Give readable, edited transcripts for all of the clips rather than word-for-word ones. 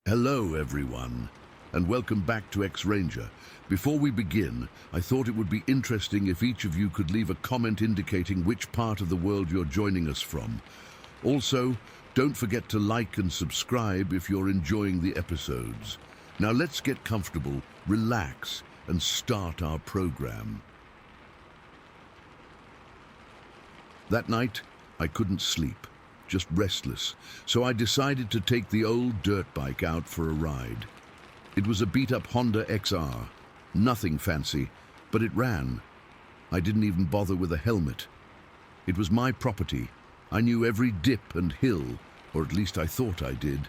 Hello everyone, and welcome back to X-Ranger. Before we begin, I thought it would be interesting if each of you could leave a comment indicating which part of the world you're joining us from. Also, don't forget to like and subscribe if you're enjoying the episodes. Now let's get comfortable, relax, and start our program. That night, I couldn't sleep. Just restless, so I decided to take the old dirt bike out for a ride. It was a beat-up Honda XR, nothing fancy, but it ran. I didn't even bother with a helmet. It was my property. I knew every dip and hill, or at least I thought I did.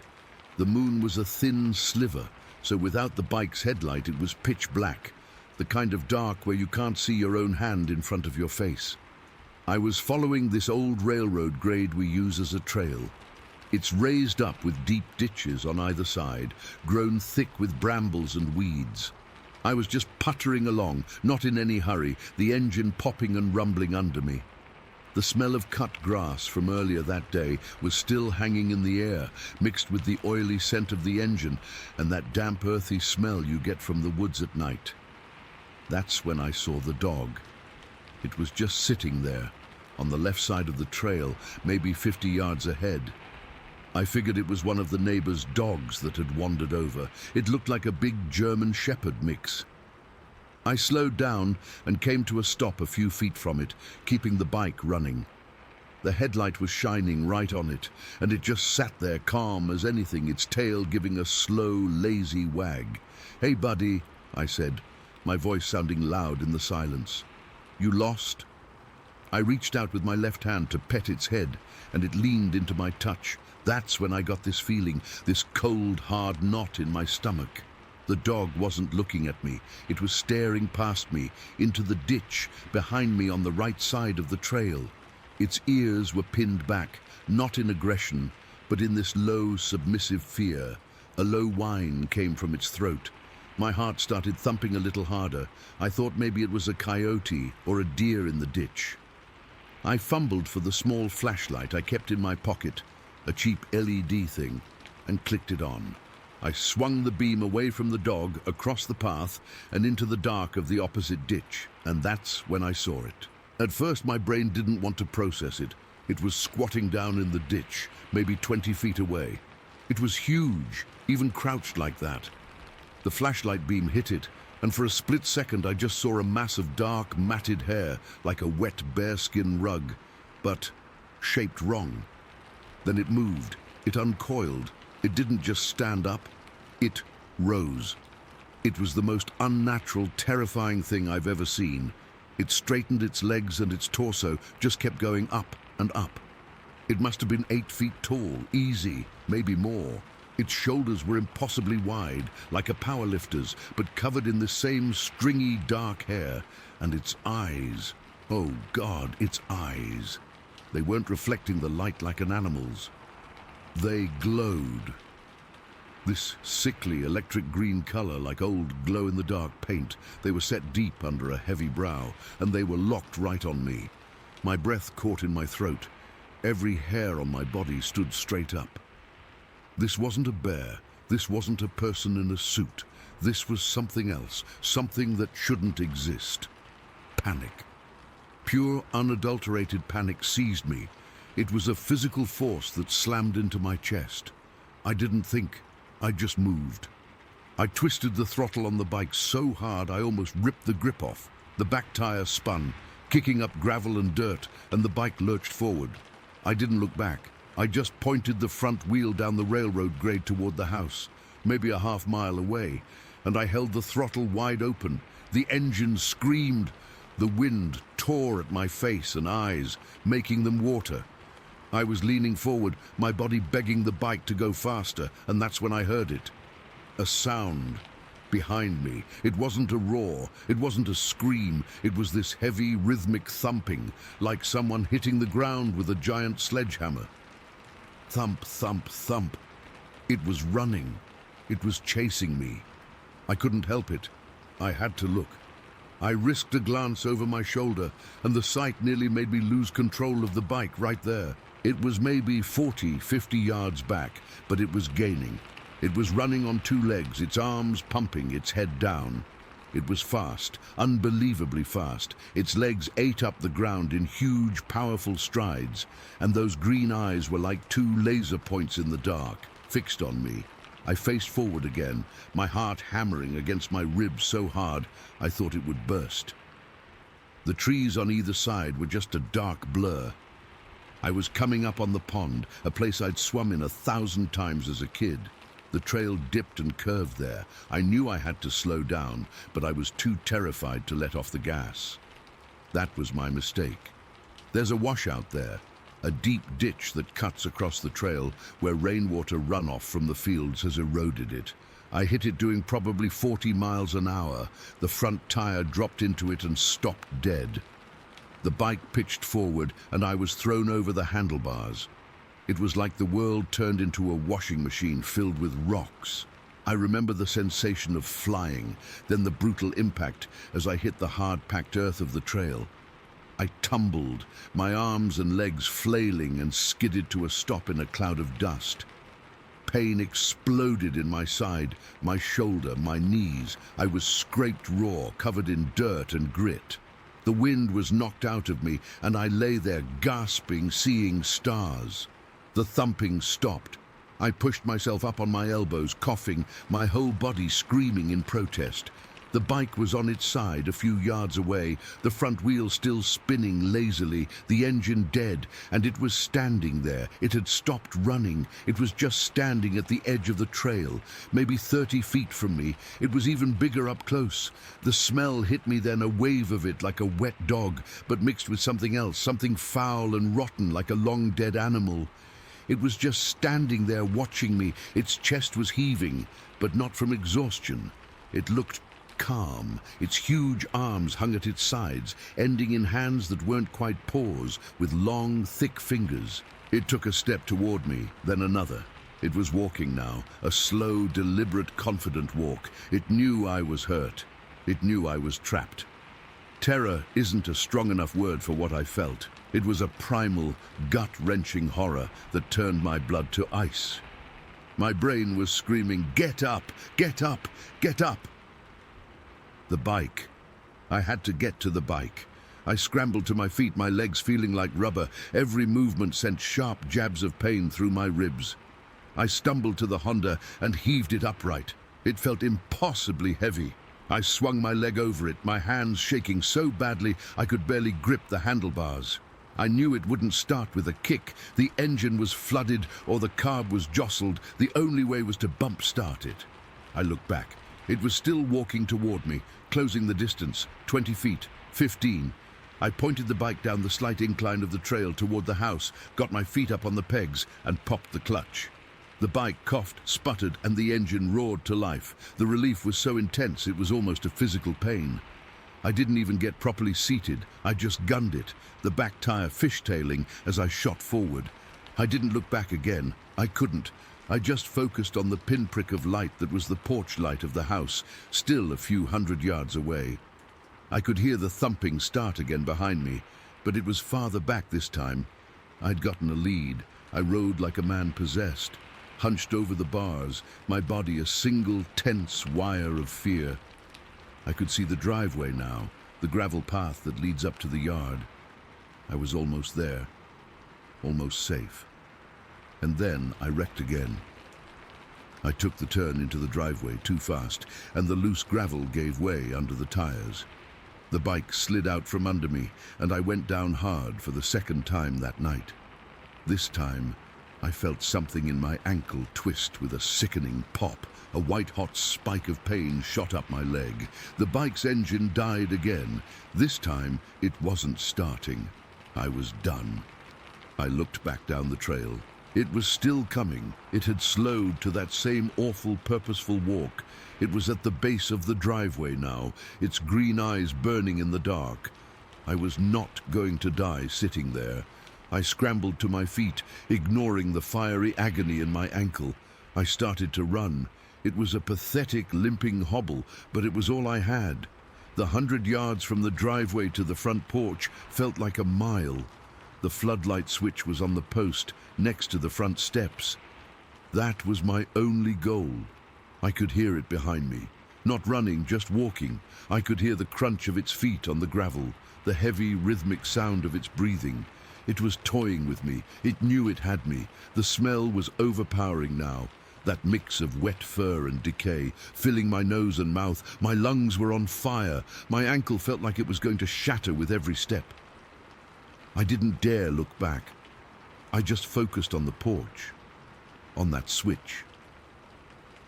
The moon was a thin sliver, so without the bike's headlight it was pitch black, the kind of dark where you can't see your own hand in front of your face. I was following this old railroad grade we use as a trail. It's raised up with deep ditches on either side, grown thick with brambles and weeds. I was just puttering along, not in any hurry, the engine popping and rumbling under me. The smell of cut grass from earlier that day was still hanging in the air, mixed with the oily scent of the engine and that damp, earthy smell you get from the woods at night. That's when I saw the dog. It was just sitting there, on the left side of the trail, maybe 50 yards ahead. I figured it was one of the neighbors' dogs that had wandered over. It looked like a big German Shepherd mix. I slowed down and came to a stop a few feet from it, keeping the bike running. The headlight was shining right on it, and it just sat there calm as anything, its tail giving a slow, lazy wag. "Hey, buddy," I said, my voice sounding loud in the silence. "You lost?" I reached out with my left hand to pet its head, and it leaned into my touch. That's when I got this feeling, this cold, hard knot in my stomach. The dog wasn't looking at me. It was staring past me, into the ditch behind me on the right side of the trail. Its ears were pinned back, not in aggression, but in this low, submissive fear. A low whine came from its throat. My heart started thumping a little harder. I thought maybe it was a coyote or a deer in the ditch. I fumbled for the small flashlight I kept in my pocket, a cheap LED thing, and clicked it on. I swung the beam away from the dog, across the path, and into the dark of the opposite ditch, and that's when I saw it. At first my brain didn't want to process it. It was squatting down in the ditch, maybe 20 feet away. It was huge, even crouched like that. The flashlight beam hit it, and for a split second I just saw a mass of dark, matted hair, like a wet bearskin rug, but shaped wrong. Then it moved, it uncoiled. It didn't just stand up, it rose. It was the most unnatural, terrifying thing I've ever seen. It straightened its legs and its torso, just kept going up and up. It must have been 8 feet tall, easy, maybe more. Its shoulders were impossibly wide, like a powerlifter's, but covered in the same stringy dark hair. And its eyes, oh God, its eyes. They weren't reflecting the light like an animal's. They glowed. This sickly electric green color, like old glow-in-the-dark paint. They were set deep under a heavy brow, and they were locked right on me. My breath caught in my throat. Every hair on my body stood straight up. This wasn't a bear. This wasn't a person in a suit. This was something else, something that shouldn't exist. Panic. Pure, unadulterated panic seized me. It was a physical force that slammed into my chest. I didn't think, I just moved. I twisted the throttle on the bike so hard I almost ripped the grip off. The back tire spun, kicking up gravel and dirt, and the bike lurched forward. I didn't look back. I just pointed the front wheel down the railroad grade toward the house, maybe a half-mile away, and I held the throttle wide open. The engine screamed. The wind tore at my face and eyes, making them water. I was leaning forward, my body begging the bike to go faster, and that's when I heard it. A sound behind me. It wasn't a roar, it wasn't a scream, it was this heavy, rhythmic thumping, like someone hitting the ground with a giant sledgehammer. Thump, thump, thump. It was running. It was chasing me. I couldn't help it. I had to look. I risked a glance over my shoulder, and the sight nearly made me lose control of the bike right there. It was maybe 40, 50 yards back, but it was gaining. It was running on two legs, its arms pumping, its head down. It was fast, unbelievably fast. Its legs ate up the ground in huge, powerful strides, and those green eyes were like two laser points in the dark, fixed on me. I faced forward again, my heart hammering against my ribs so hard I thought it would burst. The trees on either side were just a dark blur. I was coming up on the pond, a place I'd swum in 1,000 times as a kid. The trail dipped and curved there. I knew I had to slow down, but I was too terrified to let off the gas. That was my mistake. There's a washout there, a deep ditch that cuts across the trail where rainwater runoff from the fields has eroded it. I hit it doing probably 40 miles an hour. The front tire dropped into it and stopped dead. The bike pitched forward and I was thrown over the handlebars. It was like the world turned into a washing machine filled with rocks. I remember the sensation of flying, then the brutal impact as I hit the hard-packed earth of the trail. I tumbled, my arms and legs flailing, and skidded to a stop in a cloud of dust. Pain exploded in my side, my shoulder, my knees. I was scraped raw, covered in dirt and grit. The wind was knocked out of me, and I lay there gasping, seeing stars. The thumping stopped. I pushed myself up on my elbows, coughing, my whole body screaming in protest. The bike was on its side a few yards away, the front wheel still spinning lazily, the engine dead, and it was standing there. It had stopped running. It was just standing at the edge of the trail, maybe 30 feet from me. It was even bigger up close. The smell hit me then, a wave of it like a wet dog, but mixed with something else, something foul and rotten like a long-dead animal. It was just standing there watching me. Its chest was heaving, but not from exhaustion. It looked calm. Its huge arms hung at its sides, ending in hands that weren't quite paws, with long, thick fingers. It took a step toward me, then another. It was walking now, a slow, deliberate, confident walk. It knew I was hurt. It knew I was trapped. Terror isn't a strong enough word for what I felt. It was a primal, gut-wrenching horror that turned my blood to ice. My brain was screaming, "Get up! Get up! Get up!" The bike. I had to get to the bike. I scrambled to my feet, my legs feeling like rubber. Every movement sent sharp jabs of pain through my ribs. I stumbled to the Honda and heaved it upright. It felt impossibly heavy. I swung my leg over it, my hands shaking so badly I could barely grip the handlebars. I knew it wouldn't start with a kick. The engine was flooded or the carb was jostled. The only way was to bump start it. I looked back. It was still walking toward me, closing the distance, 20 feet, 15. I pointed the bike down the slight incline of the trail toward the house, got my feet up on the pegs, and popped the clutch. The bike coughed, sputtered, and the engine roared to life. The relief was so intense it was almost a physical pain. I didn't even get properly seated. I just gunned it, the back tire fishtailing as I shot forward. I didn't look back again. I couldn't. I just focused on the pinprick of light that was the porch light of the house, still a few 100 yards away. I could hear the thumping start again behind me, but it was farther back this time. I'd gotten a lead. I rode like a man possessed, hunched over the bars, my body a single tense wire of fear. I could see the driveway now, the gravel path that leads up to the yard. I was almost there, almost safe. And then I wrecked again. I took the turn into the driveway too fast, and the loose gravel gave way under the tires. The bike slid out from under me, and I went down hard for the second time that night. This time, I felt something in my ankle twist with a sickening pop. A white-hot spike of pain shot up my leg. The bike's engine died again. This time, it wasn't starting. I was done. I looked back down the trail. It was still coming. It had slowed to that same awful, purposeful walk. It was at the base of the driveway now, its green eyes burning in the dark. I was not going to die sitting there. I scrambled to my feet, ignoring the fiery agony in my ankle. I started to run. It was a pathetic, limping hobble, but it was all I had. The 100 yards from the driveway to the front porch felt like a mile. The floodlight switch was on the post, next to the front steps. That was my only goal. I could hear it behind me. Not running, just walking. I could hear the crunch of its feet on the gravel, the heavy, rhythmic sound of its breathing. It was toying with me. It knew it had me. The smell was overpowering now. That mix of wet fur and decay, filling my nose and mouth. My lungs were on fire. My ankle felt like it was going to shatter with every step. I didn't dare look back. I just focused on the porch, on that switch.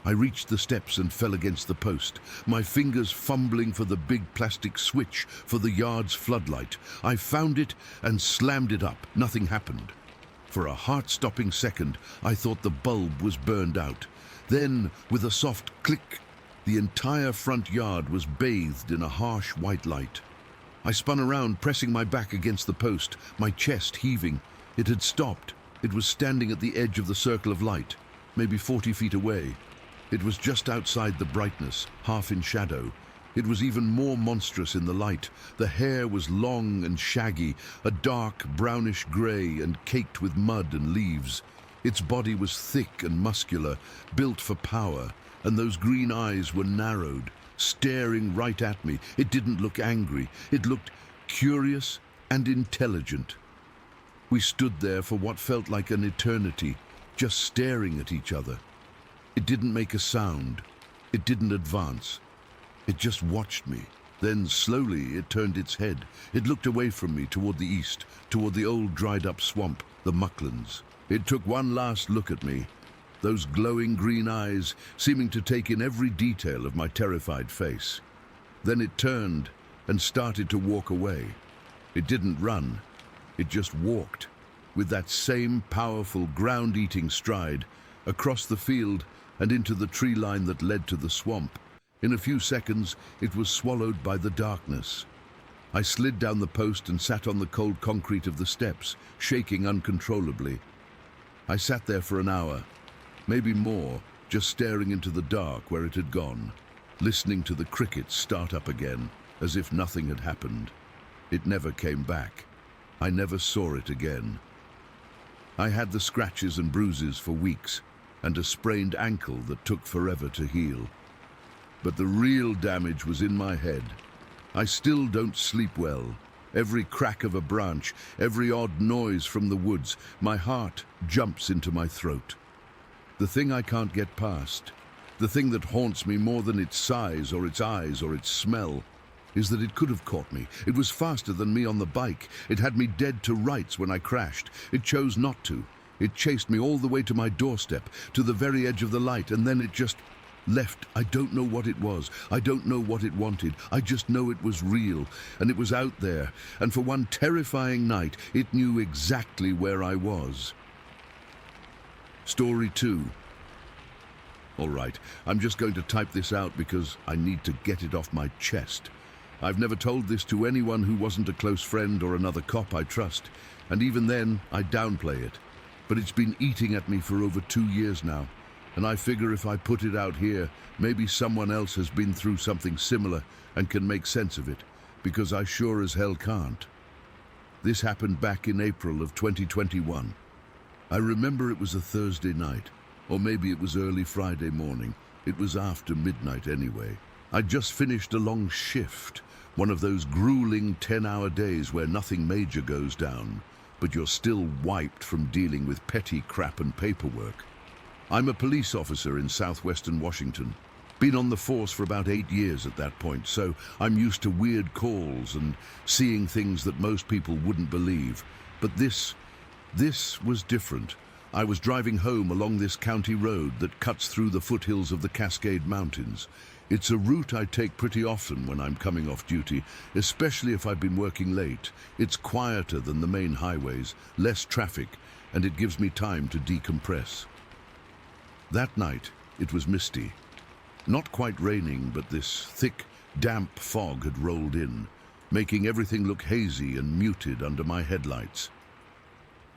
I reached the steps and fell against the post, my fingers fumbling for the big plastic switch for the yard's floodlight. I found it and slammed it up. Nothing happened. For a heart-stopping second, I thought the bulb was burned out. Then, with a soft click, the entire front yard was bathed in a harsh white light. I spun around, pressing my back against the post, my chest heaving. It had stopped. It was standing at the edge of the circle of light, maybe 40 feet away. It was just outside the brightness, half in shadow. It was even more monstrous in the light. The hair was long and shaggy, a dark brownish grey and caked with mud and leaves. Its body was thick and muscular, built for power, and those green eyes were narrowed, staring right at me. It didn't look angry. It looked curious and intelligent. We stood there for what felt like an eternity, just staring at each other. It didn't make a sound. It didn't advance. It just watched me. Then, slowly, it turned its head. It looked away from me, toward the east, toward the old dried-up swamp, the mucklands. It took one last look at me, those glowing green eyes seeming to take in every detail of my terrified face. Then it turned and started to walk away. It didn't run. It just walked, with that same powerful, ground-eating stride, across the field and into the tree line that led to the swamp. In a few seconds, it was swallowed by the darkness. I slid down the post and sat on the cold concrete of the steps, shaking uncontrollably. I sat there for an hour, maybe more, just staring into the dark where it had gone, listening to the crickets start up again, as if nothing had happened. It never came back. I never saw it again. I had the scratches and bruises for weeks, and a sprained ankle that took forever to heal. But the real damage was in my head. I still don't sleep well. Every crack of a branch, every odd noise from the woods, my heart jumps into my throat. The thing I can't get past, the thing that haunts me more than its size or its eyes or its smell, is that it could have caught me. It was faster than me on the bike. It had me dead to rights when I crashed. It chose not to. It chased me all the way to my doorstep, to the very edge of the light, and then it just left. I don't know what it was. I don't know what it wanted. I just know it was real, and it was out there. And for one terrifying night, it knew exactly where I was. Story 2. All right, I'm just going to type this out because I need to get it off my chest. I've never told this to anyone who wasn't a close friend or another cop I trust, and even then, I downplay it. But it's been eating at me for over 2 years now, and I figure if I put it out here, maybe someone else has been through something similar and can make sense of it, because I sure as hell can't. This happened back in April of 2021. I remember it was a Thursday night, or maybe it was early Friday morning. It was after midnight anyway. I'd just finished a long shift, one of those grueling 10-hour days where nothing major goes down, but you're still wiped from dealing with petty crap and paperwork. I'm a police officer in southwestern Washington. Been on the force for about 8 years at that point, so I'm used to weird calls and seeing things that most people wouldn't believe. But this was different. I was driving home along this county road that cuts through the foothills of the Cascade Mountains. It's a route I take pretty often when I'm coming off duty, especially if I've been working late. It's quieter than the main highways, less traffic, and it gives me time to decompress. That night, it was misty. Not quite raining, but this thick, damp fog had rolled in, making everything look hazy and muted under my headlights.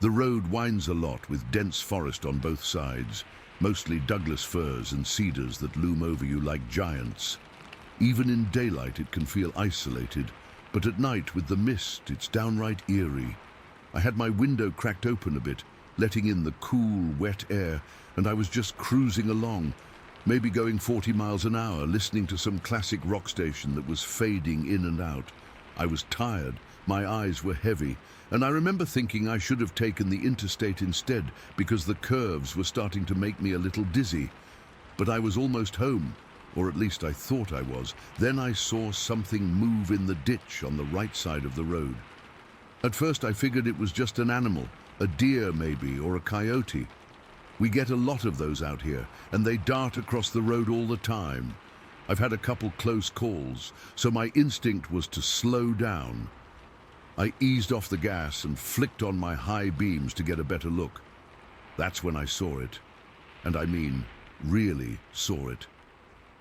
The road winds a lot with dense forest on both sides, mostly Douglas firs and cedars that loom over you like giants. Even in daylight it can feel isolated, but at night with the mist it's downright eerie. I had my window cracked open a bit, letting in the cool, wet air, and I was just cruising along, maybe going 40 miles an hour, listening to some classic rock station that was fading in and out. I was tired, my eyes were heavy, and I remember thinking I should have taken the interstate instead because the curves were starting to make me a little dizzy. But I was almost home, or at least I thought I was. Then I saw something move in the ditch on the right side of the road. At first I figured it was just an animal, a deer maybe, or a coyote. We get a lot of those out here, and they dart across the road all the time. I've had a couple close calls, so my instinct was to slow down. I eased off the gas and flicked on my high beams to get a better look. That's when I saw it. And I mean, really saw it.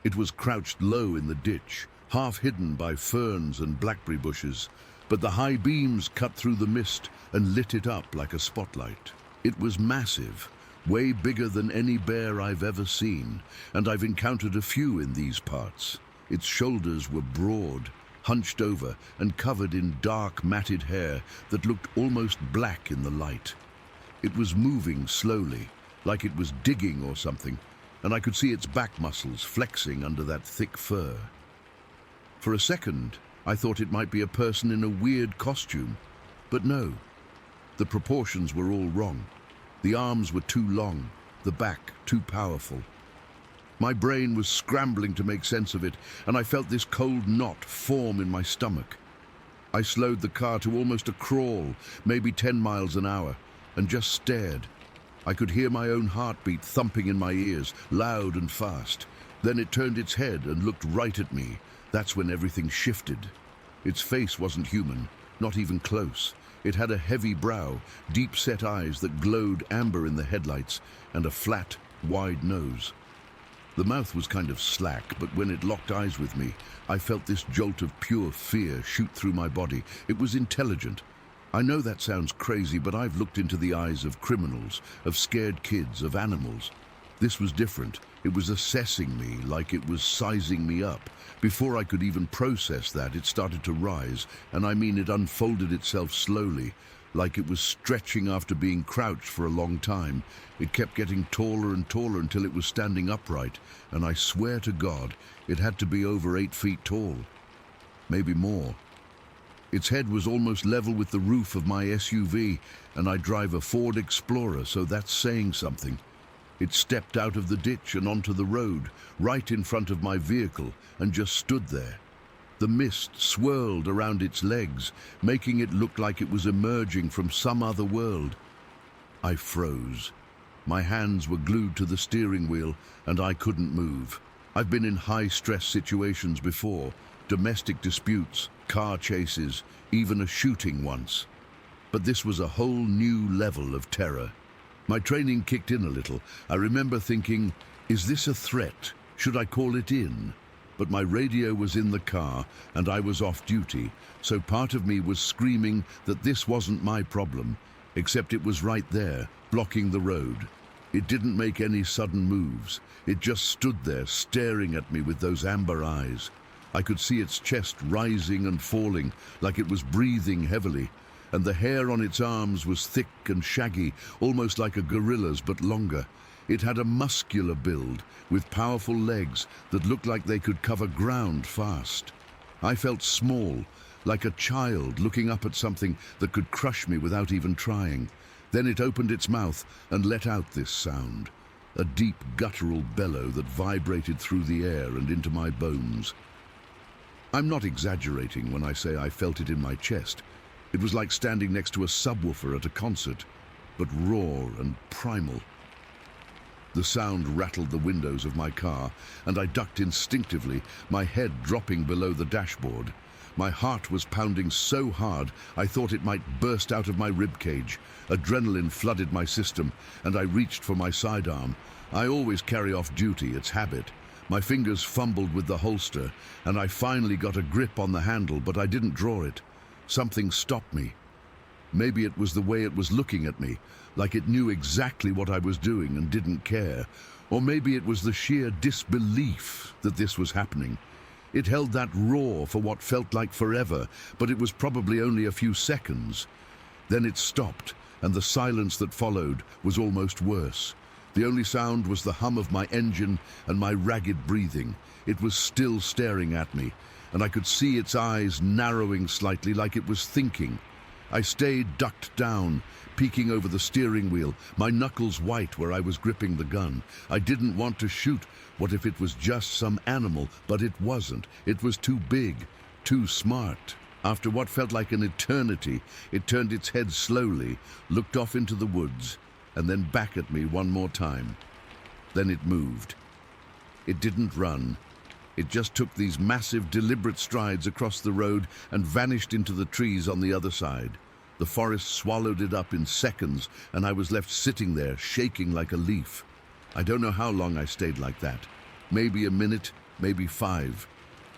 It was crouched low in the ditch, half hidden by ferns and blackberry bushes, but the high beams cut through the mist and lit it up like a spotlight. It was massive, way bigger than any bear I've ever seen, and I've encountered a few in these parts. Its shoulders were broad, hunched over and covered in dark matted hair that looked almost black in the light. It was moving slowly, like it was digging or something, and I could see its back muscles flexing under that thick fur. For a second, I thought it might be a person in a weird costume, but no. The proportions were all wrong. The arms were too long, the back too powerful. My brain was scrambling to make sense of it, and I felt this cold knot form in my stomach. I slowed the car to almost a crawl, maybe 10 miles an hour, and just stared. I could hear my own heartbeat thumping in my ears, loud and fast. Then it turned its head and looked right at me. That's when everything shifted. Its face wasn't human, not even close. It had a heavy brow, deep-set eyes that glowed amber in the headlights, and a flat, wide nose. The mouth was kind of slack, but when it locked eyes with me, I felt this jolt of pure fear shoot through my body. It was intelligent. I know that sounds crazy, but I've looked into the eyes of criminals, of scared kids, of animals. This was different. It was assessing me like it was sizing me up. Before I could even process that, it started to rise, and I mean it unfolded itself slowly, like it was stretching after being crouched for a long time. It kept getting taller and taller until it was standing upright, and I swear to God, it had to be over 8 feet tall. Maybe more. Its head was almost level with the roof of my SUV, and I drive a Ford Explorer, so that's saying something. It stepped out of the ditch and onto the road, right in front of my vehicle, and just stood there. The mist swirled around its legs, making it look like it was emerging from some other world. I froze. My hands were glued to the steering wheel, and I couldn't move. I've been in high-stress situations before, domestic disputes, car chases, even a shooting once. But this was a whole new level of terror. My training kicked in a little. I remember thinking, is this a threat? Should I call it in? But my radio was in the car, and I was off duty, so part of me was screaming that this wasn't my problem, except it was right there, blocking the road. It didn't make any sudden moves. It just stood there, staring at me with those amber eyes. I could see its chest rising and falling, like it was breathing heavily, and the hair on its arms was thick and shaggy, almost like a gorilla's but longer. It had a muscular build, with powerful legs that looked like they could cover ground fast. I felt small, like a child looking up at something that could crush me without even trying. Then it opened its mouth and let out this sound, a deep guttural bellow that vibrated through the air and into my bones. I'm not exaggerating when I say I felt it in my chest. It was like standing next to a subwoofer at a concert, but raw and primal. The sound rattled the windows of my car, and I ducked instinctively, my head dropping below the dashboard. My heart was pounding so hard I thought it might burst out of my ribcage. Adrenaline flooded my system, and I reached for my sidearm. I always carry off duty, it's habit. My fingers fumbled with the holster, and I finally got a grip on the handle, but I didn't draw it. Something stopped me. Maybe it was the way it was looking at me, like it knew exactly what I was doing and didn't care. Or maybe it was the sheer disbelief that this was happening. It held that roar for what felt like forever, but it was probably only a few seconds. Then it stopped, and the silence that followed was almost worse. The only sound was the hum of my engine and my ragged breathing. It was still staring at me, and I could see its eyes narrowing slightly like it was thinking. I stayed ducked down, peeking over the steering wheel, my knuckles white where I was gripping the gun. I didn't want to shoot. What if it was just some animal? But it wasn't. It was too big, too smart. After what felt like an eternity, it turned its head slowly, looked off into the woods, and then back at me one more time. Then it moved. It didn't run. It just took these massive, deliberate strides across the road and vanished into the trees on the other side. The forest swallowed it up in seconds, and I was left sitting there, shaking like a leaf. I don't know how long I stayed like that. Maybe a minute, maybe 5.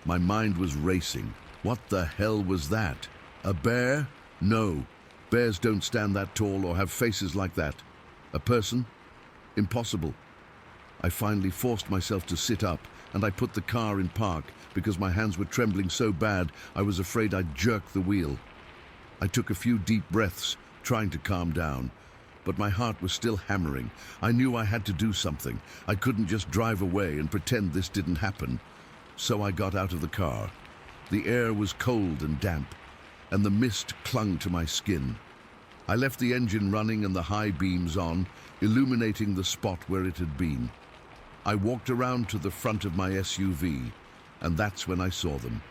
My mind was racing. What the hell was that? A bear? No. Bears don't stand that tall or have faces like that. A person? Impossible. I finally forced myself to sit up, and I put the car in park because my hands were trembling so bad I was afraid I'd jerk the wheel. I took a few deep breaths, trying to calm down, but my heart was still hammering. I knew I had to do something. I couldn't just drive away and pretend this didn't happen. So I got out of the car. The air was cold and damp, and the mist clung to my skin. I left the engine running and the high beams on, illuminating the spot where it had been. I walked around to the front of my SUV, and that's when I saw them.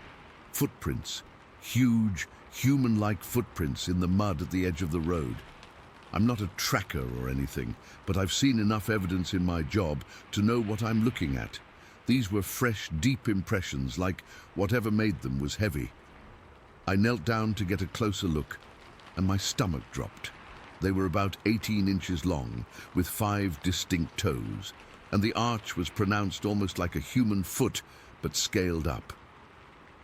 Footprints. Huge, human-like footprints in the mud at the edge of the road. I'm not a tracker or anything, but I've seen enough evidence in my job to know what I'm looking at. These were fresh, deep impressions, like whatever made them was heavy. I knelt down to get a closer look, and my stomach dropped. They were about 18 inches long, with 5 distinct toes, and the arch was pronounced almost like a human foot, but scaled up.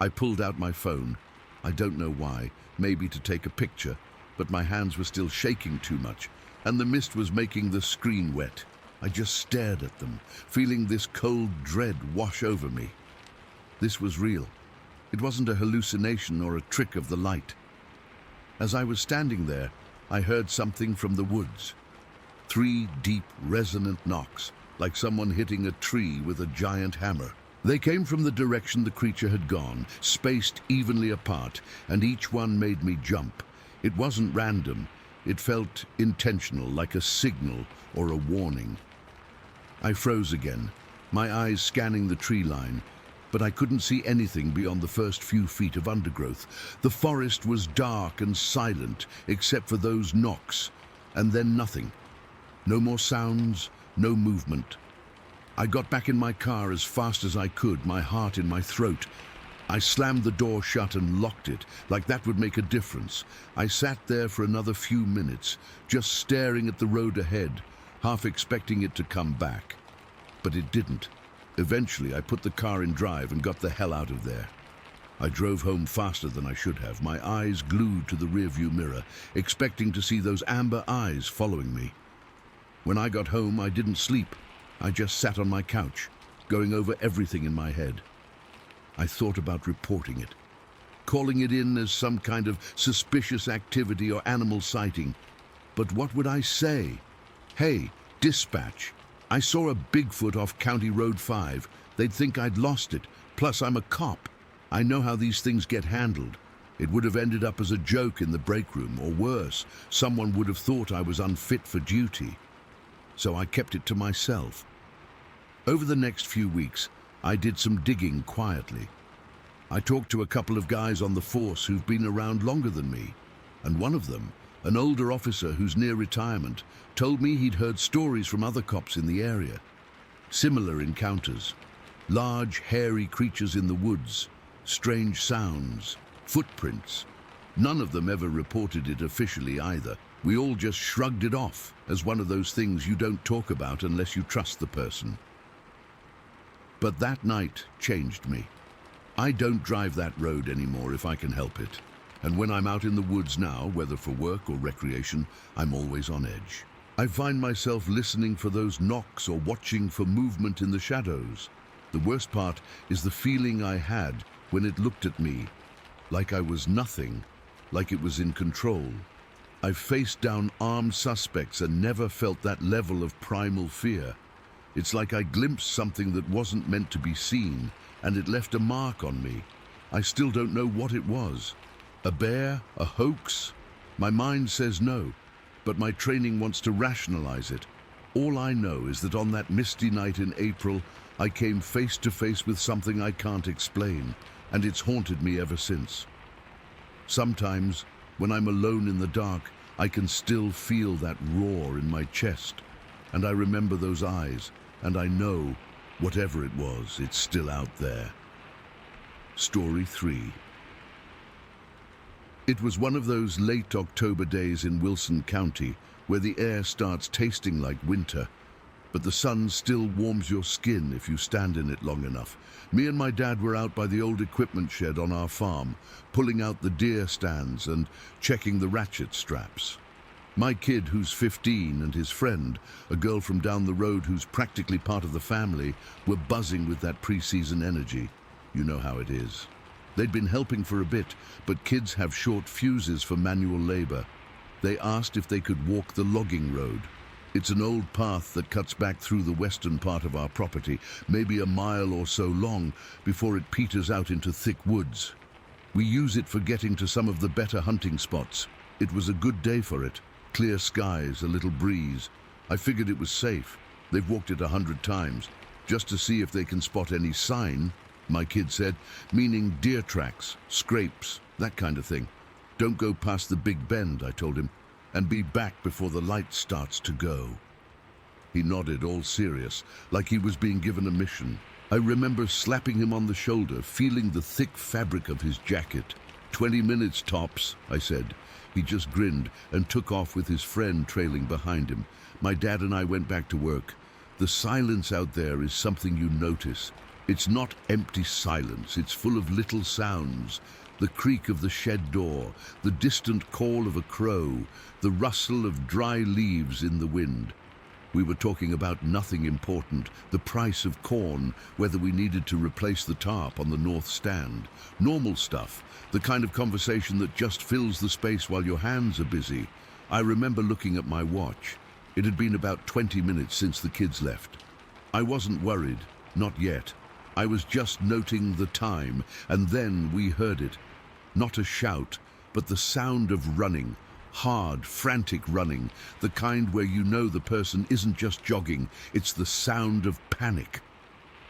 I pulled out my phone. I don't know why, maybe to take a picture, but my hands were still shaking too much, and the mist was making the screen wet. I just stared at them, feeling this cold dread wash over me. This was real. It wasn't a hallucination or a trick of the light. As I was standing there, I heard something from the woods. 3 deep, resonant knocks, like someone hitting a tree with a giant hammer. They came from the direction the creature had gone, spaced evenly apart, and each one made me jump. It wasn't random. It felt intentional, like a signal or a warning. I froze again, my eyes scanning the tree line, but I couldn't see anything beyond the first few feet of undergrowth. The forest was dark and silent, except for those knocks, and then nothing. No more sounds, no movement. I got back in my car as fast as I could, my heart in my throat. I slammed the door shut and locked it, like that would make a difference. I sat there for another few minutes, just staring at the road ahead, half expecting it to come back. But it didn't. Eventually, I put the car in drive and got the hell out of there. I drove home faster than I should have, my eyes glued to the rearview mirror, expecting to see those amber eyes following me. When I got home, I didn't sleep. I just sat on my couch, going over everything in my head. I thought about reporting it, calling it in as some kind of suspicious activity or animal sighting. But what would I say? Hey, dispatch, I saw a Bigfoot off County Road 5. They'd think I'd lost it. Plus, I'm a cop. I know how these things get handled. It would have ended up as a joke in the break room, or worse, someone would have thought I was unfit for duty. So I kept it to myself. Over the next few weeks, I did some digging quietly. I talked to a couple of guys on the force who've been around longer than me, and one of them, an older officer who's near retirement, told me he'd heard stories from other cops in the area. Similar encounters. Large, hairy creatures in the woods, strange sounds, footprints. None of them ever reported it officially either. We all just shrugged it off as one of those things you don't talk about unless you trust the person. But that night changed me. I don't drive that road anymore if I can help it. And when I'm out in the woods now, whether for work or recreation, I'm always on edge. I find myself listening for those knocks or watching for movement in the shadows. The worst part is the feeling I had when it looked at me, like I was nothing, like it was in control. I've faced down armed suspects and never felt that level of primal fear. It's like I glimpsed something that wasn't meant to be seen, and it left a mark on me. I still don't know what it was. A bear? A hoax? My mind says no, but my training wants to rationalize it. All I know is that on that misty night in April, I came face to face with something I can't explain, and it's haunted me ever since. Sometimes, when I'm alone in the dark, I can still feel that roar in my chest, and I remember those eyes, and I know, whatever it was, it's still out there. Story 3. It was one of those late October days in Wilson County where the air starts tasting like winter, but the sun still warms your skin if you stand in it long enough. Me and my dad were out by the old equipment shed on our farm, pulling out the deer stands and checking the ratchet straps. My kid, who's 15, and his friend, a girl from down the road who's practically part of the family, were buzzing with that pre-season energy. You know how it is. They'd been helping for a bit, but kids have short fuses for manual labor. They asked if they could walk the logging road. It's an old path that cuts back through the western part of our property, maybe a mile or so long, before it peters out into thick woods. We use it for getting to some of the better hunting spots. It was a good day for it. Clear skies, a little breeze. I figured it was safe. They've walked it 100 times, just to see if they can spot any sign, my kid said, meaning deer tracks, scrapes, that kind of thing. Don't go past the big bend, I told him, and be back before the light starts to go. He nodded, all serious, like he was being given a mission. I remember slapping him on the shoulder, feeling the thick fabric of his jacket. 20 minutes tops, I said. He just grinned and took off with his friend trailing behind him. My dad and I went back to work. The silence out there is something you notice. It's not empty silence, it's full of little sounds. The creak of the shed door, the distant call of a crow, the rustle of dry leaves in the wind. We were talking about nothing important, the price of corn, whether we needed to replace the tarp on the north stand. Normal stuff, the kind of conversation that just fills the space while your hands are busy. I remember looking at my watch. It had been about 20 minutes since the kids left. I wasn't worried, not yet. I was just noting the time, and then we heard it. Not a shout, but the sound of running. Hard, frantic running, the kind where you know the person isn't just jogging, it's the sound of panic.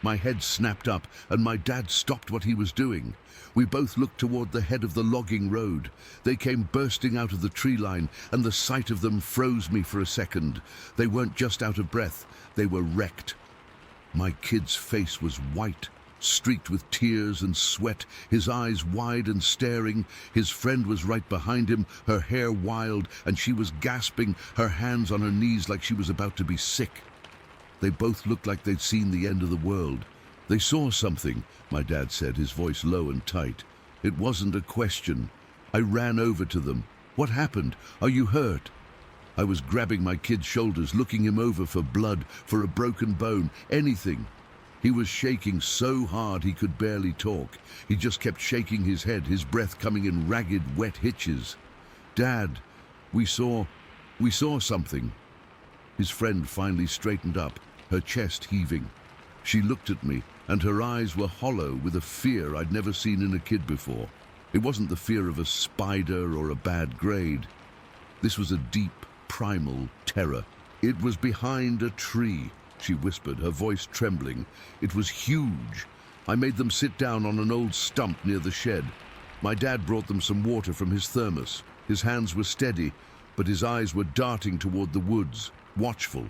My head snapped up, and my dad stopped what he was doing. We both looked toward the head of the logging road. They came bursting out of the tree line, and the sight of them froze me for a second. They weren't just out of breath, they were wrecked. My kid's face was white, streaked with tears and sweat, his eyes wide and staring. His friend was right behind him, her hair wild, and she was gasping, her hands on her knees like she was about to be sick. They both looked like they'd seen the end of the world. They saw something, my dad said, his voice low and tight. It wasn't a question. I ran over to them. What happened? Are you hurt? I was grabbing my kid's shoulders, looking him over for blood, for a broken bone, anything. He was shaking so hard he could barely talk. He just kept shaking his head, his breath coming in ragged, wet hitches. Dad, we saw something. His friend finally straightened up, her chest heaving. She looked at me, and her eyes were hollow with a fear I'd never seen in a kid before. It wasn't the fear of a spider or a bad grade. This was a deep, primal terror. It was behind a tree, she whispered, her voice trembling. It was huge. I made them sit down on an old stump near the shed. My dad brought them some water from his thermos. His hands were steady, but his eyes were darting toward the woods, watchful.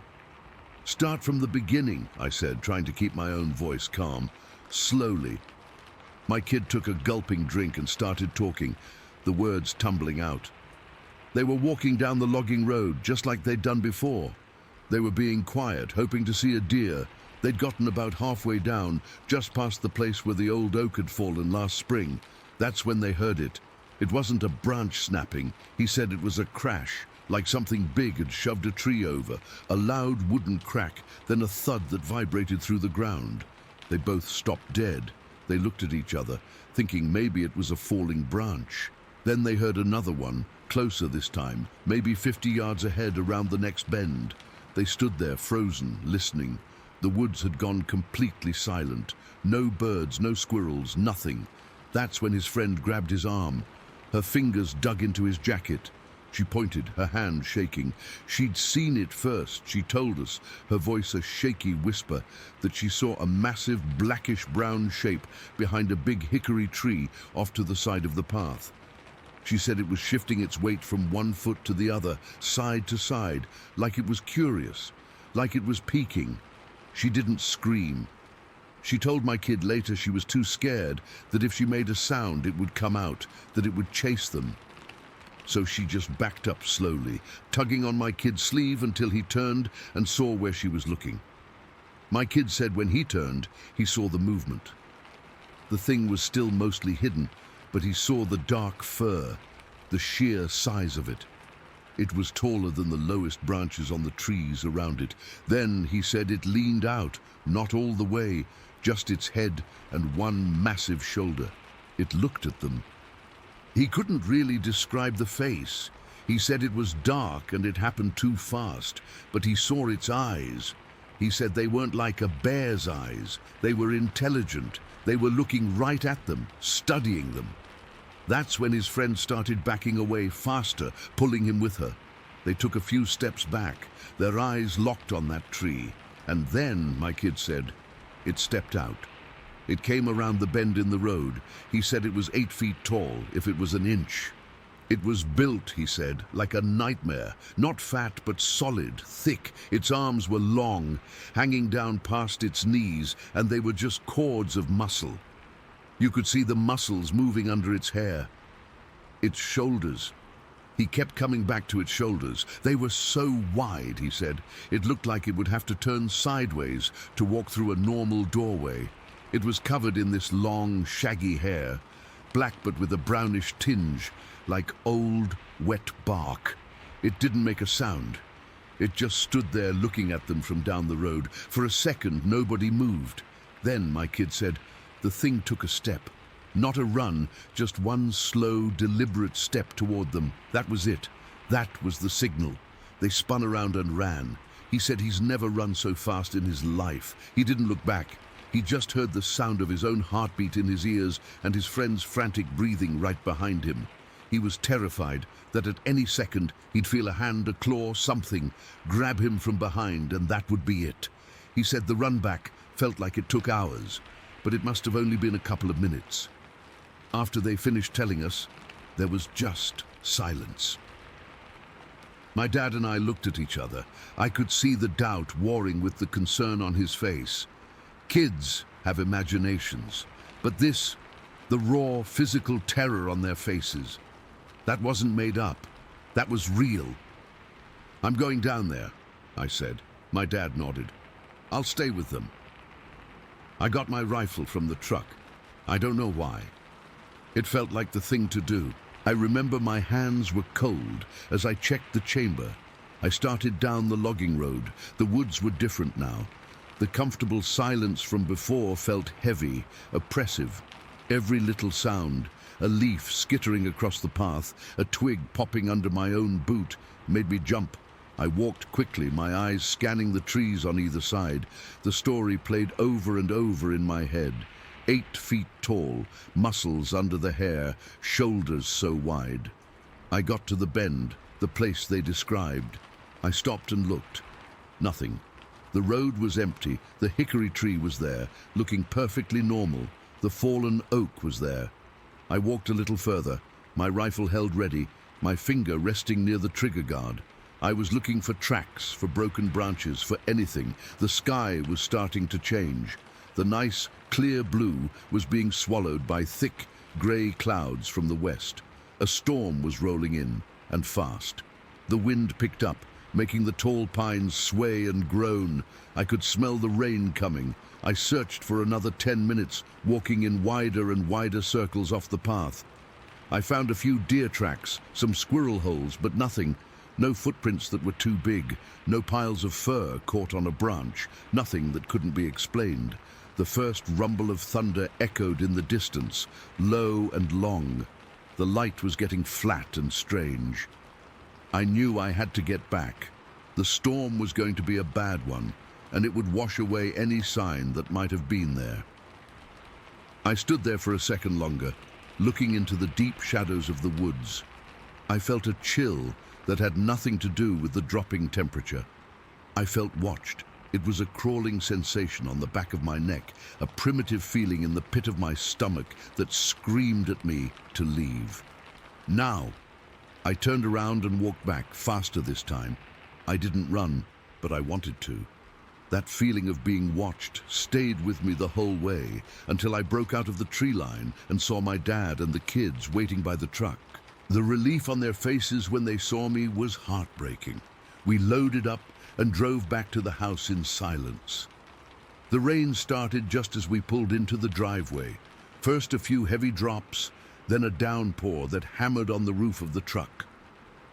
Start from the beginning, I said, trying to keep my own voice calm. Slowly. My kid took a gulping drink and started talking, the words tumbling out. They were walking down the logging road, just like they'd done before. They were being quiet, hoping to see a deer. They'd gotten about halfway down, just past the place where the old oak had fallen last spring. That's when they heard it. It wasn't a branch snapping. He said it was a crash, like something big had shoved a tree over. A loud wooden crack, then a thud that vibrated through the ground. They both stopped dead. They looked at each other, thinking maybe it was a falling branch. Then they heard another one, closer this time, maybe 50 yards ahead around the next bend. They stood there, frozen, listening. The woods had gone completely silent. No birds, no squirrels, nothing. That's when his friend grabbed his arm. Her fingers dug into his jacket. She pointed, her hand shaking. She'd seen it first, she told us, her voice a shaky whisper, that she saw a massive blackish-brown shape behind a big hickory tree off to the side of the path. She said it was shifting its weight from one foot to the other, side to side, like it was curious, like it was peeking. She didn't scream. She told my kid later she was too scared, that if she made a sound it would come out, that it would chase them. So she just backed up slowly, tugging on my kid's sleeve until he turned and saw where she was looking. My kid said when he turned, he saw the movement. The thing was still mostly hidden, but he saw the dark fur, the sheer size of it. It was taller than the lowest branches on the trees around it. Then, he said, it leaned out, not all the way, just its head and one massive shoulder. It looked at them. He couldn't really describe the face. He said it was dark and it happened too fast, but he saw its eyes. He said they weren't like a bear's eyes. They were intelligent. They were looking right at them, studying them. That's when his friend started backing away faster, pulling him with her. They took a few steps back, their eyes locked on that tree. And then, my kid said, it stepped out. It came around the bend in the road. He said it was 8 feet tall, if it was an inch. It was built, he said, like a nightmare. Not fat, but solid, thick. Its arms were long, hanging down past its knees, and they were just cords of muscle. You could see the muscles moving under its hair. Its shoulders. He kept coming back to its shoulders. They were so wide, he said. It looked like it would have to turn sideways to walk through a normal doorway. It was covered in this long, shaggy hair, black but with a brownish tinge, like old, wet bark. It didn't make a sound. It just stood there looking at them from down the road. For a second, nobody moved. Then, my kid said, the thing took a step. Not a run, just one slow, deliberate step toward them. That was it. That was the signal. They spun around and ran. He said he's never run so fast in his life. He didn't look back. He just heard the sound of his own heartbeat in his ears and his friend's frantic breathing right behind him. He was terrified that at any second he'd feel a hand, a claw, something, grab him from behind, and that would be it. He said the run back felt like it took hours, but it must have only been a couple of minutes. After they finished telling us, there was just silence. My dad and I looked at each other. I could see the doubt warring with the concern on his face. Kids have imaginations, but this, the raw physical terror on their faces, that wasn't made up. That was real. I'm going down there, I said. My dad nodded. I'll stay with them. I got my rifle from the truck. I don't know why. It felt like the thing to do. I remember my hands were cold as I checked the chamber. I started down the logging road. The woods were different now. The comfortable silence from before felt heavy, oppressive. Every little sound, a leaf skittering across the path, a twig popping under my own boot, made me jump. I walked quickly, my eyes scanning the trees on either side. The story played over and over in my head. 8 feet tall, muscles under the hair, shoulders so wide. I got to the bend, the place they described. I stopped and looked. Nothing. The road was empty. The hickory tree was there, looking perfectly normal. The fallen oak was there. I walked a little further, my rifle held ready, my finger resting near the trigger guard. I was looking for tracks, for broken branches, for anything. The sky was starting to change. The nice, clear blue was being swallowed by thick, grey clouds from the west. A storm was rolling in, and fast. The wind picked up, making the tall pines sway and groan. I could smell the rain coming. I searched for another 10 minutes, walking in wider and wider circles off the path. I found a few deer tracks, some squirrel holes, but nothing. No footprints that were too big, no piles of fur caught on a branch, nothing that couldn't be explained. The first rumble of thunder echoed in the distance, low and long. The light was getting flat and strange. I knew I had to get back. The storm was going to be a bad one, and it would wash away any sign that might have been there. I stood there for a second longer, looking into the deep shadows of the woods. I felt a chill that had nothing to do with the dropping temperature. I felt watched. It was a crawling sensation on the back of my neck, a primitive feeling in the pit of my stomach that screamed at me to leave. Now, I turned around and walked back, faster this time. I didn't run, but I wanted to. That feeling of being watched stayed with me the whole way until I broke out of the tree line and saw my dad and the kids waiting by the truck. The relief on their faces when they saw me was heartbreaking. We loaded up and drove back to the house in silence. The rain started just as we pulled into the driveway. First a few heavy drops, then a downpour that hammered on the roof of the truck.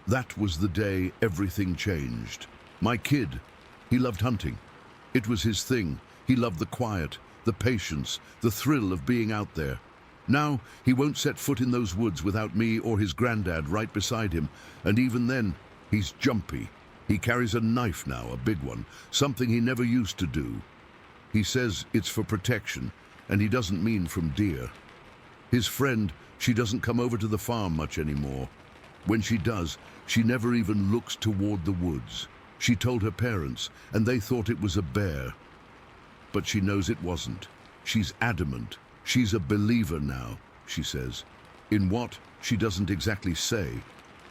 That was the day everything changed. My kid, he loved hunting. It was his thing. He loved the quiet, the patience, the thrill of being out there. Now, he won't set foot in those woods without me or his granddad right beside him, and even then, he's jumpy. He carries a knife now, a big one, something he never used to do. He says it's for protection, and he doesn't mean from deer. His friend, she doesn't come over to the farm much anymore. When she does, she never even looks toward the woods. She told her parents, and they thought it was a bear. But she knows it wasn't. She's adamant. She's a believer now, she says. In what, she doesn't exactly say,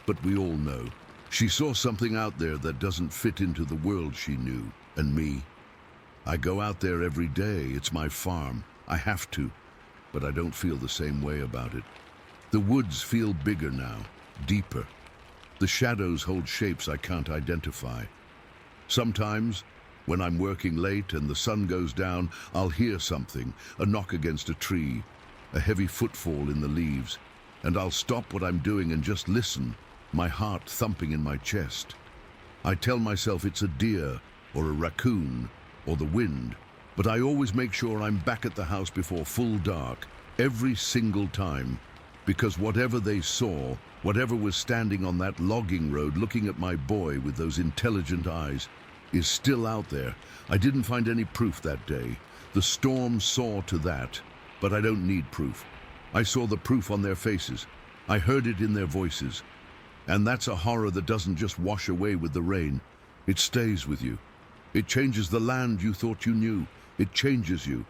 but we all know. She saw something out there that doesn't fit into the world she knew, and me. I go out there every day. It's my farm. I have to, but I don't feel the same way about it. The woods feel bigger now, deeper. The shadows hold shapes I can't identify. Sometimes, when I'm working late and the sun goes down, I'll hear something, a knock against a tree, a heavy footfall in the leaves, and I'll stop what I'm doing and just listen, my heart thumping in my chest. I tell myself it's a deer, or a raccoon, or the wind, but I always make sure I'm back at the house before full dark, every single time, because whatever they saw, whatever was standing on that logging road looking at my boy with those intelligent eyes, is still out there. I didn't find any proof that day. The storm saw to that, but I don't need proof. I saw the proof on their faces. I heard it in their voices. And that's a horror that doesn't just wash away with the rain. It stays with you. It changes the land you thought you knew. It changes you.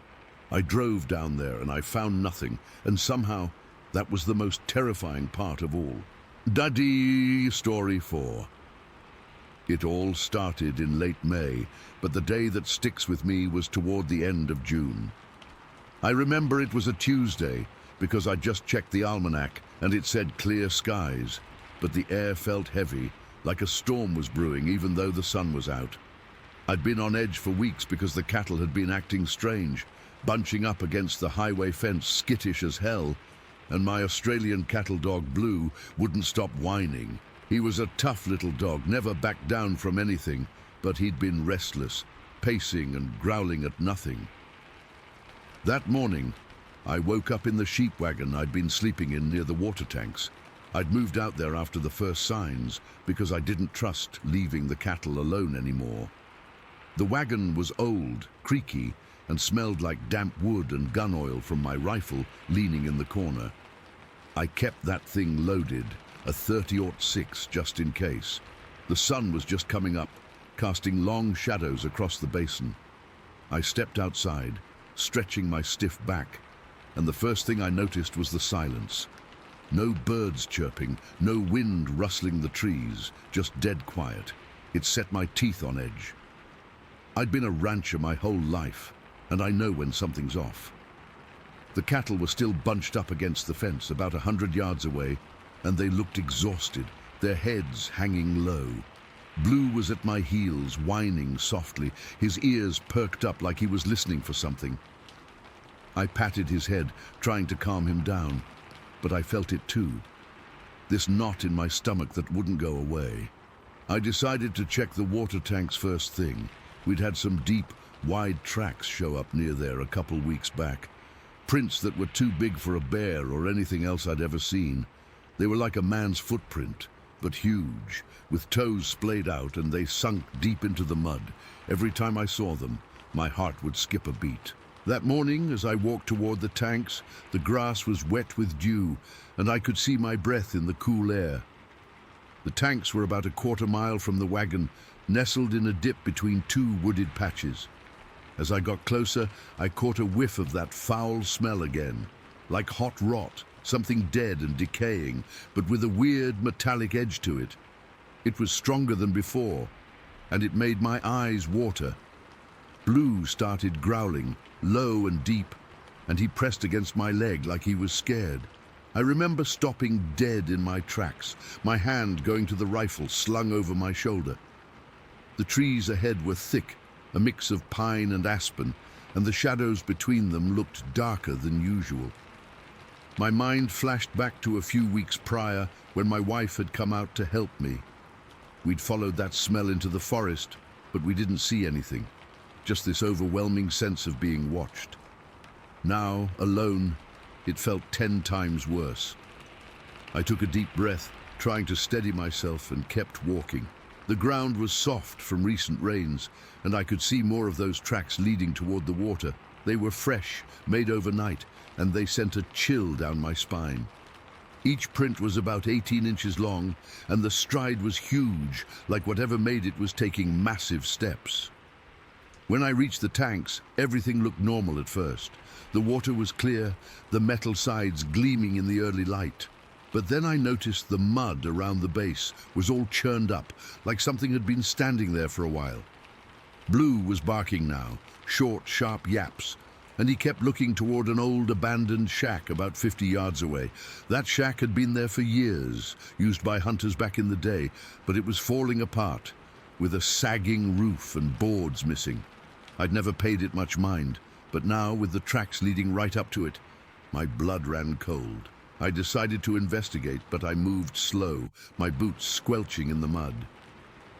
I drove down there and I found nothing, and somehow that was the most terrifying part of all. Daddy, story 4. It all started in late May, but the day that sticks with me was toward the end of June. I remember it was a Tuesday because I just checked the almanac and it said clear skies, but the air felt heavy, like a storm was brewing even though the sun was out. I'd been on edge for weeks because the cattle had been acting strange, bunching up against the highway fence, skittish as hell, and my Australian cattle dog Blue wouldn't stop whining. He was a tough little dog, never backed down from anything, but he'd been restless, pacing and growling at nothing. That morning, I woke up in the sheep wagon I'd been sleeping in near the water tanks. I'd moved out there after the first signs because I didn't trust leaving the cattle alone anymore. The wagon was old, creaky, and smelled like damp wood and gun oil from my rifle leaning in the corner. I kept that thing loaded, a 30-06 just in case. The sun was just coming up, casting long shadows across the basin. I stepped outside, stretching my stiff back, and the first thing I noticed was the silence. No birds chirping, no wind rustling the trees, just dead quiet. It set my teeth on edge. I'd been a rancher my whole life, and I know when something's off. The cattle were still bunched up against the fence about 100 yards away, and they looked exhausted, their heads hanging low. Blue was at my heels, whining softly, his ears perked up like he was listening for something. I patted his head, trying to calm him down, but I felt it too. This knot in my stomach that wouldn't go away. I decided to check the water tanks first thing. We'd had some deep, wide tracks show up near there a couple weeks back. Prints that were too big for a bear or anything else I'd ever seen. They were like a man's footprint, but huge, with toes splayed out, and they sunk deep into the mud. Every time I saw them, my heart would skip a beat. That morning, as I walked toward the tanks, the grass was wet with dew, and I could see my breath in the cool air. The tanks were about a quarter-mile from the wagon, nestled in a dip between two wooded patches. As I got closer, I caught a whiff of that foul smell again, like hot rot, something dead and decaying, but with a weird metallic edge to it. It was stronger than before, and it made my eyes water. Blue started growling, low and deep, and he pressed against my leg like he was scared. I remember stopping dead in my tracks, my hand going to the rifle slung over my shoulder. The trees ahead were thick, a mix of pine and aspen, and the shadows between them looked darker than usual. My mind flashed back to a few weeks prior when my wife had come out to help me. We'd followed that smell into the forest, but we didn't see anything, just this overwhelming sense of being watched. Now, alone, it felt 10 times worse. I took a deep breath, trying to steady myself, and kept walking. The ground was soft from recent rains, and I could see more of those tracks leading toward the water. They were fresh, made overnight, and they sent a chill down my spine. Each print was about 18 inches long, and the stride was huge, like whatever made it was taking massive steps. When I reached the tanks, everything looked normal at first. The water was clear, the metal sides gleaming in the early light. But then I noticed the mud around the base was all churned up, like something had been standing there for a while. Blue was barking now, short, sharp yaps, and he kept looking toward an old abandoned shack about 50 yards away. That shack had been there for years, used by hunters back in the day, but it was falling apart, with a sagging roof and boards missing. I'd never paid it much mind, but now, with the tracks leading right up to it, my blood ran cold. I decided to investigate, but I moved slow, my boots squelching in the mud.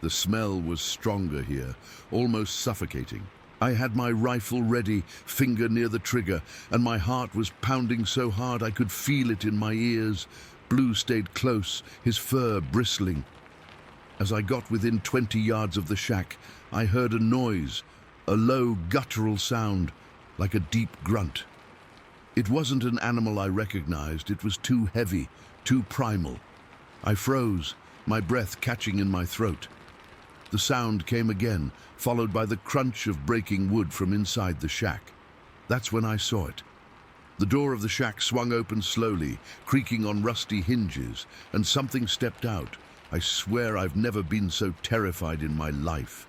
The smell was stronger here, almost suffocating. I had my rifle ready, finger near the trigger, and my heart was pounding so hard I could feel it in my ears. Blue stayed close, his fur bristling. As I got within 20 yards of the shack, I heard a noise, a low, guttural sound, like a deep grunt. It wasn't an animal I recognized. It was too heavy, too primal. I froze, my breath catching in my throat. The sound came again, followed by the crunch of breaking wood from inside the shack. That's when I saw it. The door of the shack swung open slowly, creaking on rusty hinges, and something stepped out. I swear I've never been so terrified in my life.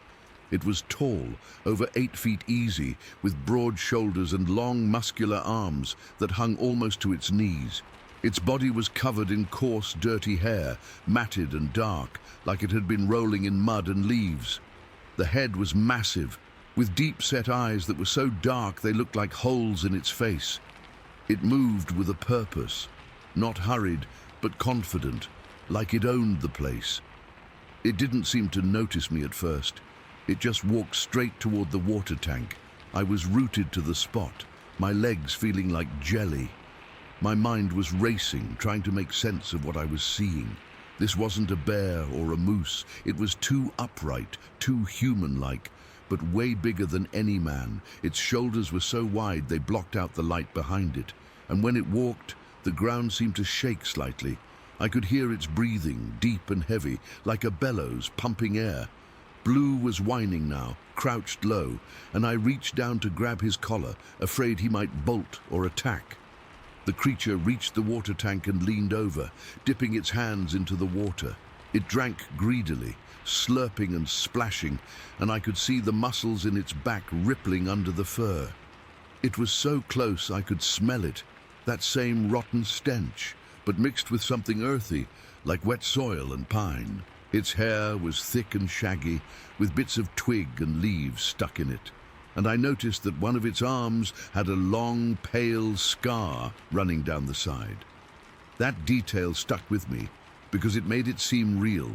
It was tall, over 8 feet easy, with broad shoulders and long, muscular arms that hung almost to its knees. Its body was covered in coarse, dirty hair, matted and dark, like it had been rolling in mud and leaves. The head was massive, with deep-set eyes that were so dark they looked like holes in its face. It moved with a purpose, not hurried, but confident, like it owned the place. It didn't seem to notice me at first. It just walked straight toward the water tank. I was rooted to the spot, my legs feeling like jelly. My mind was racing, trying to make sense of what I was seeing. This wasn't a bear or a moose. It was too upright, too human-like, but way bigger than any man. Its shoulders were so wide they blocked out the light behind it, and when it walked, the ground seemed to shake slightly. I could hear its breathing, deep and heavy, like a bellows pumping air. Blue was whining now, crouched low, and I reached down to grab his collar, afraid he might bolt or attack. The creature reached the water tank and leaned over, dipping its hands into the water. It drank greedily, slurping and splashing, and I could see the muscles in its back rippling under the fur. It was so close I could smell it, that same rotten stench, but mixed with something earthy, like wet soil and pine. Its hair was thick and shaggy, with bits of twig and leaves stuck in it, and I noticed that one of its arms had a long, pale scar running down the side. That detail stuck with me because it made it seem real,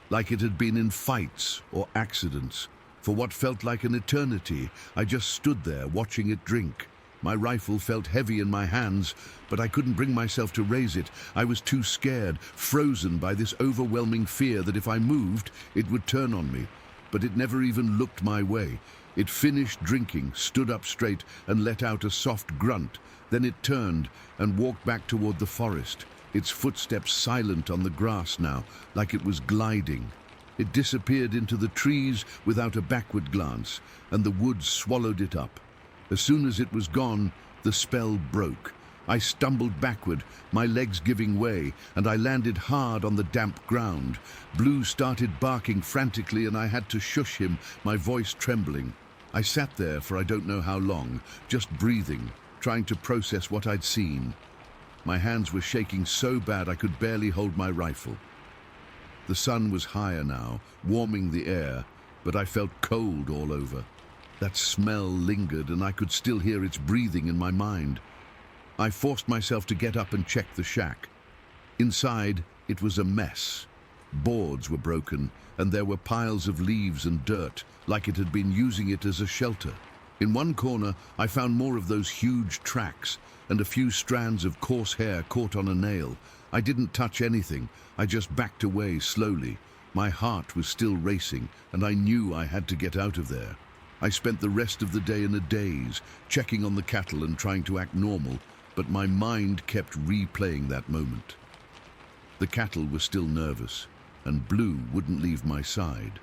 like it had been in fights or accidents. For what felt like an eternity, I just stood there watching it drink, My rifle felt heavy in my hands, but I couldn't bring myself to raise it. I was too scared, frozen by this overwhelming fear that if I moved, it would turn on me. But it never even looked my way. It finished drinking, stood up straight, and let out a soft grunt. Then it turned and walked back toward the forest, its footsteps silent on the grass now, like it was gliding. It disappeared into the trees without a backward glance, and the woods swallowed it up. As soon as it was gone, the spell broke. I stumbled backward, my legs giving way, and I landed hard on the damp ground. Blue started barking frantically, and I had to shush him, my voice trembling. I sat there for I don't know how long, just breathing, trying to process what I'd seen. My hands were shaking so bad I could barely hold my rifle. The sun was higher now, warming the air, but I felt cold all over. That smell lingered, and I could still hear its breathing in my mind. I forced myself to get up and check the shack. Inside, it was a mess. Boards were broken, and there were piles of leaves and dirt, like it had been using it as a shelter. In one corner, I found more of those huge tracks, and a few strands of coarse hair caught on a nail. I didn't touch anything. I just backed away slowly. My heart was still racing, and I knew I had to get out of there. I spent the rest of the day in a daze, checking on the cattle and trying to act normal, but my mind kept replaying that moment. The cattle were still nervous, and Blue wouldn't leave my side.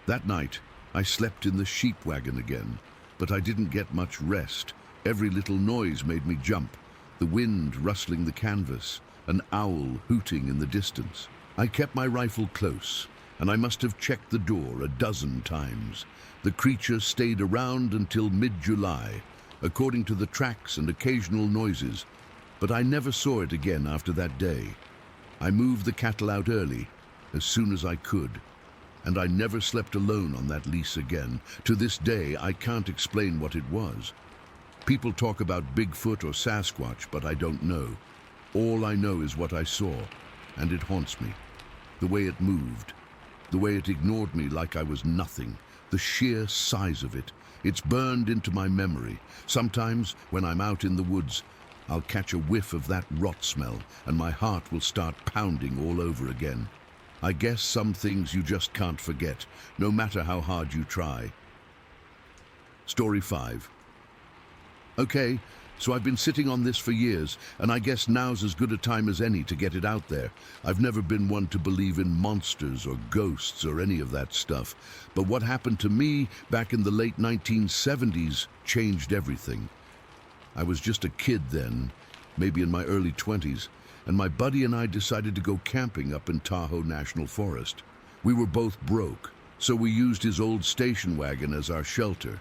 That night, I slept in the sheep wagon again, but I didn't get much rest. Every little noise made me jump, the wind rustling the canvas, an owl hooting in the distance. I kept my rifle close, and I must have checked the door a dozen times. The creature stayed around until mid-July, according to the tracks and occasional noises, but I never saw it again after that day. I moved the cattle out early, as soon as I could, and I never slept alone on that lease again. To this day, I can't explain what it was. People talk about Bigfoot or Sasquatch, but I don't know. All I know is what I saw, and it haunts me. The way it moved, the way it ignored me like I was nothing, the sheer size of it. It's burned into my memory. Sometimes, when I'm out in the woods, I'll catch a whiff of that rot smell, and my heart will start pounding all over again. I guess some things you just can't forget, no matter how hard you try. Story 5. Okay, so I've been sitting on this for years, and I guess now's as good a time as any to get it out there. I've never been one to believe in monsters or ghosts or any of that stuff, but what happened to me back in the late 1970s changed everything. I was just a kid then, maybe in my early 20s, and my buddy and I decided to go camping up in Tahoe National Forest. We were both broke, so we used his old station wagon as our shelter.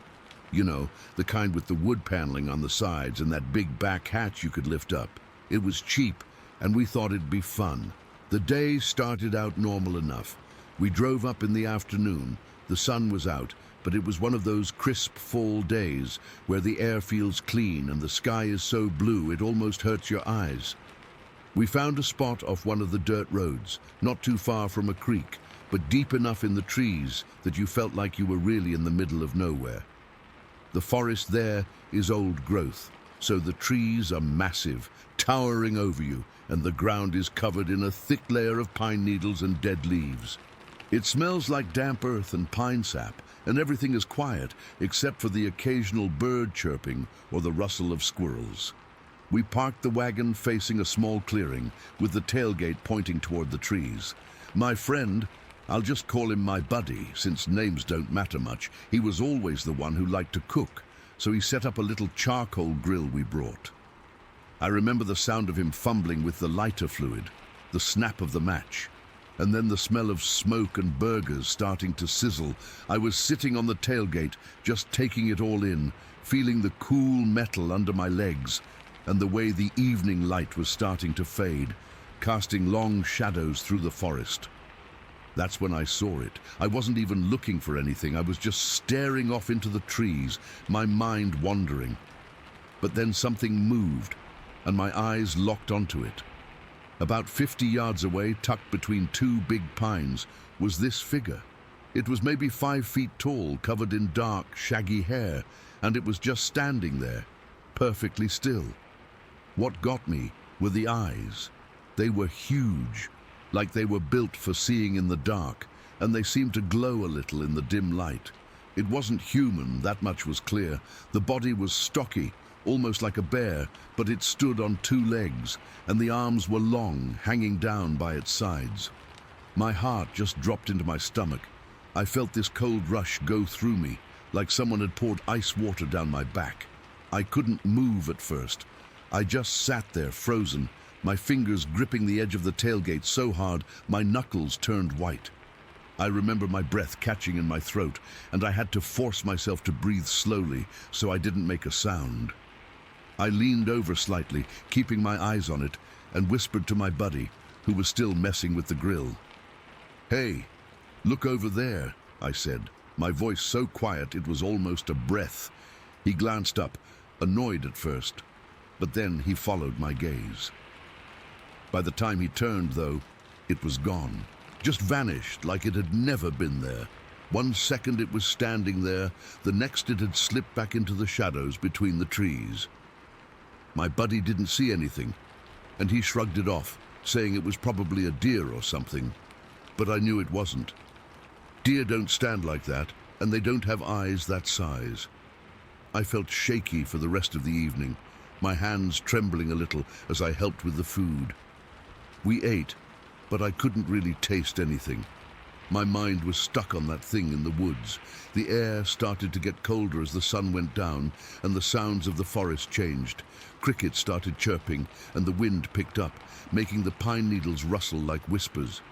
You know, the kind with the wood paneling on the sides and that big back hatch you could lift up. It was cheap, and we thought it'd be fun. The day started out normal enough. We drove up in the afternoon. The sun was out, but it was one of those crisp fall days where the air feels clean and the sky is so blue it almost hurts your eyes. We found a spot off one of the dirt roads, not too far from a creek, but deep enough in the trees that you felt like you were really in the middle of nowhere. The forest there is old growth, so the trees are massive, towering over you, and the ground is covered in a thick layer of pine needles and dead leaves. It smells like damp earth and pine sap, and everything is quiet except for the occasional bird chirping or the rustle of squirrels. We parked the wagon facing a small clearing, with the tailgate pointing toward the trees. My friend, I'll just call him my buddy, since names don't matter much, he was always the one who liked to cook, so he set up a little charcoal grill we brought. I remember the sound of him fumbling with the lighter fluid, the snap of the match, and then the smell of smoke and burgers starting to sizzle. I was sitting on the tailgate, just taking it all in, feeling the cool metal under my legs, and the way the evening light was starting to fade, casting long shadows through the forest. That's when I saw it. I wasn't even looking for anything. I was just staring off into the trees, my mind wandering. But then something moved, and my eyes locked onto it. About 50 yards away, tucked between two big pines, was this figure. It was maybe 5 feet tall, covered in dark, shaggy hair, and it was just standing there, perfectly still. What got me were the eyes. They were huge, like they were built for seeing in the dark, and they seemed to glow a little in the dim light. It wasn't human, that much was clear. The body was stocky, almost like a bear, but it stood on two legs, and the arms were long, hanging down by its sides. My heart just dropped into my stomach. I felt this cold rush go through me, like someone had poured ice water down my back. I couldn't move at first. I just sat there, frozen, my fingers gripping the edge of the tailgate so hard my knuckles turned white. I remember my breath catching in my throat, and I had to force myself to breathe slowly so I didn't make a sound. I leaned over slightly, keeping my eyes on it, and whispered to my buddy, who was still messing with the grill. "Hey, look over there," I said, my voice so quiet it was almost a breath. He glanced up, annoyed at first, but then he followed my gaze. By the time he turned, though, it was gone. Just vanished like it had never been there. 1 second it was standing there, the next it had slipped back into the shadows between the trees. My buddy didn't see anything, and he shrugged it off, saying it was probably a deer or something. But I knew it wasn't. Deer don't stand like that, and they don't have eyes that size. I felt shaky for the rest of the evening, my hands trembling a little as I helped with the food. We ate, but I couldn't really taste anything. My mind was stuck on that thing in the woods. The air started to get colder as the sun went down, and the sounds of the forest changed. Crickets started chirping, and the wind picked up, making the pine needles rustle like whispers.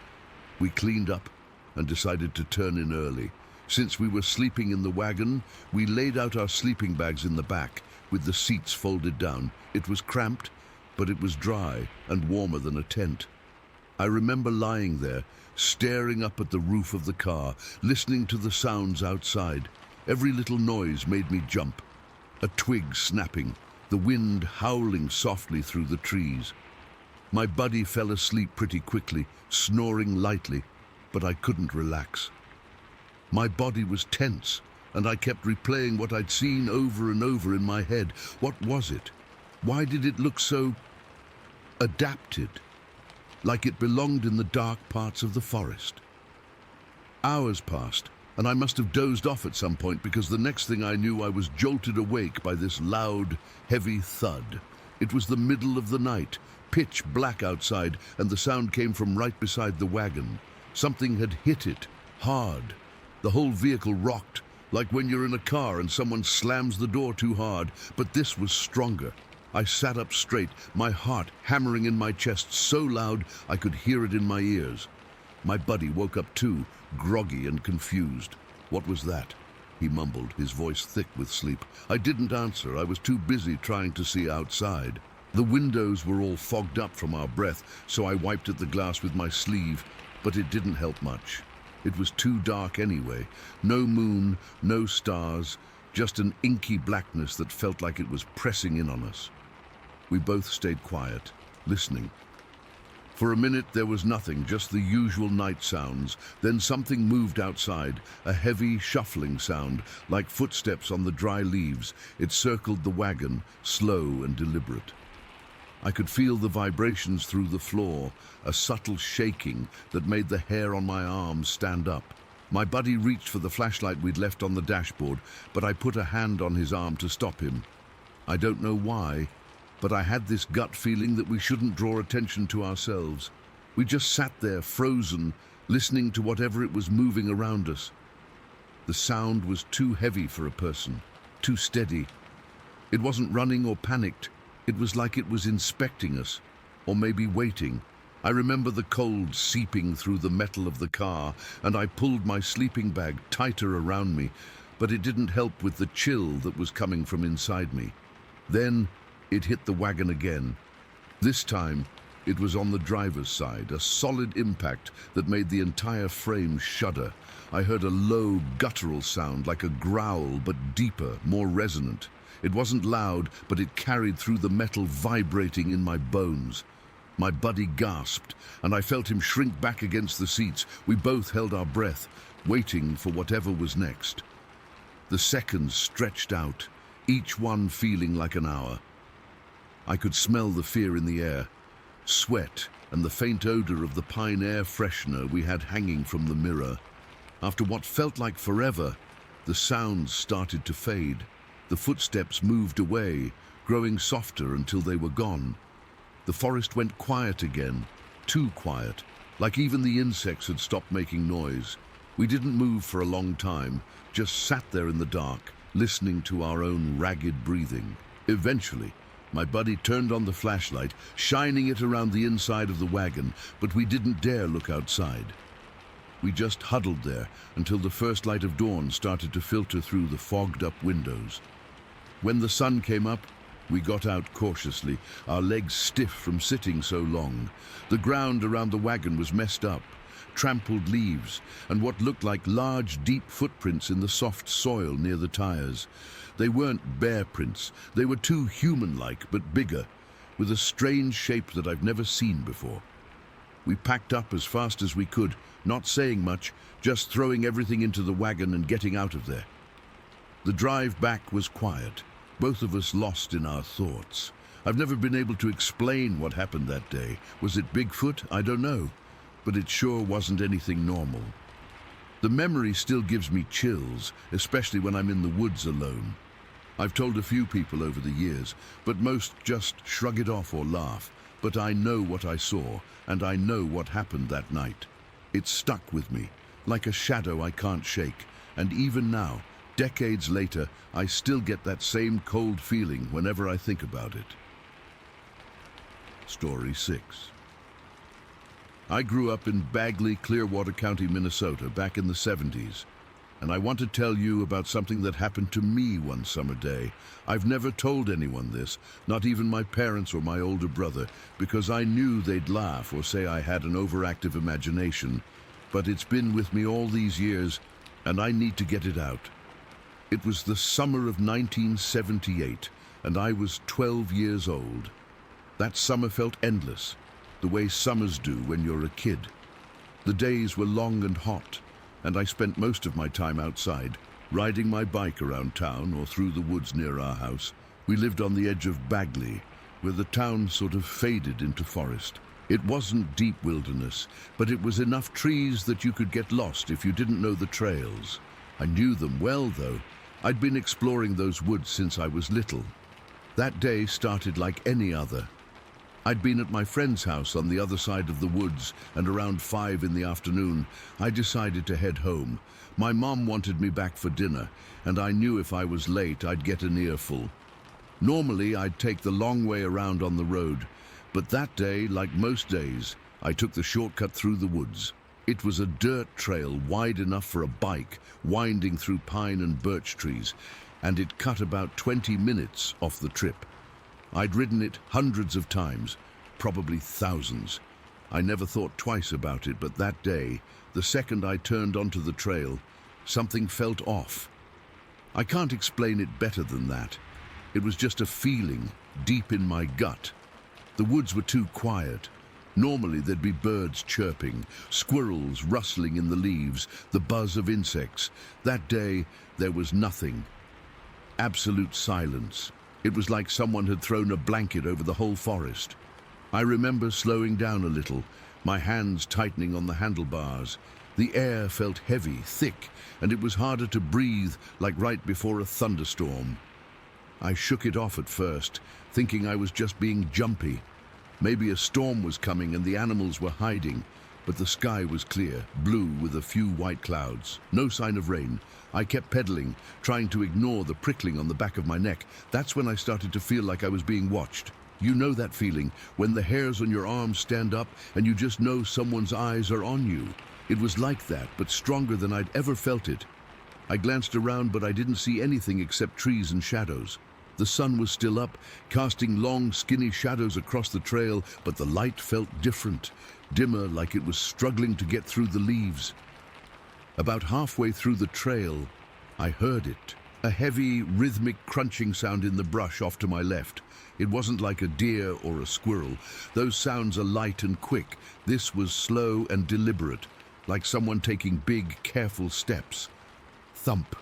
We cleaned up and decided to turn in early. Since we were sleeping in the wagon, we laid out our sleeping bags in the back, with the seats folded down. It was cramped, but it was dry and warmer than a tent. I remember lying there, staring up at the roof of the car, listening to the sounds outside. Every little noise made me jump. A twig snapping, the wind howling softly through the trees. My buddy fell asleep pretty quickly, snoring lightly, but I couldn't relax. My body was tense, and I kept replaying what I'd seen over and over in my head. What was it? Why did it look so adapted? Like it belonged in the dark parts of the forest. Hours passed, and I must have dozed off at some point because the next thing I knew I was jolted awake by this loud, heavy thud. It was the middle of the night, pitch black outside, and the sound came from right beside the wagon. Something had hit it, hard. The whole vehicle rocked, like when you're in a car and someone slams the door too hard, but this was stronger. I sat up straight, my heart hammering in my chest so loud I could hear it in my ears. My buddy woke up too, groggy and confused. "What was that?" he mumbled, his voice thick with sleep. I didn't answer. I was too busy trying to see outside. The windows were all fogged up from our breath, so I wiped at the glass with my sleeve, but it didn't help much. It was too dark anyway. No moon, no stars, just an inky blackness that felt like it was pressing in on us. We both stayed quiet, listening. For a minute there was nothing, just the usual night sounds. Then something moved outside, a heavy shuffling sound, like footsteps on the dry leaves. It circled the wagon, slow and deliberate. I could feel the vibrations through the floor, a subtle shaking that made the hair on my arms stand up. My buddy reached for the flashlight we'd left on the dashboard, but I put a hand on his arm to stop him. I don't know why, but I had this gut feeling that we shouldn't draw attention to ourselves. We just sat there, frozen, listening to whatever it was moving around us. The sound was too heavy for a person, too steady. It wasn't running or panicked. It was like it was inspecting us, or maybe waiting. I remember the cold seeping through the metal of the car, and I pulled my sleeping bag tighter around me, but it didn't help with the chill that was coming from inside me. Then it hit the wagon again. This time, it was on the driver's side, a solid impact that made the entire frame shudder. I heard a low, guttural sound, like a growl, but deeper, more resonant. It wasn't loud, but it carried through the metal, vibrating in my bones. My buddy gasped, and I felt him shrink back against the seats. We both held our breath, waiting for whatever was next. The seconds stretched out, each one feeling like an hour. I could smell the fear in the air, sweat and the faint odor of the pine air freshener we had hanging from the mirror. After what felt like forever, the sounds started to fade. The footsteps moved away, growing softer until they were gone. The forest went quiet again, too quiet, like even the insects had stopped making noise. We didn't move for a long time, just sat there in the dark, listening to our own ragged breathing. Eventually, my buddy turned on the flashlight, shining it around the inside of the wagon, but we didn't dare look outside. We just huddled there until the first light of dawn started to filter through the fogged-up windows. When the sun came up, we got out cautiously, our legs stiff from sitting so long. The ground around the wagon was messed up, trampled leaves, and what looked like large, deep footprints in the soft soil near the tires. They weren't bear prints, they were too human-like, but bigger, with a strange shape that I've never seen before. We packed up as fast as we could, not saying much, just throwing everything into the wagon and getting out of there. The drive back was quiet, both of us lost in our thoughts. I've never been able to explain what happened that day. Was it Bigfoot? I don't know, but it sure wasn't anything normal. The memory still gives me chills, especially when I'm in the woods alone. I've told a few people over the years, but most just shrug it off or laugh. But I know what I saw, and I know what happened that night. It stuck with me, like a shadow I can't shake, and even now, decades later, I still get that same cold feeling whenever I think about it. Story 6. I grew up in Bagley, Clearwater County, Minnesota, back in the 70s. And I want to tell you about something that happened to me one summer day. I've never told anyone this, not even my parents or my older brother, because I knew they'd laugh or say I had an overactive imagination. But it's been with me all these years, and I need to get it out. It was the summer of 1978, and I was 12 years old. That summer felt endless, the way summers do when you're a kid. The days were long and hot, and I spent most of my time outside, riding my bike around town or through the woods near our house. We lived on the edge of Bagley, where the town sort of faded into forest. It wasn't deep wilderness, but it was enough trees that you could get lost if you didn't know the trails. I knew them well, though. I'd been exploring those woods since I was little. That day started like any other. I'd been at my friend's house on the other side of the woods, and around 5 in the afternoon, I decided to head home. My mom wanted me back for dinner, and I knew if I was late, I'd get an earful. Normally, I'd take the long way around on the road, but that day, like most days, I took the shortcut through the woods. It was a dirt trail wide enough for a bike, winding through pine and birch trees, and it cut about 20 minutes off the trip. I'd ridden it hundreds of times, probably thousands. I never thought twice about it, but that day, the second I turned onto the trail, something felt off. I can't explain it better than that. It was just a feeling deep in my gut. The woods were too quiet. Normally there'd be birds chirping, squirrels rustling in the leaves, the buzz of insects. That day, there was nothing. Absolute silence. It was like someone had thrown a blanket over the whole forest. I remember slowing down a little, my hands tightening on the handlebars. The air felt heavy, thick, and it was harder to breathe, like right before a thunderstorm. I shook it off at first, thinking I was just being jumpy. Maybe a storm was coming and the animals were hiding, but the sky was clear, blue with a few white clouds. No sign of rain. I kept pedaling, trying to ignore the prickling on the back of my neck. That's when I started to feel like I was being watched. You know that feeling, when the hairs on your arms stand up and you just know someone's eyes are on you. It was like that, but stronger than I'd ever felt it. I glanced around, but I didn't see anything except trees and shadows. The sun was still up, casting long, skinny shadows across the trail, but the light felt different, dimmer, like it was struggling to get through the leaves. About halfway through the trail, I heard it. A heavy, rhythmic crunching sound in the brush off to my left. It wasn't like a deer or a squirrel. Those sounds are light and quick. This was slow and deliberate, like someone taking big, careful steps. Thump.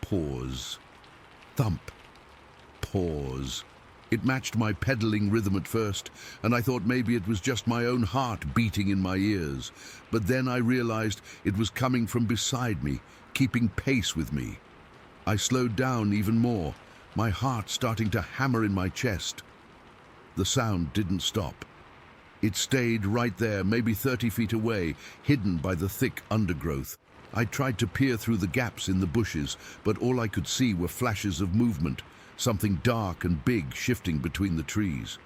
Pause. Thump. pause. It matched my pedaling rhythm at first, and I thought maybe it was just my own heart beating in my ears. But then I realized it was coming from beside me, keeping pace with me. I slowed down even more, my heart starting to hammer in my chest. The sound didn't stop. It stayed right there, maybe 30 feet away, hidden by the thick undergrowth. I tried to peer through the gaps in the bushes, but all I could see were flashes of movement, something dark and big shifting between the trees.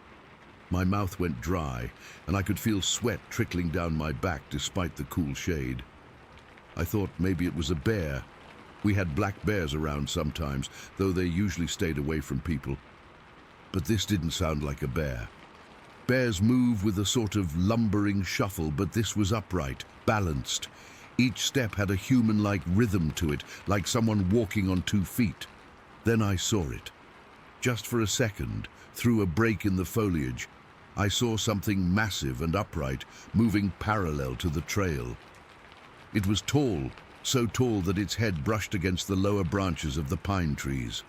My mouth went dry, and I could feel sweat trickling down my back despite the cool shade. I thought maybe it was a bear. We had black bears around sometimes, though they usually stayed away from people. But this didn't sound like a bear. Bears move with a sort of lumbering shuffle, but this was upright, balanced. Each step had a human-like rhythm to it, like someone walking on 2 feet. Then I saw it. Just for a second, through a break in the foliage, I saw something massive and upright, moving parallel to the trail. It was tall, so tall that its head brushed against the lower branches of the pine trees.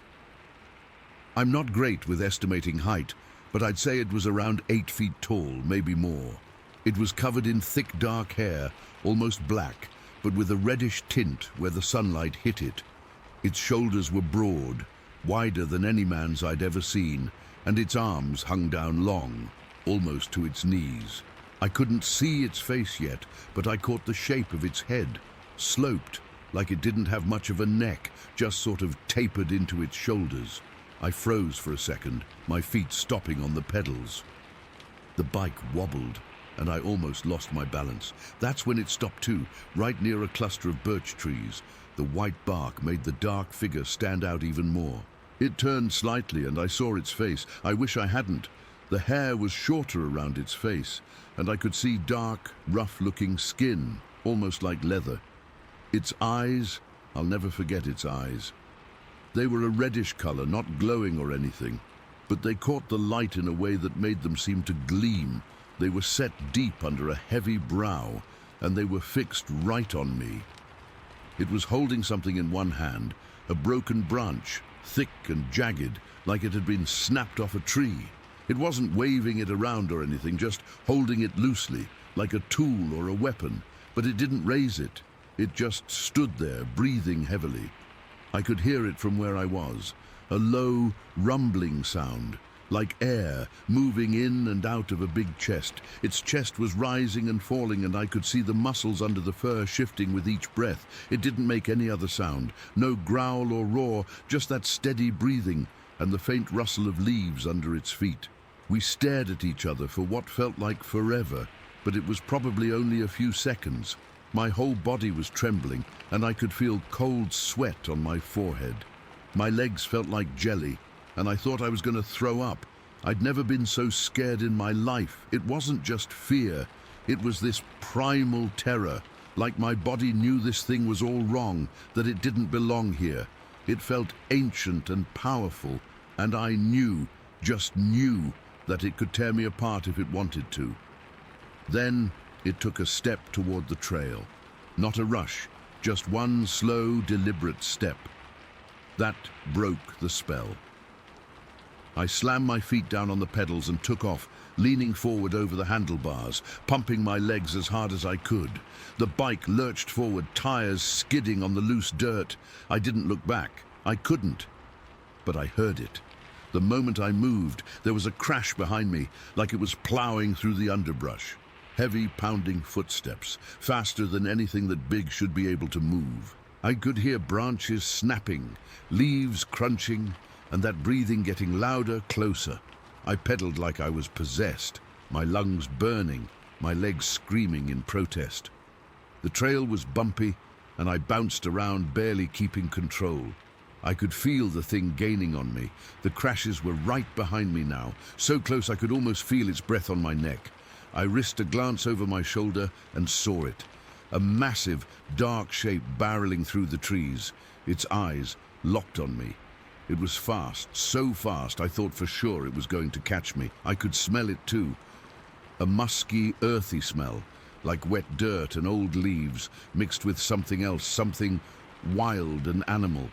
I'm not great with estimating height, but I'd say it was around 8 feet tall, maybe more. It was covered in thick dark hair, almost black, but with a reddish tint where the sunlight hit it. Its shoulders were broad, wider than any man's I'd ever seen, and its arms hung down long, almost to its knees. I couldn't see its face yet, but I caught the shape of its head, sloped, like it didn't have much of a neck, just sort of tapered into its shoulders. I froze for a second, my feet stopping on the pedals. The bike wobbled, and I almost lost my balance. That's when it stopped too, right near a cluster of birch trees. The white bark made the dark figure stand out even more. It turned slightly, and I saw its face. I wish I hadn't. The hair was shorter around its face, and I could see dark, rough-looking skin, almost like leather. Its eyes, I'll never forget its eyes. They were a reddish color, not glowing or anything, but they caught the light in a way that made them seem to gleam. They were set deep under a heavy brow, and they were fixed right on me. It was holding something in one hand, a broken branch, thick and jagged, like it had been snapped off a tree. It wasn't waving it around or anything, just holding it loosely, like a tool or a weapon, but it didn't raise it. It just stood there, breathing heavily. I could hear it from where I was, a low, rumbling sound, like air moving in and out of a big chest. Its chest was rising and falling, and I could see the muscles under the fur shifting with each breath. It didn't make any other sound, no growl or roar, just that steady breathing and the faint rustle of leaves under its feet. We stared at each other for what felt like forever, but it was probably only a few seconds. My whole body was trembling, and I could feel cold sweat on my forehead. My legs felt like jelly, and I thought I was going to throw up. I'd never been so scared in my life. It wasn't just fear. It was this primal terror, like my body knew this thing was all wrong, that it didn't belong here. It felt ancient and powerful, and I knew, just knew, that it could tear me apart if it wanted to. Then it took a step toward the trail. Not a rush, just one slow, deliberate step. That broke the spell. I slammed my feet down on the pedals and took off, leaning forward over the handlebars, pumping my legs as hard as I could. The bike lurched forward, tires skidding on the loose dirt. I didn't look back. I couldn't. But I heard it. The moment I moved, there was a crash behind me, like it was plowing through the underbrush. Heavy, pounding footsteps, faster than anything that big should be able to move. I could hear branches snapping, leaves crunching, and that breathing getting louder, closer. I pedaled like I was possessed, my lungs burning, my legs screaming in protest. The trail was bumpy, and I bounced around, barely keeping control. I could feel the thing gaining on me. The crashes were right behind me now, so close I could almost feel its breath on my neck. I risked a glance over my shoulder and saw it. A massive, dark shape barreling through the trees, its eyes locked on me. It was fast, so fast I thought for sure it was going to catch me. I could smell it too. A musky, earthy smell, like wet dirt and old leaves, mixed with something else, something wild and animal.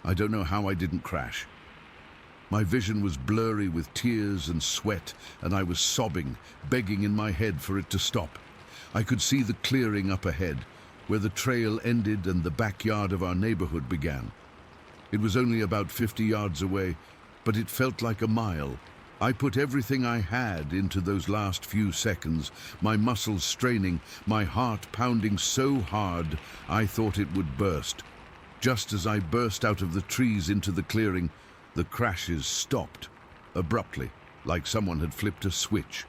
I don't know how I didn't crash. My vision was blurry with tears and sweat, and I was sobbing, begging in my head for it to stop. I could see the clearing up ahead, where the trail ended and the backyard of our neighborhood began. It was only about 50 yards away, but it felt like a mile. I put everything I had into those last few seconds, my muscles straining, my heart pounding so hard I thought it would burst. Just as I burst out of the trees into the clearing, the crashes stopped, abruptly, like someone had flipped a switch.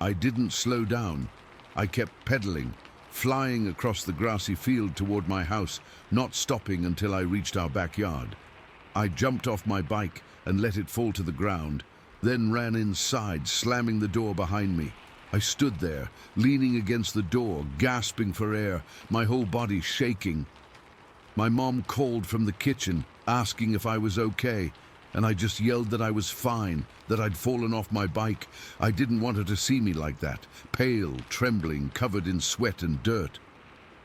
I didn't slow down. I kept pedaling, flying across the grassy field toward my house, not stopping until I reached our backyard. I jumped off my bike and let it fall to the ground, then ran inside, slamming the door behind me. I stood there, leaning against the door, gasping for air, my whole body shaking. My mom called from the kitchen, asking if I was okay, and I just yelled that I was fine, that I'd fallen off my bike. I didn't want her to see me like that, pale, trembling, covered in sweat and dirt.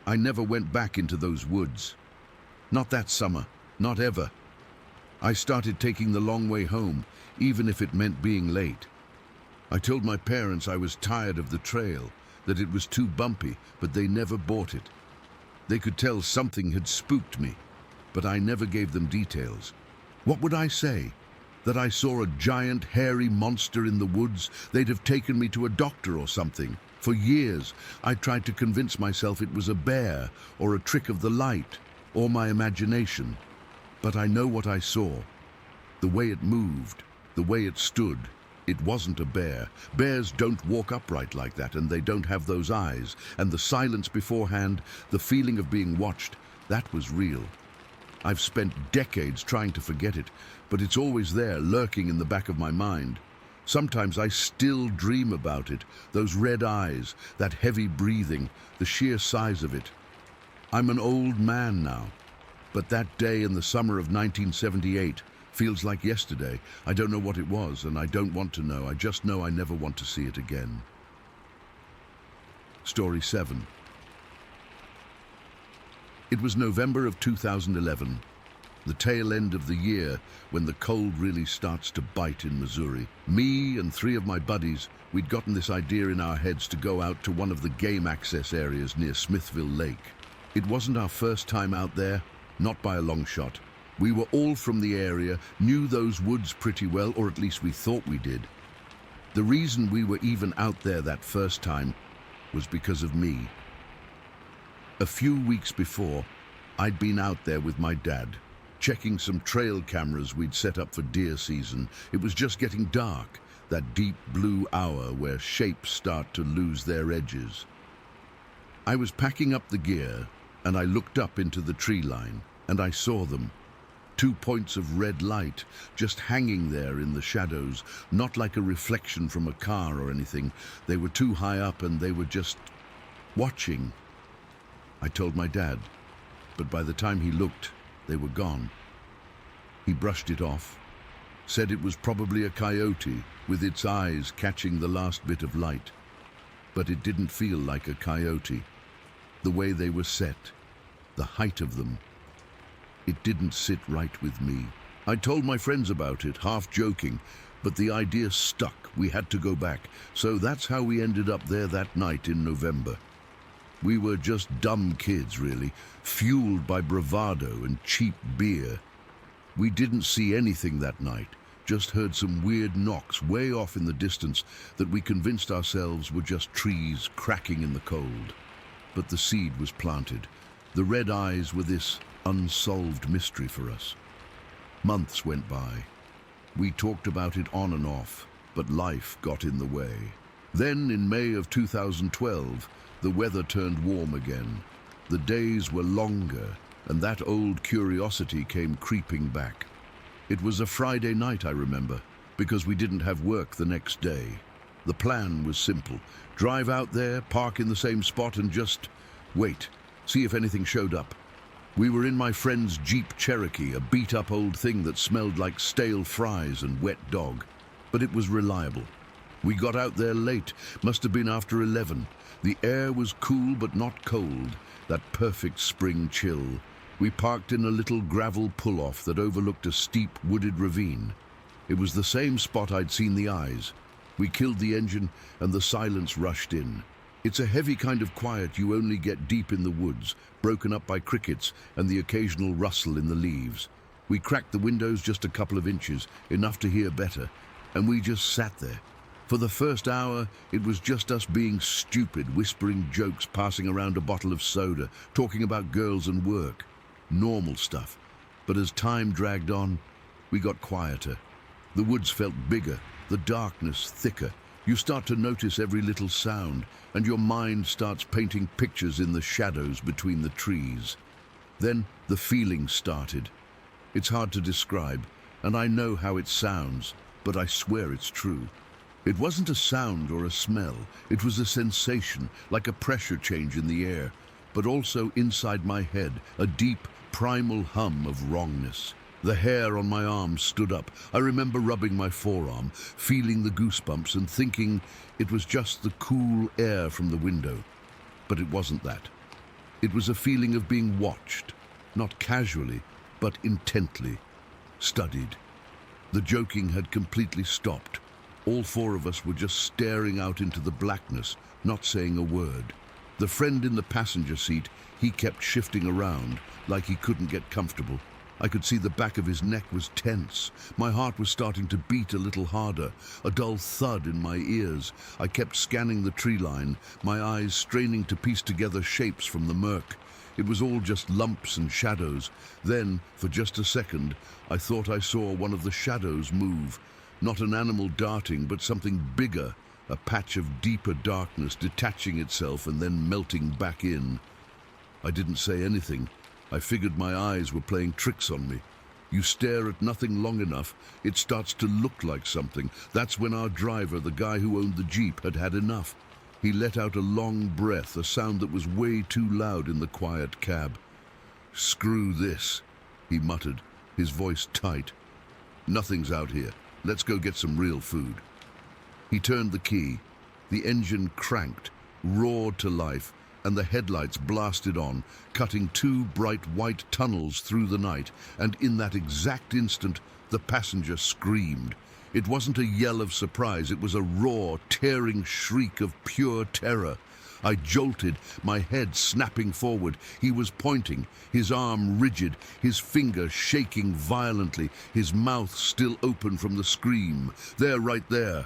I never went back into those woods. Not that summer, not ever. I started taking the long way home, even if it meant being late. I told my parents I was tired of the trail, that it was too bumpy, but they never bought it. They could tell something had spooked me, but I never gave them details. What would I say? That I saw a giant, hairy monster in the woods? They'd have taken me to a doctor or something. For years, I tried to convince myself it was a bear, or a trick of the light, or my imagination. But I know what I saw. The way it moved, the way it stood. It wasn't a bear. Bears don't walk upright like that, and they don't have those eyes. And the silence beforehand, the feeling of being watched, that was real. I've spent decades trying to forget it, but it's always there, lurking in the back of my mind. Sometimes I still dream about it, those red eyes, that heavy breathing, the sheer size of it. I'm an old man now, but that day in the summer of 1978 feels like yesterday. I don't know what it was, and I don't want to know. I just know I never want to see it again. Story 7. It was November of 2011, the tail end of the year when the cold really starts to bite in Missouri. Me and 3 of my buddies, we'd gotten this idea in our heads to go out to one of the game access areas near Smithville Lake. It wasn't our first time out there, not by a long shot. We were all from the area, knew those woods pretty well, or at least we thought we did. The reason we were even out there that first time was because of me. A few weeks before, I'd been out there with my dad, checking some trail cameras we'd set up for deer season. It was just getting dark, that deep blue hour where shapes start to lose their edges. I was packing up the gear, and I looked up into the tree line, and I saw them. 2 points of red light, just hanging there in the shadows, not like a reflection from a car or anything. They were too high up, and they were just watching. I told my dad, but by the time he looked, they were gone. He brushed it off, said it was probably a coyote with its eyes catching the last bit of light. But it didn't feel like a coyote. The way they were set, the height of them, it didn't sit right with me. I told my friends about it, half joking, but the idea stuck. We had to go back. So that's how we ended up there that night in November. We were just dumb kids, really, fueled by bravado and cheap beer. We didn't see anything that night, just heard some weird knocks way off in the distance that we convinced ourselves were just trees cracking in the cold. But the seed was planted. The red eyes were this unsolved mystery for us. Months went by. We talked about it on and off, but life got in the way. Then, in May of 2012, the weather turned warm again. The days were longer, and that old curiosity came creeping back. It was a Friday night, I remember, because we didn't have work the next day. The plan was simple. Drive out there, park in the same spot, and just wait, see if anything showed up. We were in my friend's Jeep Cherokee, a beat-up old thing that smelled like stale fries and wet dog. But it was reliable. We got out there late, must have been after 11. The air was cool but not cold, that perfect spring chill. We parked in a little gravel pull-off that overlooked a steep wooded ravine. It was the same spot I'd seen the eyes. We killed the engine and the silence rushed in. It's a heavy kind of quiet you only get deep in the woods, broken up by crickets and the occasional rustle in the leaves. We cracked the windows just a couple of inches, enough to hear better, and we just sat there. For the first hour, it was just us being stupid, whispering jokes, passing around a bottle of soda, talking about girls and work. Normal stuff. But as time dragged on, we got quieter. The woods felt bigger, the darkness thicker. You start to notice every little sound, and your mind starts painting pictures in the shadows between the trees. Then the feeling started. It's hard to describe, and I know how it sounds, but I swear it's true. It wasn't a sound or a smell. It was a sensation, like a pressure change in the air, but also inside my head, a deep, primal hum of wrongness. The hair on my arm stood up. I remember rubbing my forearm, feeling the goosebumps and thinking it was just the cool air from the window. But it wasn't that. It was a feeling of being watched, not casually, but intently, studied. The joking had completely stopped. All four of us were just staring out into the blackness, not saying a word. The friend in the passenger seat, he kept shifting around, like he couldn't get comfortable. I could see the back of his neck was tense. My heart was starting to beat a little harder, a dull thud in my ears. I kept scanning the tree line, my eyes straining to piece together shapes from the murk. It was all just lumps and shadows. Then, for just a second, I thought I saw one of the shadows move. Not an animal darting, but something bigger, a patch of deeper darkness detaching itself and then melting back in. I didn't say anything. I figured my eyes were playing tricks on me. You stare at nothing long enough, it starts to look like something. That's when our driver, the guy who owned the Jeep, had had enough. He let out a long breath, a sound that was way too loud in the quiet cab. "Screw this," he muttered, his voice tight. "Nothing's out here. Let's go get some real food." He turned the key. The engine cranked, roared to life, and the headlights blasted on, cutting two bright white tunnels through the night, and in that exact instant, the passenger screamed. It wasn't a yell of surprise, it was a raw, tearing shriek of pure terror. I jolted, my head snapping forward. He was pointing, his arm rigid, his finger shaking violently, his mouth still open from the scream. There, right there.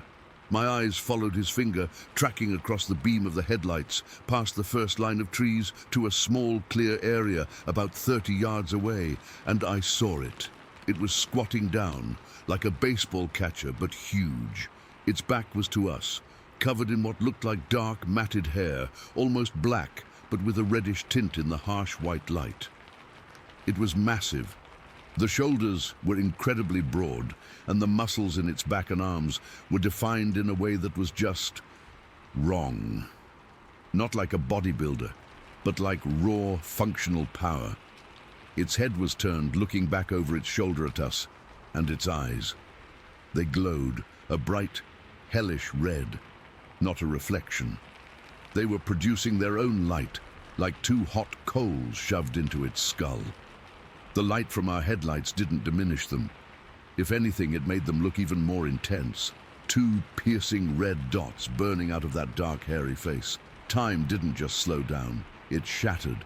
My eyes followed his finger, tracking across the beam of the headlights, past the first line of trees to a small, clear area about 30 yards away, and I saw it. It was squatting down, like a baseball catcher, but huge. Its back was to us, covered in what looked like dark, matted hair, almost black, but with a reddish tint in the harsh white light. It was massive. The shoulders were incredibly broad, and the muscles in its back and arms were defined in a way that was just wrong. Not like a bodybuilder, but like raw, functional power. Its head was turned, looking back over its shoulder at us, and its eyes. They glowed, a bright, hellish red, not a reflection. They were producing their own light, like two hot coals shoved into its skull. The light from our headlights didn't diminish them. If anything, it made them look even more intense. Two piercing red dots burning out of that dark, hairy face. Time didn't just slow down, it shattered.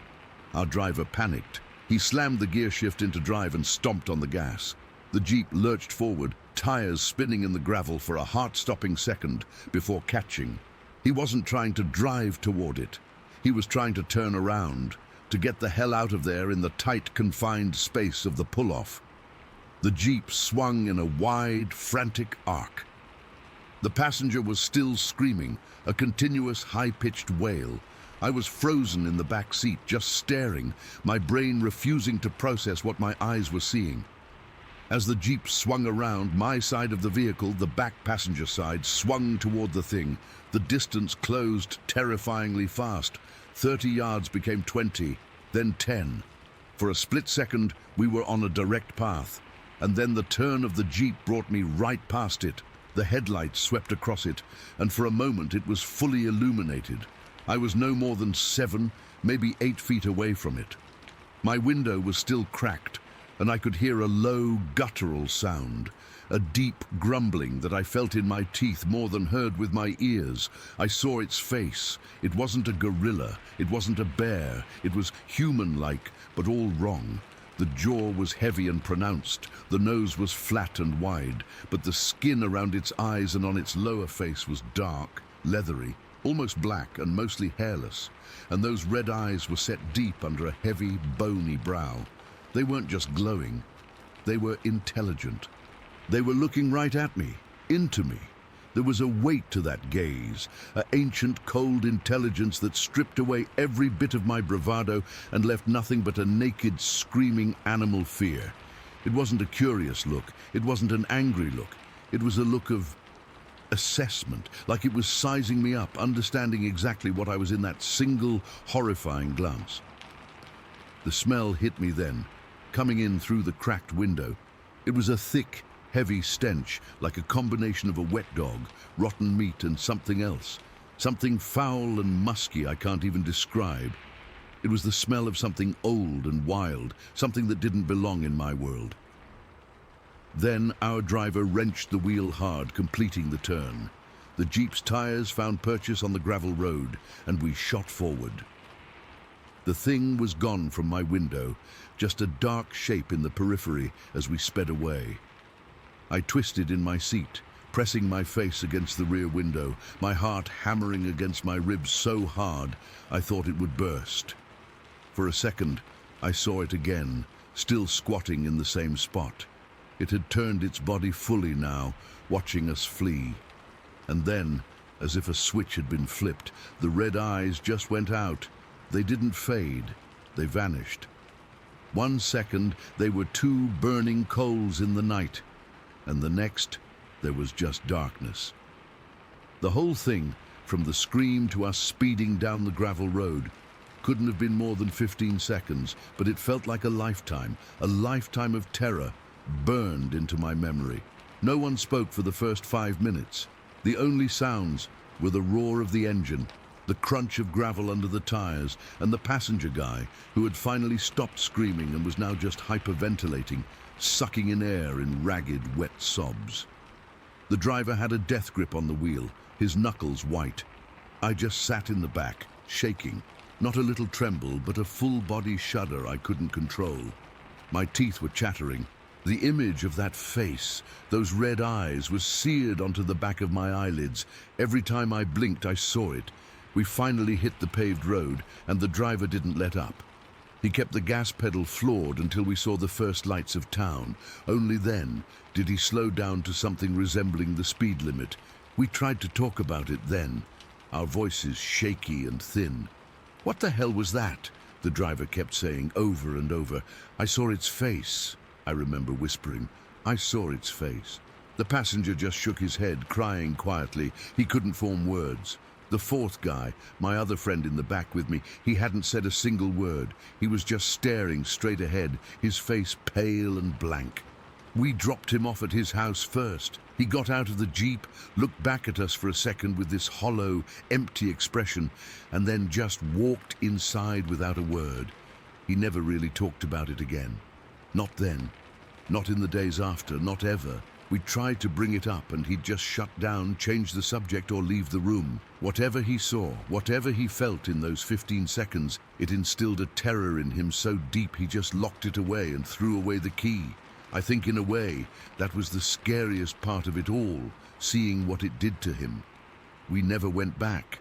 Our driver panicked. He slammed the gear shift into drive and stomped on the gas. The Jeep lurched forward, tires spinning in the gravel for a heart-stopping second before catching. He wasn't trying to drive toward it. He was trying to turn around, to get the hell out of there in the tight, confined space of the pull-off. The Jeep swung in a wide, frantic arc. The passenger was still screaming, a continuous, high-pitched wail. I was frozen in the back seat, just staring, my brain refusing to process what my eyes were seeing. As the Jeep swung around, my side of the vehicle, the back passenger side, swung toward the thing. The distance closed terrifyingly fast. 30 yards became 20, then 10. For a split second, we were on a direct path, and then the turn of the Jeep brought me right past it. The headlights swept across it, and for a moment it was fully illuminated. I was no more than 7, maybe 8 feet away from it. My window was still cracked, and I could hear a low, guttural sound, a deep grumbling that I felt in my teeth more than heard with my ears. I saw its face. It wasn't a gorilla, it wasn't a bear, it was human-like, but all wrong. The jaw was heavy and pronounced, the nose was flat and wide, but the skin around its eyes and on its lower face was dark, leathery, almost black and mostly hairless, and those red eyes were set deep under a heavy, bony brow. They weren't just glowing, they were intelligent. They were looking right at me, into me. There was a weight to that gaze, an ancient, cold intelligence that stripped away every bit of my bravado and left nothing but a naked, screaming animal fear. It wasn't a curious look, it wasn't an angry look. It was a look of assessment, like it was sizing me up, understanding exactly what I was in that single, horrifying glance. The smell hit me then, coming in through the cracked window. It was a thick, heavy stench, like a combination of a wet dog, rotten meat and something else. Something foul and musky I can't even describe. It was the smell of something old and wild, something that didn't belong in my world. Then our driver wrenched the wheel hard, completing the turn. The Jeep's tires found purchase on the gravel road, and we shot forward. The thing was gone from my window, just a dark shape in the periphery as we sped away. I twisted in my seat, pressing my face against the rear window, my heart hammering against my ribs so hard I thought it would burst. For a second, I saw it again, still squatting in the same spot. It had turned its body fully now, watching us flee. And then, as if a switch had been flipped, the red eyes just went out. They didn't fade, they vanished. 1 second, they were two burning coals in the night, and the next, there was just darkness. The whole thing, from the scream to us speeding down the gravel road, couldn't have been more than 15 seconds, but it felt like a lifetime of terror, burned into my memory. No one spoke for the first 5 minutes. The only sounds were the roar of the engine, the crunch of gravel under the tires, and the passenger guy, who had finally stopped screaming and was now just hyperventilating, sucking in air in ragged, wet sobs. The driver had a death grip on the wheel, his knuckles white. I just sat in the back, shaking, not a little tremble, but a full-body shudder I couldn't control. My teeth were chattering. The image of that face, those red eyes, was seared onto the back of my eyelids. Every time I blinked, I saw it. We finally hit the paved road, and the driver didn't let up. He kept the gas pedal floored until we saw the first lights of town. Only then did he slow down to something resembling the speed limit. We tried to talk about it then, our voices shaky and thin. "What the hell was that?" the driver kept saying over and over. "I saw its face," I remember whispering. "I saw its face." The passenger just shook his head, crying quietly. He couldn't form words. The fourth guy, my other friend in the back with me, he hadn't said a single word. He was just staring straight ahead, his face pale and blank. We dropped him off at his house first. He got out of the Jeep, looked back at us for a second with this hollow, empty expression, and then just walked inside without a word. He never really talked about it again. Not then. Not in the days after, not ever. We tried to bring it up and he'd just shut down, change the subject or leave the room. Whatever he saw, whatever he felt in those 15 seconds, it instilled a terror in him so deep he just locked it away and threw away the key. I think in a way, that was the scariest part of it all, seeing what it did to him. We never went back.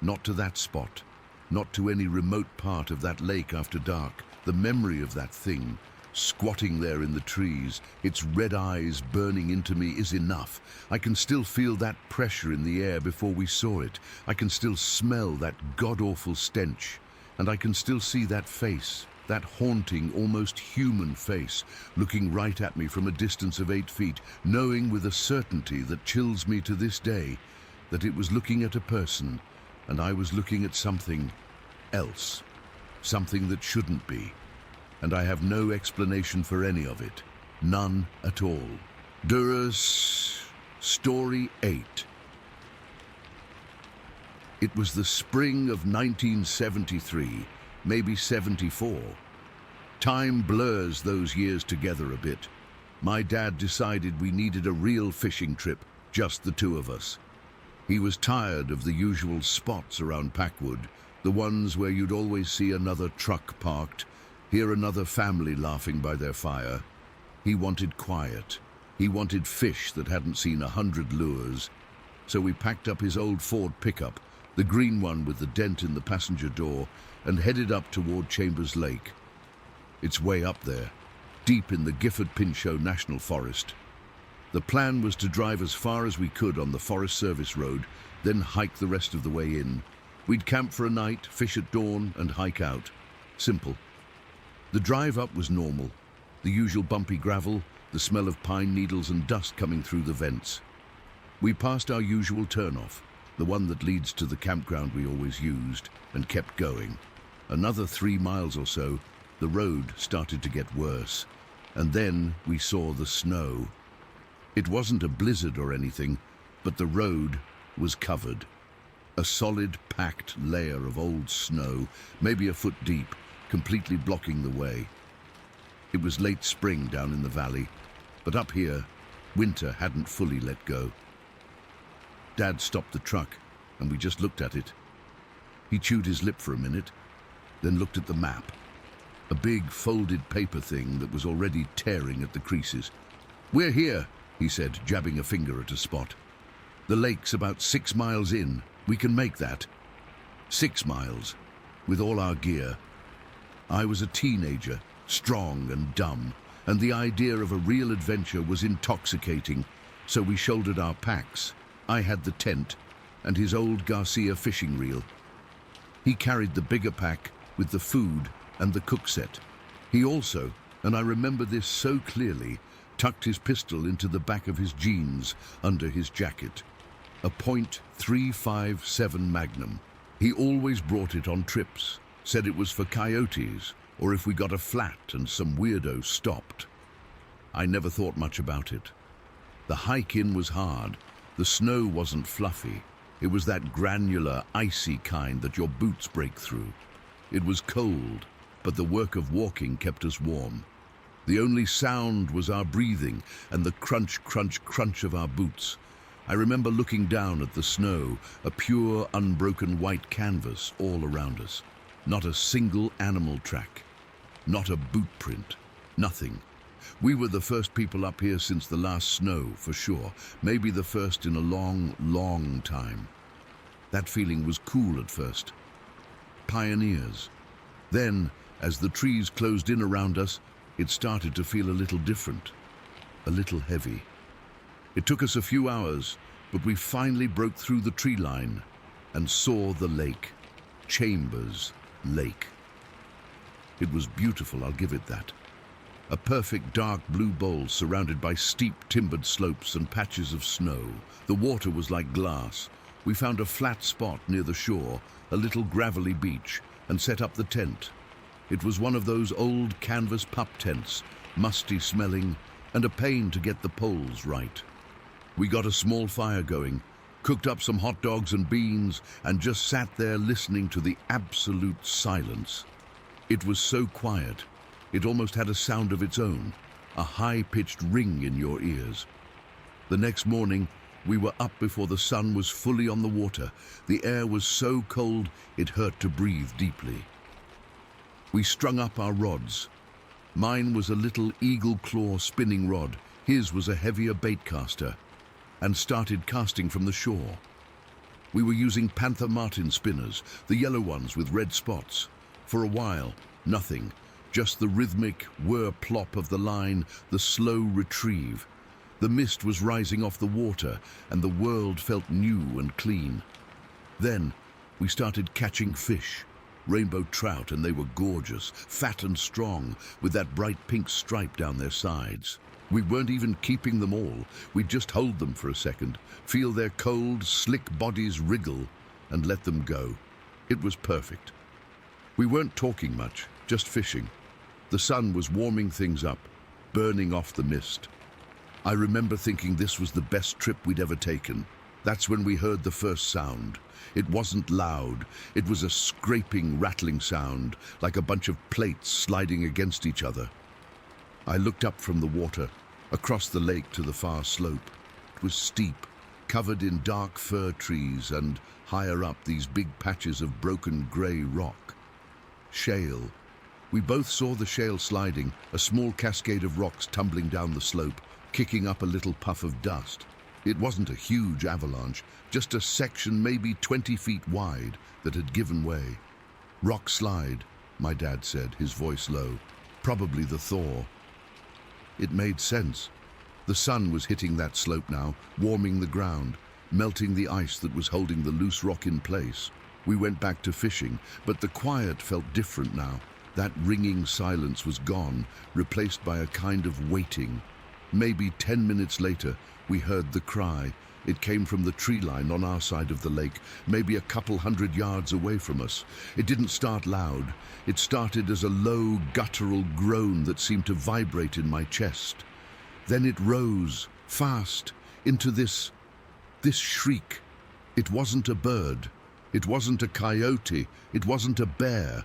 Not to that spot. Not to any remote part of that lake after dark. The memory of that thing, squatting there in the trees, its red eyes burning into me, is enough. I can still feel that pressure in the air before we saw it. I can still smell that god-awful stench. And I can still see that face, that haunting, almost human face, looking right at me from a distance of 8 feet, knowing with a certainty that chills me to this day that it was looking at a person and I was looking at something else, something that shouldn't be. And I have no explanation for any of it. None at all. Duras, Story 8. It was the spring of 1973, maybe 74. Time blurs those years together a bit. My dad decided we needed a real fishing trip, just the two of us. He was tired of the usual spots around Packwood, the ones where you'd always see another truck parked, hear another family laughing by their fire. He wanted quiet. He wanted fish that hadn't seen 100 lures. So we packed up his old Ford pickup, the green one with the dent in the passenger door, and headed up toward Chambers Lake. It's way up there, deep in the Gifford-Pinchot National Forest. The plan was to drive as far as we could on the Forest Service Road, then hike the rest of the way in. We'd camp for a night, fish at dawn, and hike out. Simple. The drive up was normal. The usual bumpy gravel, the smell of pine needles and dust coming through the vents. We passed our usual turnoff, the one that leads to the campground we always used, and kept going. Another 3 miles or so, the road started to get worse, and then we saw the snow. It wasn't a blizzard or anything, but the road was covered. A solid, packed layer of old snow, maybe a foot deep, completely blocking the way. It was late spring down in the valley, but up here, winter hadn't fully let go. Dad stopped the truck, and we just looked at it. He chewed his lip for a minute, then looked at the map. A big folded paper thing that was already tearing at the creases. "We're here," he said, jabbing a finger at a spot. "The lake's about 6 miles in. We can make that." 6 miles, with all our gear. I was a teenager, strong and dumb, and the idea of a real adventure was intoxicating, so we shouldered our packs. I had the tent and his old Garcia fishing reel. He carried the bigger pack with the food and the cook set. He also, and I remember this so clearly, tucked his pistol into the back of his jeans under his jacket. A .357 Magnum. He always brought it on trips, said it was for coyotes or if we got a flat and some weirdo stopped. I never thought much about it. The hike in was hard. The snow wasn't fluffy. It was that granular, icy kind that your boots break through. It was cold, but the work of walking kept us warm. The only sound was our breathing and the crunch, crunch, crunch of our boots. I remember looking down at the snow, a pure, unbroken white canvas all around us. Not a single animal track. Not a boot print. Nothing. We were the first people up here since the last snow, for sure. Maybe the first in a long, long time. That feeling was cool at first. Pioneers. Then, as the trees closed in around us, it started to feel a little different. A little heavy. It took us a few hours, but we finally broke through the tree line and saw the lake. Chambers Lake. It was beautiful, I'll give it that. A perfect dark blue bowl surrounded by steep timbered slopes and patches of snow. The water was like glass. We found a flat spot near the shore, a little gravelly beach, and set up the tent. It was one of those old canvas pup tents, musty smelling, and a pain to get the poles right. We got a small fire going, cooked up some hot dogs and beans, and just sat there listening to the absolute silence. It was so quiet, it almost had a sound of its own, a high-pitched ring in your ears. The next morning, we were up before the sun was fully on the water. The air was so cold, it hurt to breathe deeply. We strung up our rods. Mine was a little eagle claw spinning rod. His was a heavier bait caster, and started casting from the shore. We were using Panther Martin spinners, the yellow ones with red spots. For a while, nothing, just the rhythmic whir-plop of the line, the slow retrieve. The mist was rising off the water, and the world felt new and clean. Then, we started catching fish. Rainbow trout, and they were gorgeous, fat and strong, with that bright pink stripe down their sides. We weren't even keeping them all. We'd just hold them for a second, feel their cold, slick bodies wriggle, and let them go. It was perfect. We weren't talking much, just fishing. The sun was warming things up, burning off the mist. I remember thinking this was the best trip we'd ever taken. That's when we heard the first sound. It wasn't loud. It was a scraping, rattling sound, like a bunch of plates sliding against each other. I looked up from the water, across the lake to the far slope. It was steep, covered in dark fir trees, and higher up these big patches of broken grey rock. Shale. We both saw the shale sliding, a small cascade of rocks tumbling down the slope, kicking up a little puff of dust. It wasn't a huge avalanche, just a section maybe 20 feet wide that had given way. Rock slide, my dad said, his voice low. Probably the thaw. It made sense. The sun was hitting that slope now, warming the ground, melting the ice that was holding the loose rock in place. We went back to fishing, but the quiet felt different now. That ringing silence was gone, replaced by a kind of waiting. Maybe 10 minutes later, we heard the cry. It came from the tree line on our side of the lake, maybe a couple 100 yards away from us. It didn't start loud. It started as a low, guttural groan that seemed to vibrate in my chest. Then it rose, fast, into this shriek. It wasn't a bird. It wasn't a coyote. It wasn't a bear.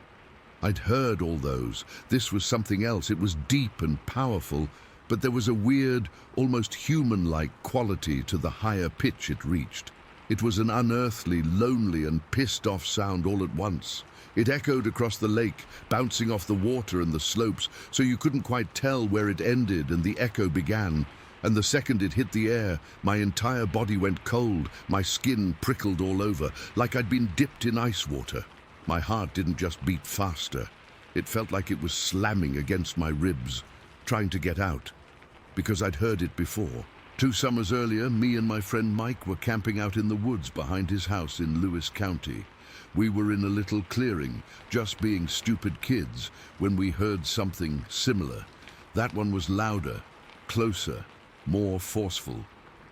I'd heard all those. This was something else. It was deep and powerful, but there was a weird, almost human-like quality to the higher pitch it reached. It was an unearthly, lonely, and pissed-off sound all at once. It echoed across the lake, bouncing off the water and the slopes, so you couldn't quite tell where it ended and the echo began. And the second it hit the air, my entire body went cold, my skin prickled all over, like I'd been dipped in ice water. My heart didn't just beat faster. It felt like it was slamming against my ribs, trying to get out, because I'd heard it before. 2 summers earlier, me and my friend Mike were camping out in the woods behind his house in Lewis County. We were in a little clearing, just being stupid kids, when we heard something similar. That one was louder, closer, more forceful.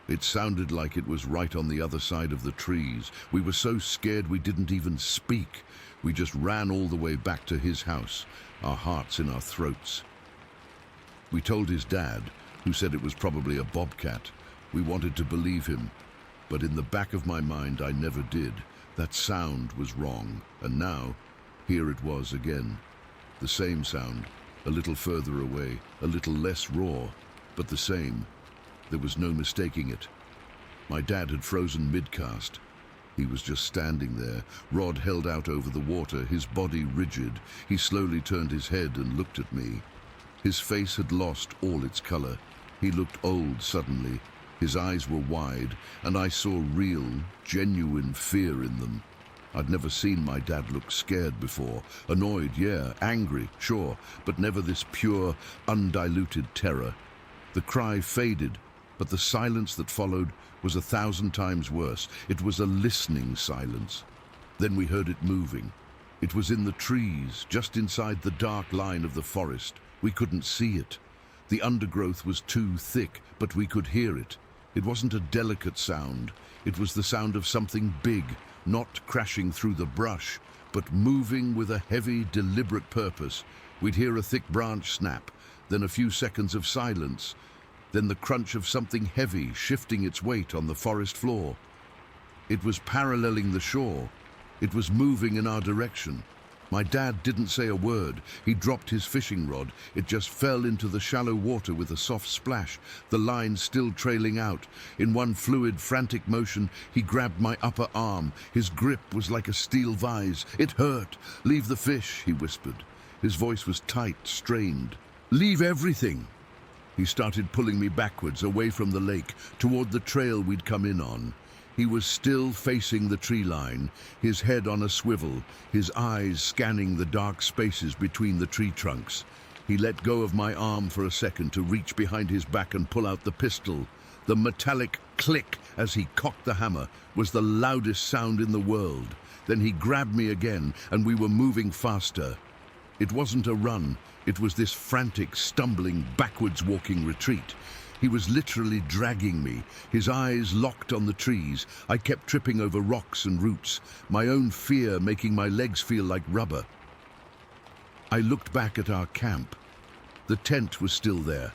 It sounded like it was right on the other side of the trees. We were so scared we didn't even speak. We just ran all the way back to his house, our hearts in our throats. We told his dad, who said it was probably a bobcat. We wanted to believe him, but in the back of my mind I never did. That sound was wrong, and now, here it was again. The same sound, a little further away, a little less raw, but the same. There was no mistaking it. My dad had frozen mid-cast. He was just standing there, rod held out over the water, his body rigid. He slowly turned his head and looked at me. His face had lost all its color. He looked old suddenly. His eyes were wide, and I saw real, genuine fear in them. I'd never seen my dad look scared before. Annoyed, yeah, angry, sure, but never this pure, undiluted terror. The cry faded, but the silence that followed was 1,000 times worse. It was a listening silence. Then we heard it moving. It was in the trees, just inside the dark line of the forest. We couldn't see it. The undergrowth was too thick, but we could hear it. It wasn't a delicate sound. It was the sound of something big, not crashing through the brush, but moving with a heavy, deliberate purpose. We'd hear a thick branch snap, then a few seconds of silence, then the crunch of something heavy shifting its weight on the forest floor. It was paralleling the shore. It was moving in our direction. My dad didn't say a word. He dropped his fishing rod. It just fell into the shallow water with a soft splash, the line still trailing out. In one fluid, frantic motion, he grabbed my upper arm. His grip was like a steel vise. It hurt. "Leave the fish," he whispered. His voice was tight, strained. "Leave everything." He started pulling me backwards, away from the lake, toward the trail we'd come in on. He was still facing the tree line, his head on a swivel, his eyes scanning the dark spaces between the tree trunks. He let go of my arm for a second to reach behind his back and pull out the pistol. The metallic click as he cocked the hammer was the loudest sound in the world. Then he grabbed me again, and we were moving faster. It wasn't a run. It was this frantic, stumbling, backwards-walking retreat. He was literally dragging me, his eyes locked on the trees. I kept tripping over rocks and roots, my own fear making my legs feel like rubber. I looked back at our camp. The tent was still there,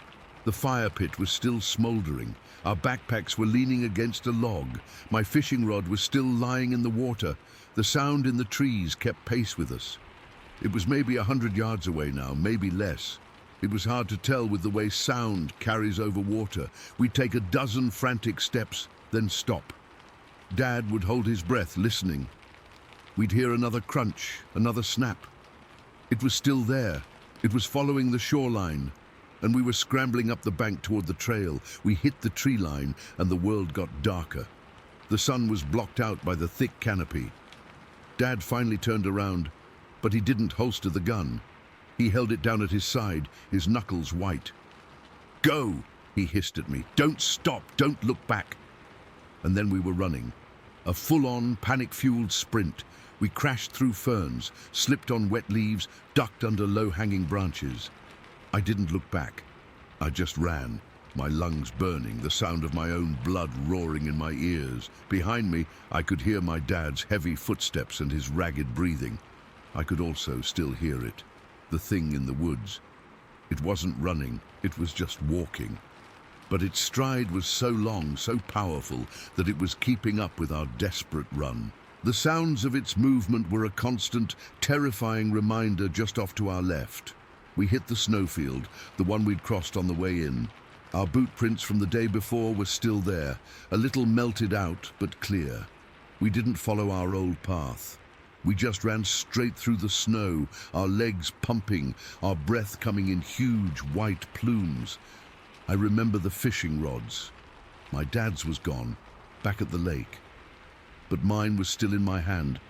The fire pit was still smoldering. Our backpacks were leaning against a log. My fishing rod was still lying in the water. The sound in the trees kept pace with us. It was maybe 100 yards away now, maybe less. It was hard to tell with the way sound carries over water. We'd take a dozen frantic steps, then stop. Dad would hold his breath, listening. We'd hear another crunch, another snap. It was still there. It was following the shoreline, and we were scrambling up the bank toward the trail. We hit the tree line, and the world got darker. The sun was blocked out by the thick canopy. Dad finally turned around, but he didn't holster the gun. He held it down at his side, his knuckles white. "Go!" he hissed at me. "Don't stop! Don't look back!" And then we were running. A full-on, panic-fueled sprint. We crashed through ferns, slipped on wet leaves, ducked under low-hanging branches. I didn't look back. I just ran, my lungs burning, the sound of my own blood roaring in my ears. Behind me, I could hear my dad's heavy footsteps and his ragged breathing. I could also still hear it, the thing in the woods. It wasn't running, it was just walking. But its stride was so long, so powerful, that it was keeping up with our desperate run. The sounds of its movement were a constant, terrifying reminder just off to our left. We hit the snowfield, the one we'd crossed on the way in. Our boot prints from the day before were still there, a little melted out, but clear. We didn't follow our old path. We just ran straight through the snow, our legs pumping, our breath coming in huge white plumes. I remember the fishing rods. My dad's was gone, back at the lake. But mine was still in my hand.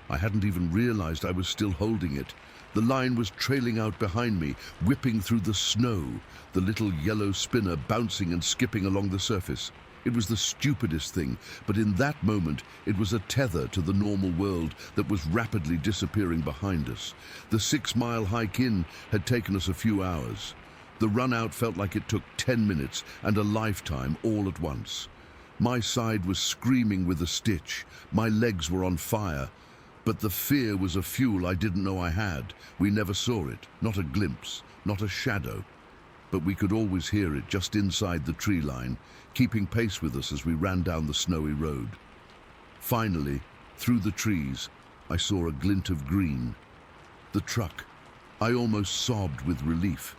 I hadn't even realized I was still holding it. The line was trailing out behind me, whipping through the snow, the little yellow spinner bouncing and skipping along the surface. It was the stupidest thing, but in that moment, it was a tether to the normal world that was rapidly disappearing behind us. The 6-mile hike in had taken us a few hours. The run out felt like it took 10 minutes and a lifetime all at once. My side was screaming with a stitch. My legs were on fire. But the fear was a fuel I didn't know I had. We never saw it, not a glimpse, not a shadow. But we could always hear it just inside the tree line, keeping pace with us as we ran down the snowy road. Finally, through the trees, I saw a glint of green. The truck. I almost sobbed with relief.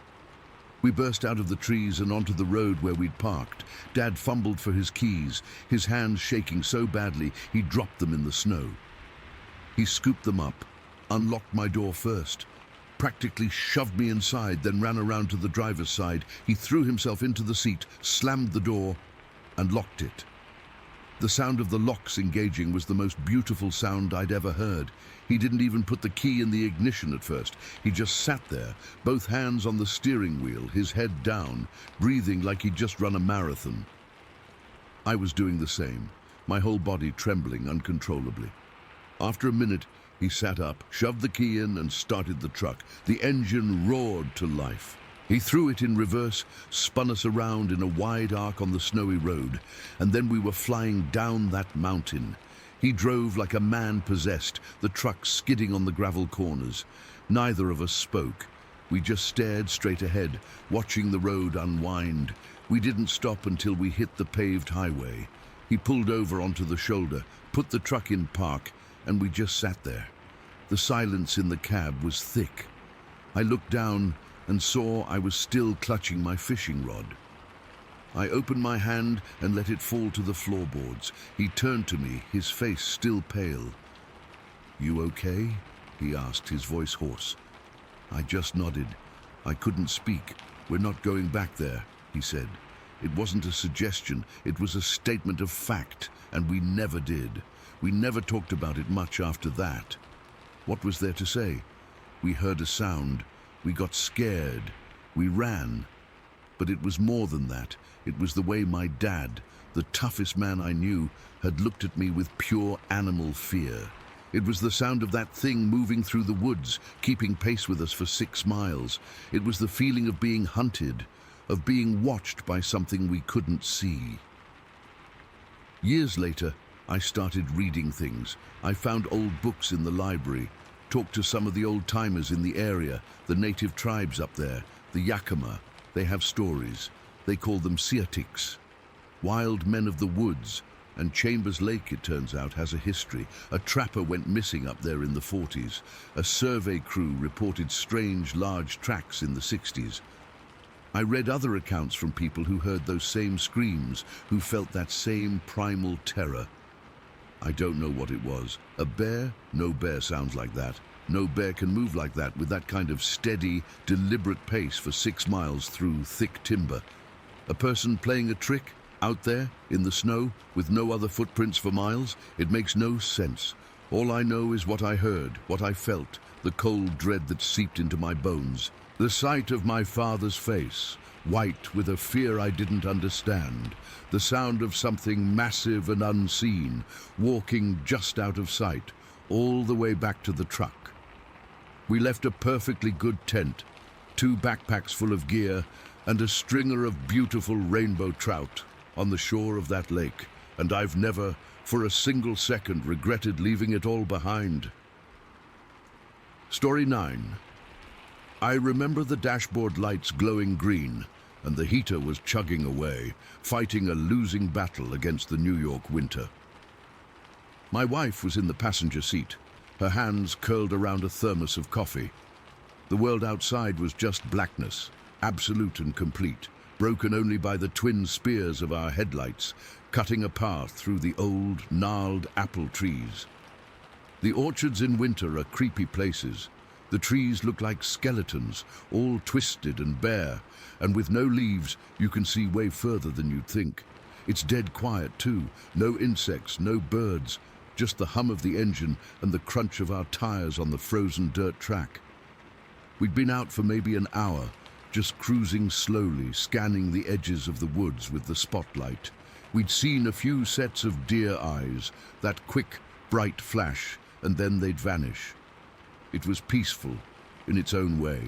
We burst out of the trees and onto the road where we'd parked. Dad fumbled for his keys, his hands shaking so badly he dropped them in the snow. He scooped them up, unlocked my door first, practically shoved me inside, then ran around to the driver's side. He threw himself into the seat, slammed the door, and locked it. The sound of the locks engaging was the most beautiful sound I'd ever heard. He didn't even put the key in the ignition at first. He just sat there, both hands on the steering wheel, his head down, breathing like he'd just run a marathon. I was doing the same, my whole body trembling uncontrollably. After a minute, he sat up, shoved the key in, and started the truck. The engine roared to life. He threw it in reverse, spun us around in a wide arc on the snowy road, and then we were flying down that mountain. He drove like a man possessed, the truck skidding on the gravel corners. Neither of us spoke. We just stared straight ahead, watching the road unwind. We didn't stop until we hit the paved highway. He pulled over onto the shoulder, put the truck in park, and we just sat there. The silence in the cab was thick. I looked down and saw I was still clutching my fishing rod. I opened my hand and let it fall to the floorboards. He turned to me, his face still pale. "You okay?" he asked, his voice hoarse. I just nodded. I couldn't speak. "We're not going back there," he said. It wasn't a suggestion, it was a statement of fact, and we never did. We never talked about it much after that. What was there to say? We heard a sound. We got scared. We ran. But it was more than that. It was the way my dad, the toughest man I knew, had looked at me with pure animal fear. It was the sound of that thing moving through the woods, keeping pace with us for 6 miles. It was the feeling of being hunted, of being watched by something we couldn't see. Years later, I started reading things. I found old books in the library, talked to some of the old-timers in the area, the native tribes up there, the Yakima. They have stories. They call them Siatiks. Wild men of the woods. And Chambers Lake, it turns out, has a history. A trapper went missing up there in the 40s. A survey crew reported strange, large tracks in the 60s. I read other accounts from people who heard those same screams, who felt that same primal terror. I don't know what it was. A bear? No bear sounds like that. No bear can move like that with that kind of steady, deliberate pace for 6 miles through thick timber. A person playing a trick? Out there, in the snow, with no other footprints for miles? It makes no sense. All I know is what I heard, what I felt, the cold dread that seeped into my bones. The sight of my father's face, white with a fear I didn't understand. The sound of something massive and unseen, walking just out of sight, all the way back to the truck. We left a perfectly good tent, 2 backpacks full of gear, and a stringer of beautiful rainbow trout on the shore of that lake, and I've never, for a single second, regretted leaving it all behind. Story 9. I remember the dashboard lights glowing green, and the heater was chugging away, fighting a losing battle against the New York winter. My wife was in the passenger seat, her hands curled around a thermos of coffee. The world outside was just blackness, absolute and complete, broken only by the twin spears of our headlights, cutting a path through the old, gnarled apple trees. The orchards in winter are creepy places. The trees look like skeletons, all twisted and bare, and with no leaves, you can see way further than you'd think. It's dead quiet too, no insects, no birds, just the hum of the engine and the crunch of our tires on the frozen dirt track. We'd been out for maybe an hour, just cruising slowly, scanning the edges of the woods with the spotlight. We'd seen a few sets of deer eyes, that quick, bright flash, and then they'd vanish. It was peaceful, in its own way.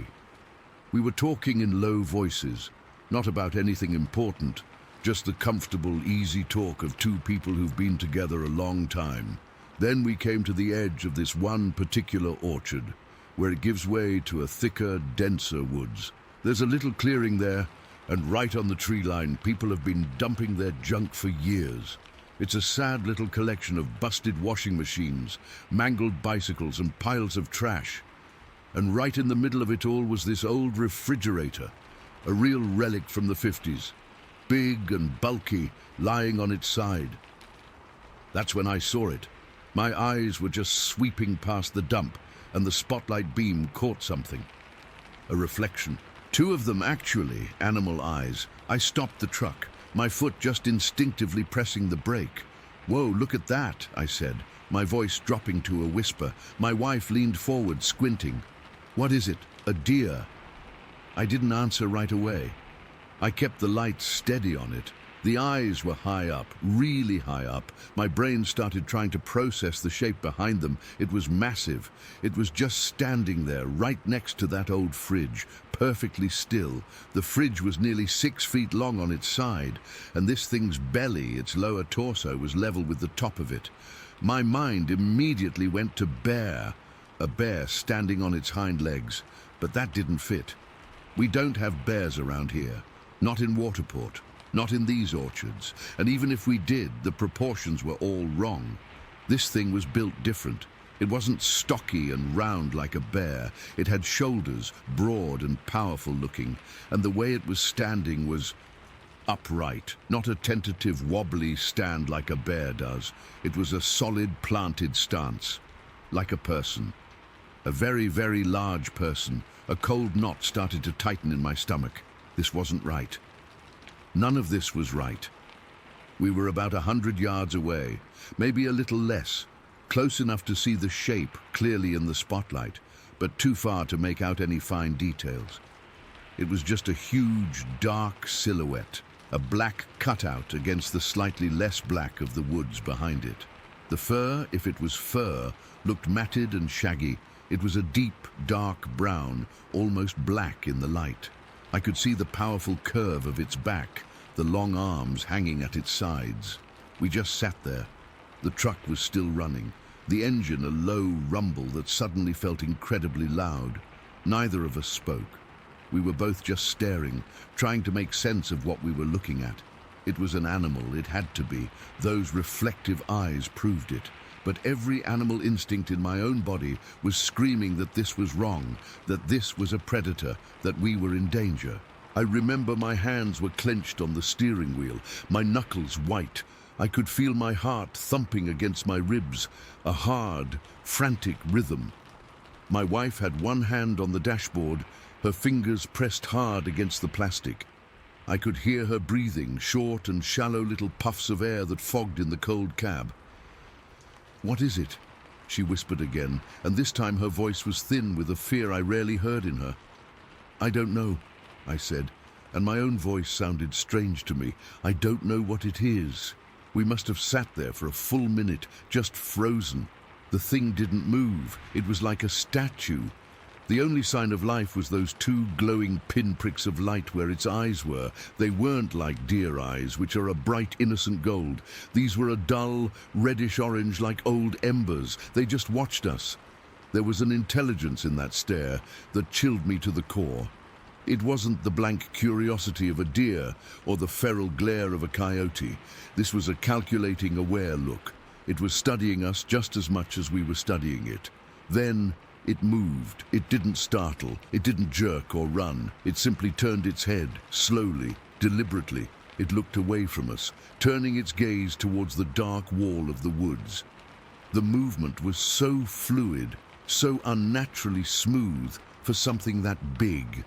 We were talking in low voices, not about anything important, just the comfortable, easy talk of 2 people who've been together a long time. Then we came to the edge of this one particular orchard, where it gives way to a thicker, denser woods. There's a little clearing there, and right on the tree line, people have been dumping their junk for years. It's a sad little collection of busted washing machines, mangled bicycles, and piles of trash. And right in the middle of it all was this old refrigerator, a real relic from the 50s, big and bulky, lying on its side. That's when I saw it. My eyes were just sweeping past the dump, and the spotlight beam caught something. A reflection. 2 of them actually, animal eyes. I stopped the truck, my foot just instinctively pressing the brake. "Whoa, look at that," I said, my voice dropping to a whisper. My wife leaned forward, squinting. "What is it? A deer?" I didn't answer right away. I kept the light steady on it. The eyes were high up, really high up. My brain started trying to process the shape behind them. It was massive. It was just standing there, right next to that old fridge, perfectly still. The fridge was nearly 6 feet long on its side, and this thing's belly, its lower torso, was level with the top of it. My mind immediately went to bear, a bear standing on its hind legs, but that didn't fit. We don't have bears around here, not in Waterport. Not in these orchards, and even if we did, the proportions were all wrong. This thing was built different. It wasn't stocky and round like a bear. It had shoulders, broad and powerful looking, and the way it was standing was upright, not a tentative, wobbly stand like a bear does. It was a solid, planted stance, like a person. A very, very large person. A cold knot started to tighten in my stomach. This wasn't right. None of this was right. We were about 100 yards away, maybe a little less, close enough to see the shape clearly in the spotlight, but too far to make out any fine details. It was just a huge, dark silhouette, a black cutout against the slightly less black of the woods behind it. The fur, if it was fur, looked matted and shaggy. It was a deep, dark brown, almost black in the light. I could see the powerful curve of its back, the long arms hanging at its sides. We just sat there. The truck was still running, the engine a low rumble that suddenly felt incredibly loud. Neither of us spoke. We were both just staring, trying to make sense of what we were looking at. It was an animal, it had to be. Those reflective eyes proved it. But every animal instinct in my own body was screaming that this was wrong, that this was a predator, that we were in danger. I remember my hands were clenched on the steering wheel, my knuckles white. I could feel my heart thumping against my ribs, a hard, frantic rhythm. My wife had one hand on the dashboard, her fingers pressed hard against the plastic. I could hear her breathing, short and shallow little puffs of air that fogged in the cold cab. "What is it?" she whispered again, and this time her voice was thin with a fear I rarely heard in her. "I don't know," I said, and my own voice sounded strange to me. "I don't know what it is." We must have sat there for a full minute, just frozen. The thing didn't move. It was like a statue. The only sign of life was those two glowing pinpricks of light where its eyes were. They weren't like deer eyes, which are a bright, innocent gold. These were a dull, reddish-orange like old embers. They just watched us. There was an intelligence in that stare that chilled me to the core. It wasn't the blank curiosity of a deer or the feral glare of a coyote. This was a calculating, aware look. It was studying us just as much as we were studying it. Then it moved. It didn't startle. It didn't jerk or run. It simply turned its head, slowly, deliberately. It looked away from us, turning its gaze towards the dark wall of the woods. The movement was so fluid, so unnaturally smooth for something that big.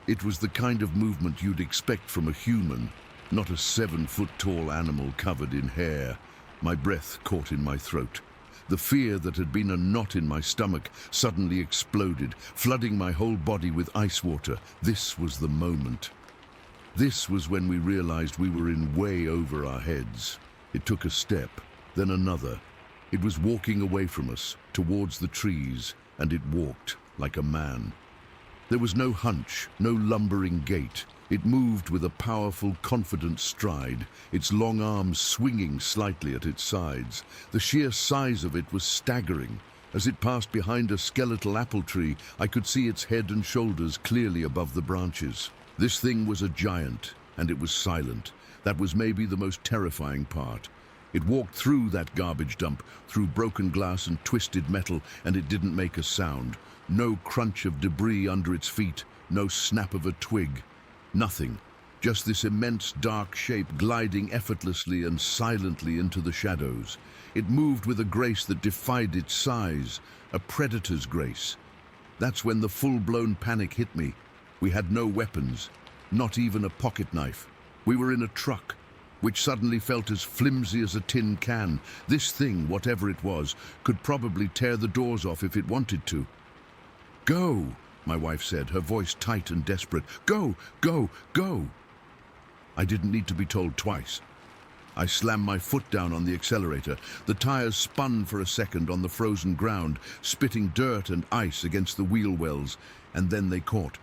It was the kind of movement you'd expect from a human, not a 7-foot-tall animal covered in hair. My breath caught in my throat. The fear that had been a knot in my stomach suddenly exploded, flooding my whole body with ice water. This was the moment. This was when we realized we were in way over our heads. It took a step, then another. It was walking away from us, towards the trees, and it walked like a man. There was no hunch, no lumbering gait. It moved with a powerful, confident stride, its long arms swinging slightly at its sides. The sheer size of it was staggering. As it passed behind a skeletal apple tree, I could see its head and shoulders clearly above the branches. This thing was a giant, and it was silent. That was maybe the most terrifying part. It walked through that garbage dump, through broken glass and twisted metal, and it didn't make a sound. No crunch of debris under its feet, no snap of a twig. Nothing. Just this immense dark shape gliding effortlessly and silently into the shadows. It moved with a grace that defied its size, a predator's grace. That's when the full-blown panic hit me. We had no weapons, not even a pocket knife. We were in a truck, which suddenly felt as flimsy as a tin can. This thing, whatever it was, could probably tear the doors off if it wanted to. "Go," my wife said, her voice tight and desperate. "Go, go, go." I didn't need to be told twice. I slammed my foot down on the accelerator. The tires spun for a second on the frozen ground, spitting dirt and ice against the wheel wells, and then they caught.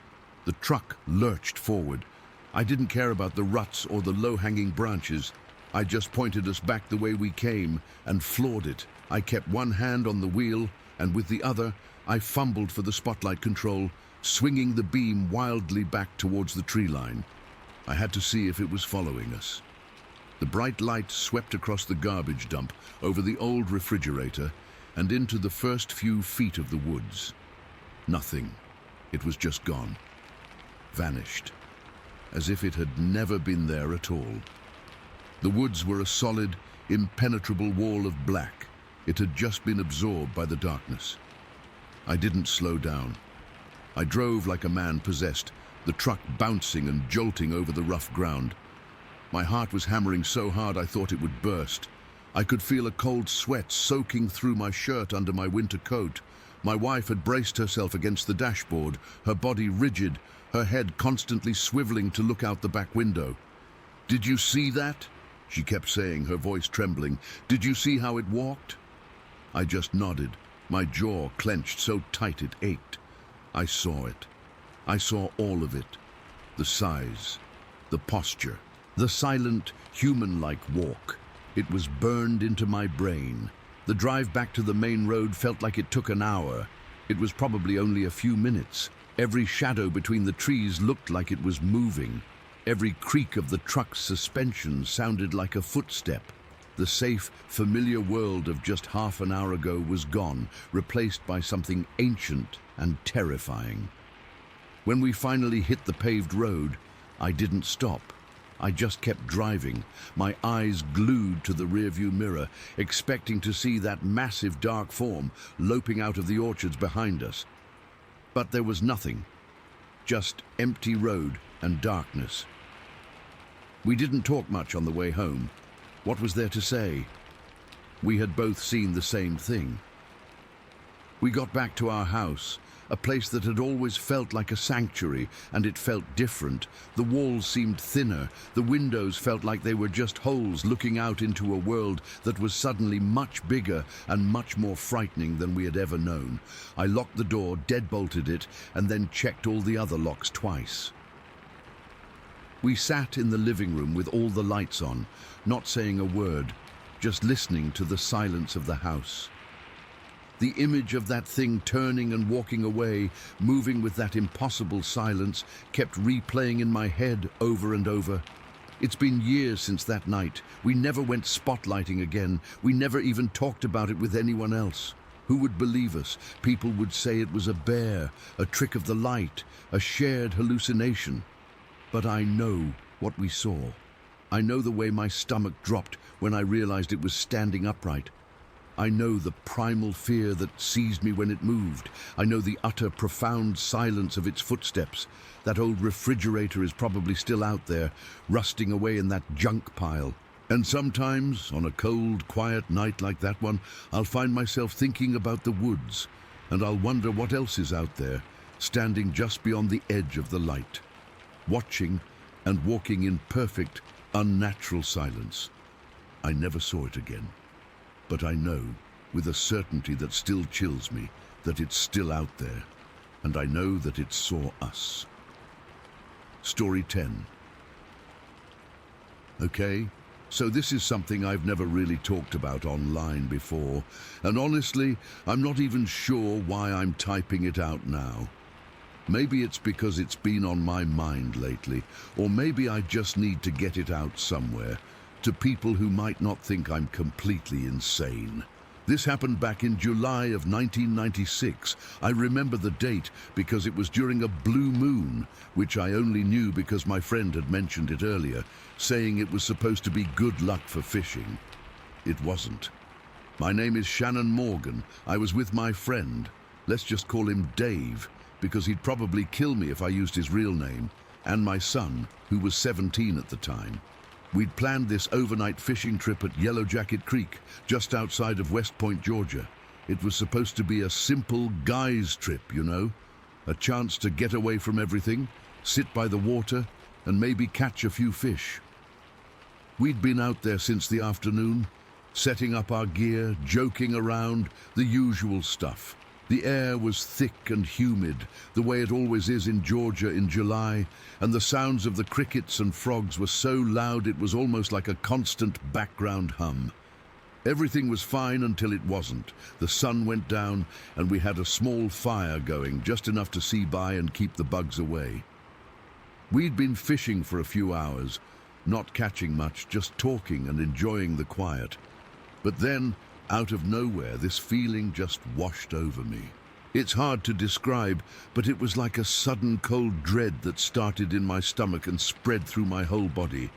The truck lurched forward. I didn't care about the ruts or the low-hanging branches. I just pointed us back the way we came and floored it. I kept one hand on the wheel, and with the other, I fumbled for the spotlight control, swinging the beam wildly back towards the tree line. I had to see if it was following us. The bright light swept across the garbage dump, over the old refrigerator, and into the first few feet of the woods. Nothing. It was just gone. Vanished. As if it had never been there at all. The woods were a solid, impenetrable wall of black. It had just been absorbed by the darkness. I didn't slow down. I drove like a man possessed, the truck bouncing and jolting over the rough ground. My heart was hammering so hard I thought it would burst. I could feel a cold sweat soaking through my shirt under my winter coat. My wife had braced herself against the dashboard, her body rigid, her head constantly swiveling to look out the back window. "Did you see that?" she kept saying, her voice trembling. "Did you see how it walked?" I just nodded, my jaw clenched so tight it ached. I saw it. I saw all of it. The size, the posture, the silent, human-like walk. It was burned into my brain. The drive back to the main road felt like it took an hour. It was probably only a few minutes, Every shadow between the trees looked like it was moving. Every creak of the truck's suspension sounded like a footstep. The safe, familiar world of just half an hour ago was gone, replaced by something ancient and terrifying. When we finally hit the paved road, I didn't stop. I just kept driving, my eyes glued to the rearview mirror, expecting to see that massive dark form loping out of the orchards behind us. But there was nothing, just empty road and darkness. We didn't talk much on the way home. What was there to say? We had both seen the same thing. We got back to our house, a place that had always felt like a sanctuary, and it felt different. The walls seemed thinner, the windows felt like they were just holes looking out into a world that was suddenly much bigger and much more frightening than we had ever known. I locked the door, deadbolted it, and then checked all the other locks twice. We sat in the living room with all the lights on, not saying a word, just listening to the silence of the house. The image of that thing turning and walking away, moving with that impossible silence, kept replaying in my head over and over. It's been years since that night. We never went spotlighting again. We never even talked about it with anyone else. Who would believe us? People would say it was a bear, a trick of the light, a shared hallucination. But I know what we saw. I know the way my stomach dropped when I realized it was standing upright. I know the primal fear that seized me when it moved. I know the utter, profound silence of its footsteps. That old refrigerator is probably still out there, rusting away in that junk pile. And sometimes, on a cold, quiet night like that one, I'll find myself thinking about the woods, and I'll wonder what else is out there, standing just beyond the edge of the light, watching and walking in perfect, unnatural silence. I never saw it again. But I know, with a certainty that still chills me, that it's still out there, and I know that it saw us. Story 10. Okay, so this is something I've never really talked about online before, and honestly, I'm not even sure why I'm typing it out now. Maybe it's because it's been on my mind lately, or maybe I just need to get it out somewhere, to people who might not think I'm completely insane. This happened back in July of 1996. I remember the date because it was during a blue moon, which I only knew because my friend had mentioned it earlier, saying it was supposed to be good luck for fishing. It wasn't. My name is Shannon Morgan. I was with my friend. Let's just call him Dave, because he'd probably kill me if I used his real name, and my son, who was 17 at the time. We'd planned this overnight fishing trip at Yellow Jacket Creek, just outside of West Point, Georgia. It was supposed to be a simple guy's trip, you know? A chance to get away from everything, sit by the water, and maybe catch a few fish. We'd been out there since the afternoon, setting up our gear, joking around, the usual stuff. The air was thick and humid, the way it always is in Georgia in July, and the sounds of the crickets and frogs were so loud it was almost like a constant background hum. Everything was fine until it wasn't. The sun went down, and we had a small fire going, just enough to see by and keep the bugs away. We'd been fishing for a few hours, not catching much, just talking and enjoying the quiet. But then, out of nowhere, this feeling just washed over me. It's hard to describe, but it was like a sudden cold dread that started in my stomach and spread through my whole body.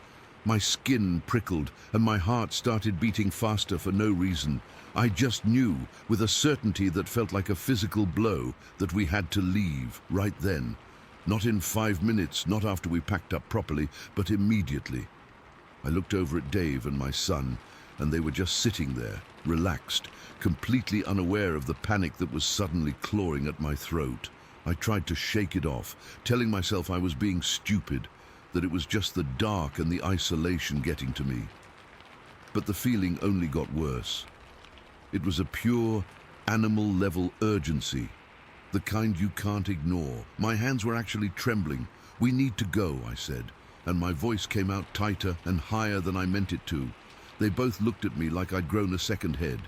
My skin prickled and my heart started beating faster for no reason. I just knew, with a certainty that felt like a physical blow, that we had to leave right then. Not in 5 minutes, not after we packed up properly, but immediately. I looked over at Dave and my son, and they were just sitting there, relaxed, completely unaware of the panic that was suddenly clawing at my throat. I tried to shake it off, telling myself I was being stupid, that it was just the dark and the isolation getting to me. But the feeling only got worse. It was a pure, animal-level urgency, the kind you can't ignore. My hands were actually trembling. "We need to go," I said, and my voice came out tighter and higher than I meant it to. They both looked at me like I'd grown a second head.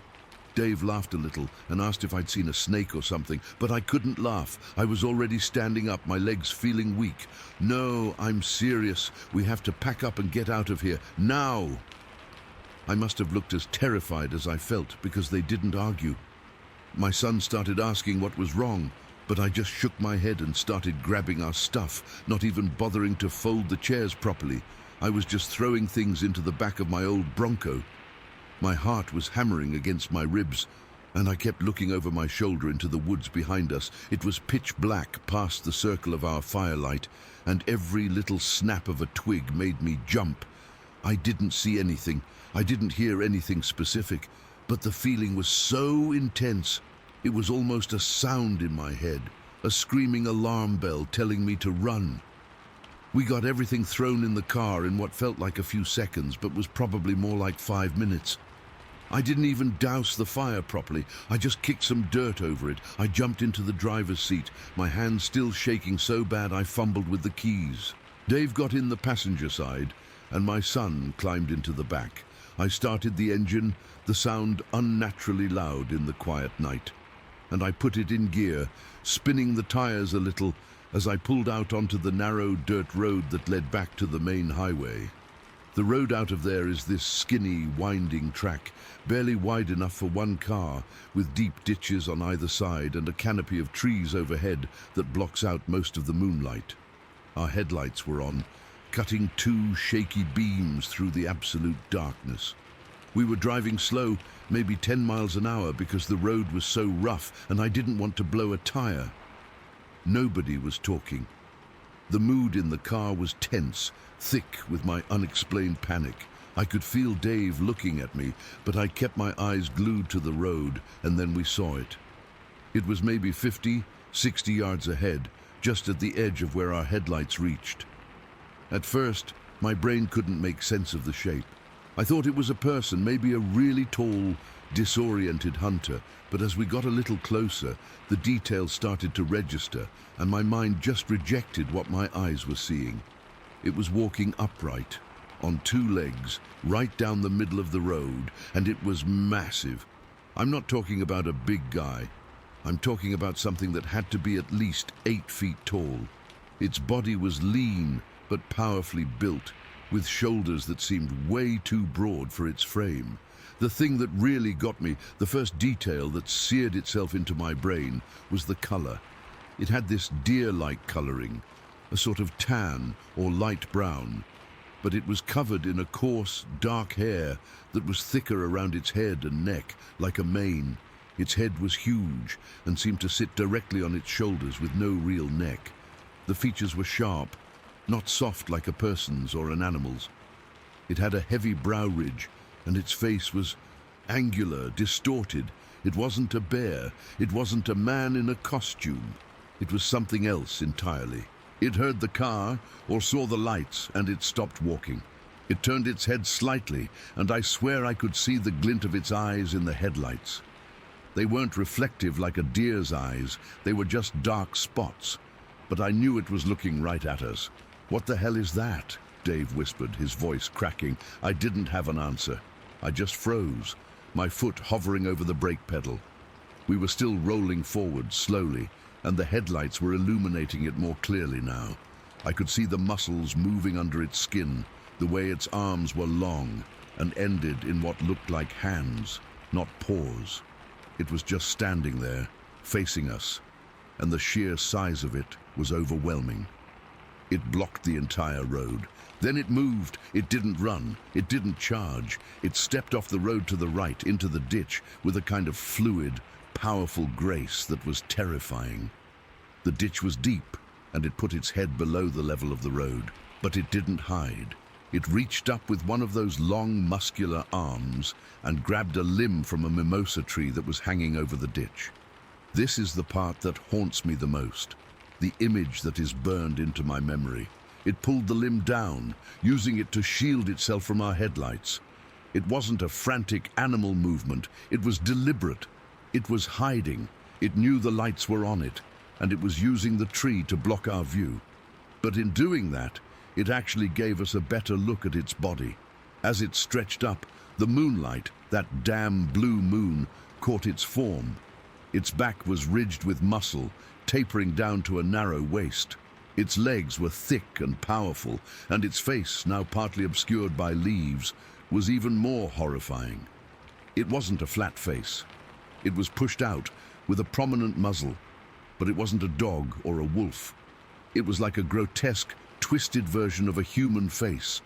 Dave laughed a little and asked if I'd seen a snake or something, but I couldn't laugh. I was already standing up, my legs feeling weak. No, I'm serious. We have to pack up and get out of here, now. I must have looked as terrified as I felt because they didn't argue. My son started asking what was wrong, but I just shook my head and started grabbing our stuff, not even bothering to fold the chairs properly. I was just throwing things into the back of my old Bronco. My heart was hammering against my ribs, and I kept looking over my shoulder into the woods behind us. It was pitch black past the circle of our firelight, and every little snap of a twig made me jump. I didn't see anything. I didn't hear anything specific, but the feeling was so intense. It was almost a sound in my head, a screaming alarm bell telling me to run. We got everything thrown in the car in what felt like a few seconds, but was probably more like 5 minutes. I didn't even douse the fire properly. I just kicked some dirt over it. I jumped into the driver's seat, my hands still shaking so bad I fumbled with the keys. Dave got in the passenger side, and my son climbed into the back. I started the engine, the sound unnaturally loud in the quiet night, and I put it in gear, spinning the tires a little as I pulled out onto the narrow dirt road that led back to the main highway. The road out of there is this skinny, winding track, barely wide enough for one car, with deep ditches on either side and a canopy of trees overhead that blocks out most of the moonlight. Our headlights were on, cutting 2 shaky beams through the absolute darkness. We were driving slow, maybe 10 miles an hour, because the road was so rough and I didn't want to blow a tire. Nobody was talking. The mood in the car was tense, thick with my unexplained panic. I could feel Dave looking at me, but I kept my eyes glued to the road, and then we saw it. It was maybe 50, 60 yards ahead, just at the edge of where our headlights reached. At first, my brain couldn't make sense of the shape. I thought it was a person, maybe a really tall, disoriented hunter, but as we got a little closer, the details started to register, and my mind just rejected what my eyes were seeing. It was walking upright, on 2 legs, right down the middle of the road, and it was massive. I'm not talking about a big guy. I'm talking about something that had to be at least 8 feet tall. Its body was lean, but powerfully built, with shoulders that seemed way too broad for its frame. The thing that really got me, the first detail that seared itself into my brain, was the color. It had this deer-like coloring, a sort of tan or light brown, but it was covered in a coarse, dark hair that was thicker around its head and neck, like a mane. Its head was huge and seemed to sit directly on its shoulders with no real neck. The features were sharp, not soft like a person's or an animal's. It had a heavy brow ridge, and its face was angular, distorted. It wasn't a bear. It wasn't a man in a costume. It was something else entirely. It heard the car or saw the lights, and it stopped walking. It turned its head slightly, and I swear I could see the glint of its eyes in the headlights. They weren't reflective like a deer's eyes. They were just dark spots. But I knew it was looking right at us. "What the hell is that?" Dave whispered, his voice cracking. I didn't have an answer. I just froze, my foot hovering over the brake pedal. We were still rolling forward slowly, and the headlights were illuminating it more clearly now. I could see the muscles moving under its skin, the way its arms were long and ended in what looked like hands, not paws. It was just standing there, facing us, and the sheer size of it was overwhelming. It blocked the entire road. Then it moved. It didn't run. It didn't charge. It stepped off the road to the right into the ditch with a kind of fluid, powerful grace that was terrifying. The ditch was deep, and it put its head below the level of the road, but it didn't hide. It reached up with one of those long, muscular arms and grabbed a limb from a mimosa tree that was hanging over the ditch. This is the part that haunts me the most, the image that is burned into my memory. It pulled the limb down, using it to shield itself from our headlights. It wasn't a frantic animal movement. It was deliberate. It was hiding. It knew the lights were on it, and it was using the tree to block our view. But in doing that, it actually gave us a better look at its body. As it stretched up, the moonlight, That damn blue moon caught its form. Its back was ridged with muscle, tapering down to a narrow waist. Its legs were thick and powerful, and its face, now partly obscured by leaves, was even more horrifying. It wasn't a flat face. It was pushed out, with a prominent muzzle, but it wasn't a dog or a wolf. It was like a grotesque, twisted version of a human face,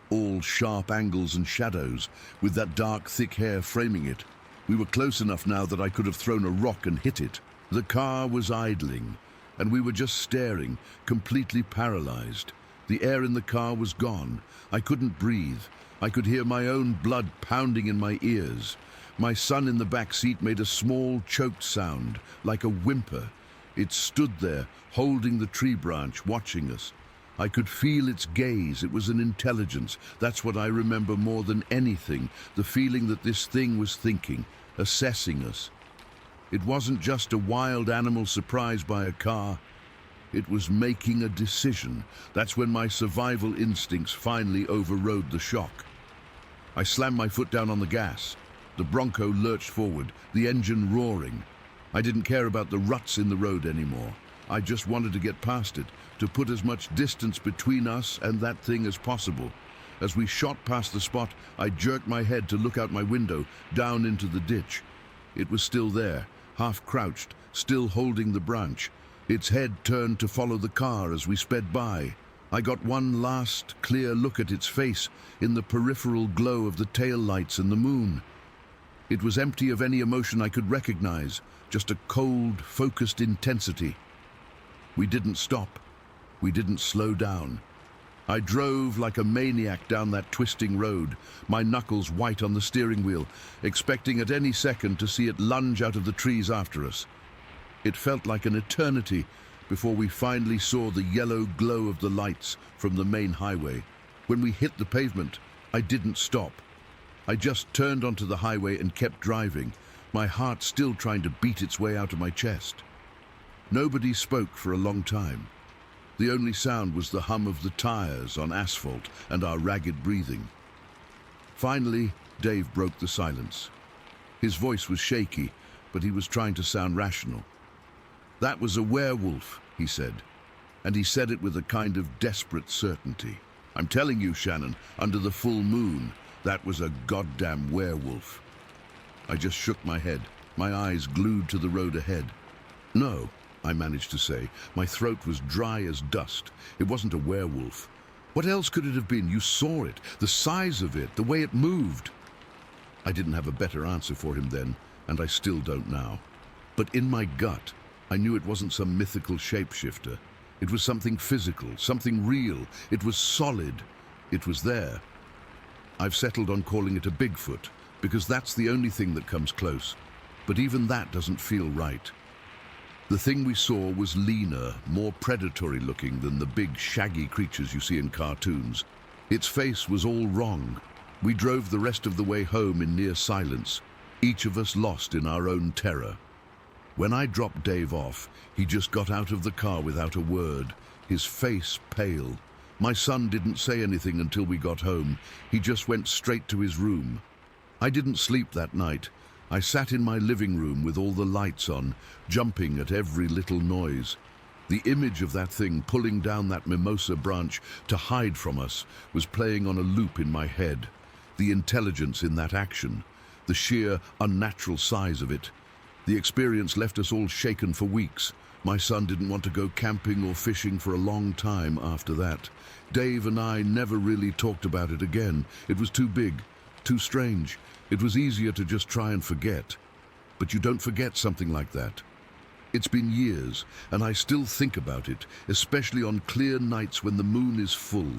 all sharp angles and shadows, with that dark, thick hair framing it. We were close enough now that I could have thrown a rock and hit it. The car was idling, and we were just staring, completely paralyzed. The air in the car was gone. I couldn't breathe. I could hear my own blood pounding in my ears. My son in the back seat made a small, choked sound, like a whimper. It stood there, holding the tree branch, watching us. I could feel its gaze. It was an intelligence. That's what I remember more than anything, the feeling that this thing was thinking, assessing us. It wasn't just a wild animal surprised by a car. It was making a decision. That's when my survival instincts finally overrode the shock. I slammed my foot down on the gas. The Bronco lurched forward, the engine roaring. I didn't care about the ruts in the road anymore. I just wanted to get past it, to put as much distance between us and that thing as possible. As we shot past the spot, I jerked my head to look out my window, down into the ditch. It was still there, half crouched, still holding the branch. Its head turned to follow the car as we sped by. I got one last, clear look at its face in the peripheral glow of the tail lights and the moon. It was empty of any emotion I could recognize, just a cold, focused intensity. We didn't stop. We didn't slow down. I drove like a maniac down that twisting road, my knuckles white on the steering wheel, expecting at any second to see it lunge out of the trees after us. It felt like an eternity before we finally saw the yellow glow of the lights from the main highway. When we hit the pavement, I didn't stop. I just turned onto the highway and kept driving, my heart still trying to beat its way out of my chest. Nobody spoke for a long time. The only sound was the hum of the tires on asphalt and our ragged breathing. Finally, Dave broke the silence. His voice was shaky, but he was trying to sound rational. "That was a werewolf," he said, and he said it with a kind of desperate certainty. "I'm telling you, Shannon, under the full moon, that was a goddamn werewolf." I just shook my head, my eyes glued to the road ahead. "No," I managed to say. My throat was dry as dust. "It wasn't a werewolf. What else could it have been? You saw it, the size of it, the way it moved." I didn't have a better answer for him then, and I still don't now. But in my gut, I knew it wasn't some mythical shapeshifter. It was something physical, something real. It was solid. It was there. I've settled on calling it a Bigfoot, because that's the only thing that comes close. But even that doesn't feel right. The thing we saw was leaner, more predatory looking than the big, shaggy creatures you see in cartoons. Its face was all wrong. We drove the rest of the way home in near silence, each of us lost in our own terror. When I dropped Dave off, he just got out of the car without a word, his face pale. My son didn't say anything until we got home. He just went straight to his room. I didn't sleep that night. I sat in my living room with all the lights on, jumping at every little noise. The image of that thing pulling down that mimosa branch to hide from us was playing on a loop in my head. The intelligence in that action, the sheer unnatural size of it. The experience left us all shaken for weeks. My son didn't want to go camping or fishing for a long time after that. Dave and I never really talked about it again. It was too big, too strange. It was easier to just try and forget. But you don't forget something like that. It's been years, and I still think about it, especially on clear nights when the moon is full.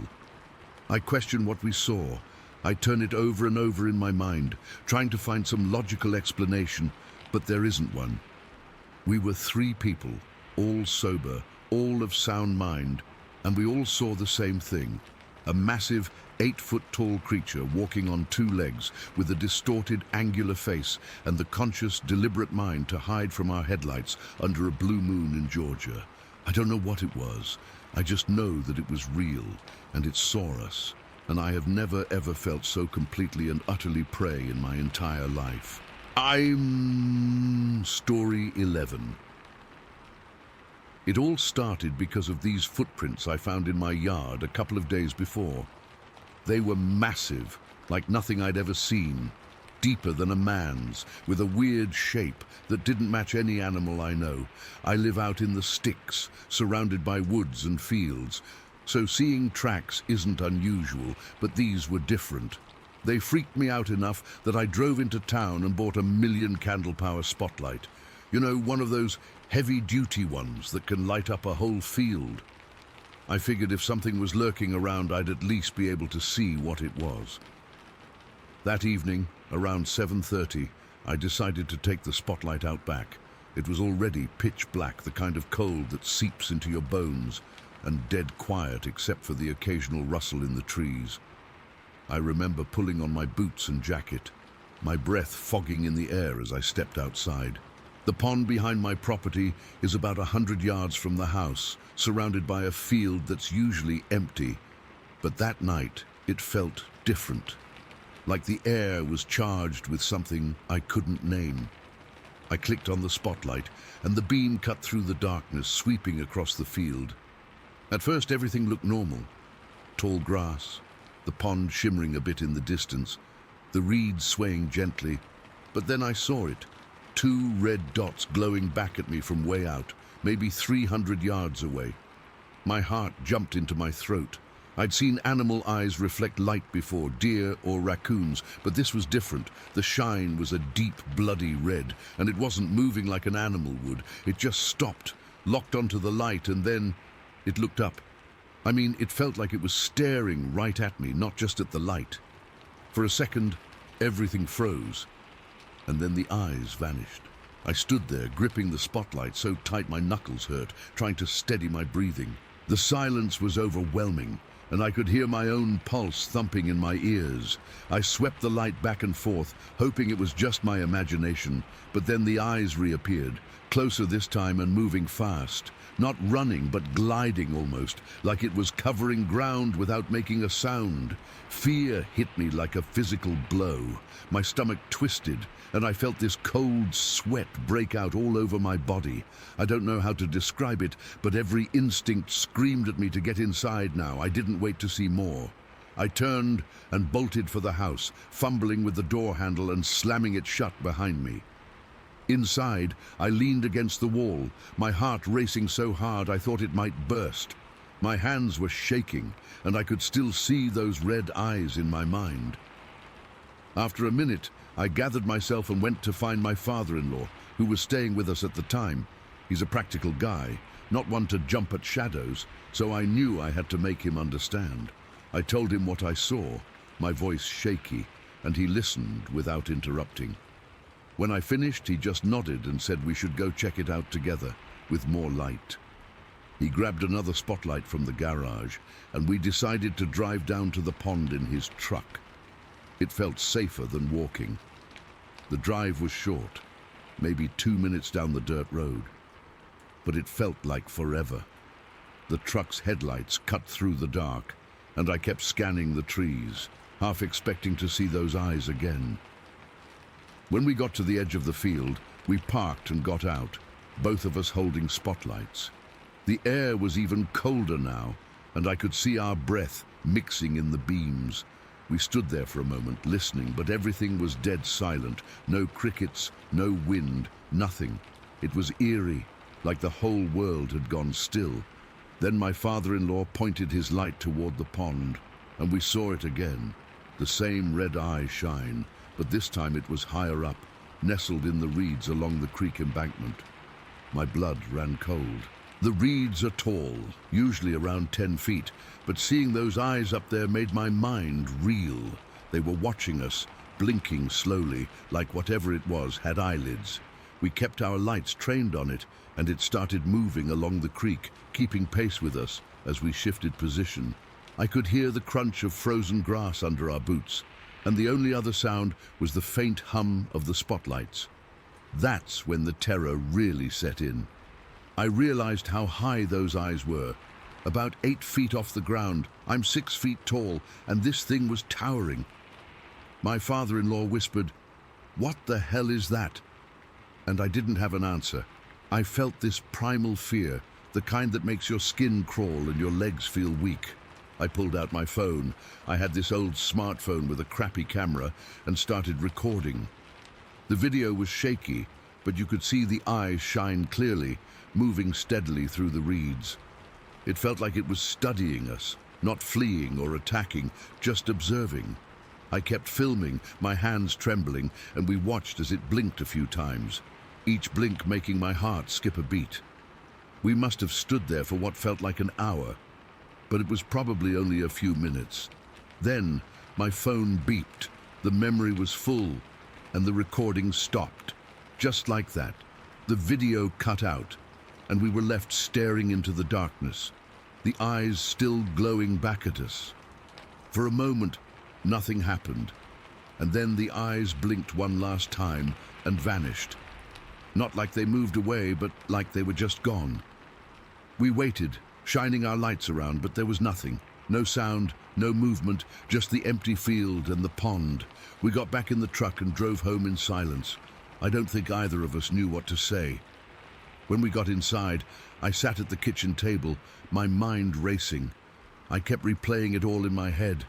I question what we saw. I turn it over and over in my mind, trying to find some logical explanation, but there isn't one. We were 3 people, all sober, all of sound mind, and we all saw the same thing. A massive, 8-foot-tall creature walking on 2 legs with a distorted, angular face and the conscious, deliberate mind to hide from our headlights under a blue moon in Georgia. I don't know what it was. I just know that it was real, and it saw us. and I have never ever felt so completely and utterly prey in my entire life. Story 11. It all started because of these footprints I found in my yard a couple of days before. They were massive, like nothing I'd ever seen, deeper than a man's, with a weird shape that didn't match any animal I know. I live out in the sticks, surrounded by woods and fields, so seeing tracks isn't unusual, but these were different. They freaked me out enough that I drove into town and bought a 1,000,000 candle power spotlight. You know, one of those heavy-duty ones that can light up a whole field. I figured if something was lurking around, I'd at least be able to see what it was. That evening, around 7:30, I decided to take the spotlight out back. It was already pitch black, the kind of cold that seeps into your bones, and dead quiet except for the occasional rustle in the trees. I remember pulling on my boots and jacket, my breath fogging in the air as I stepped outside. The pond behind my property is about 100 yards from the house, surrounded by a field that's usually empty. But that night, it felt different, like the air was charged with something I couldn't name. I clicked on the spotlight, and the beam cut through the darkness, sweeping across the field. At first, everything looked normal. Tall grass, the pond shimmering a bit in the distance, the reeds swaying gently. But then I saw it. 2 red dots glowing back at me from way out, maybe 300 yards away. My heart jumped into my throat. I'd seen animal eyes reflect light before, deer or raccoons, but this was different. The shine was a deep, bloody red, and it wasn't moving like an animal would. It just stopped, locked onto the light, and then it looked up. I mean, it felt like it was staring right at me, not just at the light. For a second, everything froze, and then the eyes vanished. I stood there, gripping the spotlight so tight my knuckles hurt, trying to steady my breathing. The silence was overwhelming, and I could hear my own pulse thumping in my ears. I swept the light back and forth, hoping it was just my imagination, but then the eyes reappeared, closer this time and moving fast. Not running, but gliding almost, like it was covering ground without making a sound. Fear hit me like a physical blow. My stomach twisted, and I felt this cold sweat break out all over my body. I don't know how to describe it, but every instinct screamed at me to get inside now. I didn't wait to see more. I turned and bolted for the house, fumbling with the door handle and slamming it shut behind me. Inside, I leaned against the wall, my heart racing so hard I thought it might burst. My hands were shaking, and I could still see those red eyes in my mind. After a minute, I gathered myself and went to find my father-in-law, who was staying with us at the time. He's a practical guy, not one to jump at shadows, so I knew I had to make him understand. I told him what I saw, my voice shaky, and he listened without interrupting. When I finished, he just nodded and said we should go check it out together, with more light. He grabbed another spotlight from the garage, and we decided to drive down to the pond in his truck. It felt safer than walking. The drive was short, maybe 2 minutes down the dirt road, but it felt like forever. The truck's headlights cut through the dark, and I kept scanning the trees, half expecting to see those eyes again. When we got to the edge of the field, we parked and got out, both of us holding spotlights. The air was even colder now, and I could see our breath mixing in the beams. We stood there for a moment, listening, but everything was dead silent. No crickets, no wind, nothing. It was eerie, like the whole world had gone still. Then my father-in-law pointed his light toward the pond, and we saw it again, the same red eye shine, but this time it was higher up, nestled in the reeds along the creek embankment. My blood ran cold. The reeds are tall, usually around 10 feet, but seeing those eyes up there made my mind reel. They were watching us, blinking slowly, like whatever it was had eyelids. We kept our lights trained on it, and it started moving along the creek, keeping pace with us as we shifted position. I could hear the crunch of frozen grass under our boots, and the only other sound was the faint hum of the spotlights. That's when the terror really set in. I realized how high those eyes were, about 8 feet off the ground. I'm 6 feet tall, and this thing was towering. My father-in-law whispered, "What the hell is that?" And I didn't have an answer. I felt this primal fear, the kind that makes your skin crawl and your legs feel weak. I pulled out my phone. I had this old smartphone with a crappy camera and started recording. The video was shaky, but you could see the eyes shine clearly, moving steadily through the reeds. It felt like it was studying us, not fleeing or attacking, just observing. I kept filming, my hands trembling, and we watched as it blinked a few times, each blink making my heart skip a beat. We must have stood there for what felt like an hour, but it was probably only a few minutes. Then my phone beeped, the memory was full, and the recording stopped. Just like that, the video cut out, and we were left staring into the darkness, the eyes still glowing back at us. For a moment, nothing happened, and then the eyes blinked one last time and vanished. Not like they moved away, but like they were just gone. We waited, shining our lights around, but there was nothing. No sound, no movement, just the empty field and the pond. We got back in the truck and drove home in silence. I don't think either of us knew what to say. When we got inside, I sat at the kitchen table, my mind racing. I kept replaying it all in my head.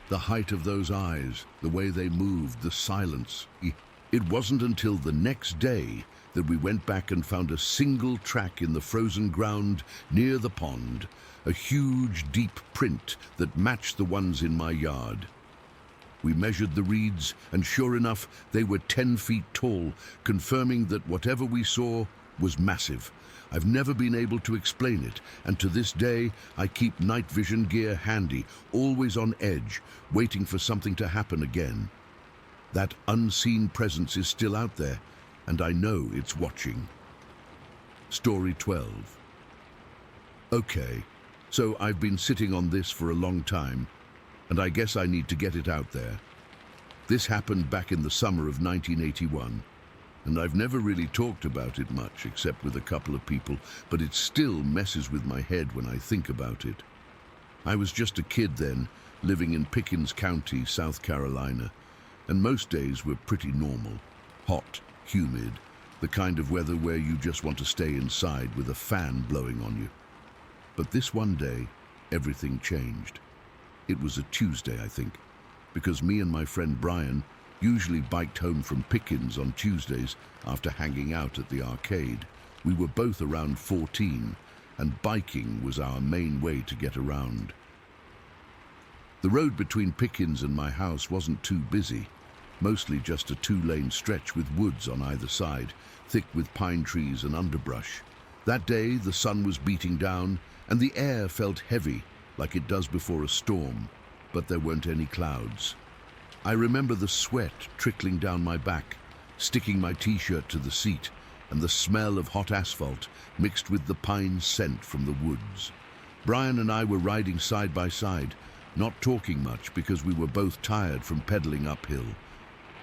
The height of those eyes, the way they moved, the silence. It wasn't until the next day that we went back and found a single track in the frozen ground near the pond, a huge, deep print that matched the ones in my yard. We measured the reeds, and sure enough, they were 10 feet tall, confirming that whatever we saw was massive. I've never been able to explain it, and to this day, I keep night vision gear handy, always on edge, waiting for something to happen again. That unseen presence is still out there, and I know it's watching. Story 12. Okay, so I've been sitting on this for a long time, and I guess I need to get it out there. This happened back in the summer of 1981, and I've never really talked about it much except with a couple of people, but it still messes with my head when I think about it. I was just a kid then, living in Pickens County, South Carolina, and most days were pretty normal. Hot, humid, the kind of weather where you just want to stay inside with a fan blowing on you. But this one day, everything changed. It was a Tuesday, I think, because me and my friend Brian usually biked home from Pickens on Tuesdays after hanging out at the arcade. We were both around 14, and biking was our main way to get around. The road between Pickens and my house wasn't too busy, mostly just a 2-lane stretch with woods on either side, thick with pine trees and underbrush. That day, the sun was beating down, and the air felt heavy, like it does before a storm, but there weren't any clouds. I remember the sweat trickling down my back, sticking my t-shirt to the seat, and the smell of hot asphalt mixed with the pine scent from the woods. Brian and I were riding side by side, not talking much because we were both tired from pedaling uphill.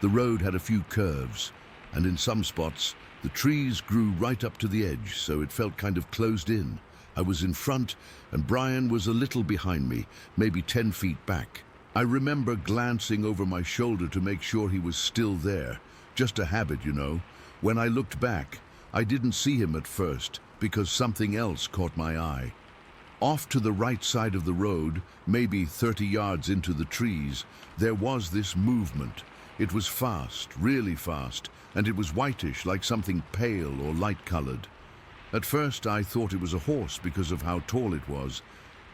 The road had a few curves, and in some spots, the trees grew right up to the edge, so it felt kind of closed in. I was in front, and Brian was a little behind me, maybe 10 feet back. I remember glancing over my shoulder to make sure he was still there. Just a habit, you know. When I looked back, I didn't see him at first, because something else caught my eye. Off to the right side of the road, maybe 30 yards into the trees, there was this movement. It was fast, really fast, and it was whitish, like something pale or light-colored. At first, I thought it was a horse because of how tall it was.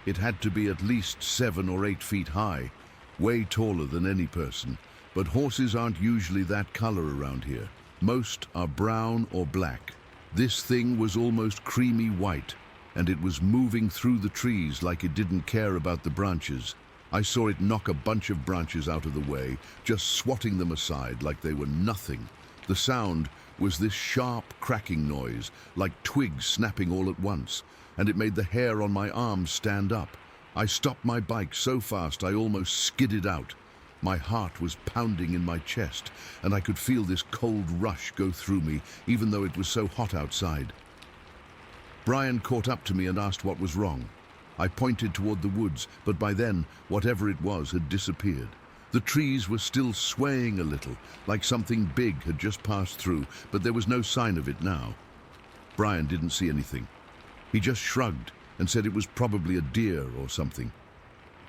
It had to be at least 7 or 8 feet high, way taller than any person. But horses aren't usually that color around here. Most are brown or black. This thing was almost creamy white, and it was moving through the trees like it didn't care about the branches. I saw it knock a bunch of branches out of the way, just swatting them aside like they were nothing. The sound was this sharp cracking noise, like twigs snapping all at once, and it made the hair on my arms stand up. I stopped my bike so fast I almost skidded out. My heart was pounding in my chest, and I could feel this cold rush go through me, even though it was so hot outside. Brian caught up to me and asked what was wrong. I pointed toward the woods, but by then, whatever it was had disappeared. The trees were still swaying a little, like something big had just passed through, but there was no sign of it now. Brian didn't see anything. He just shrugged and said it was probably a deer or something.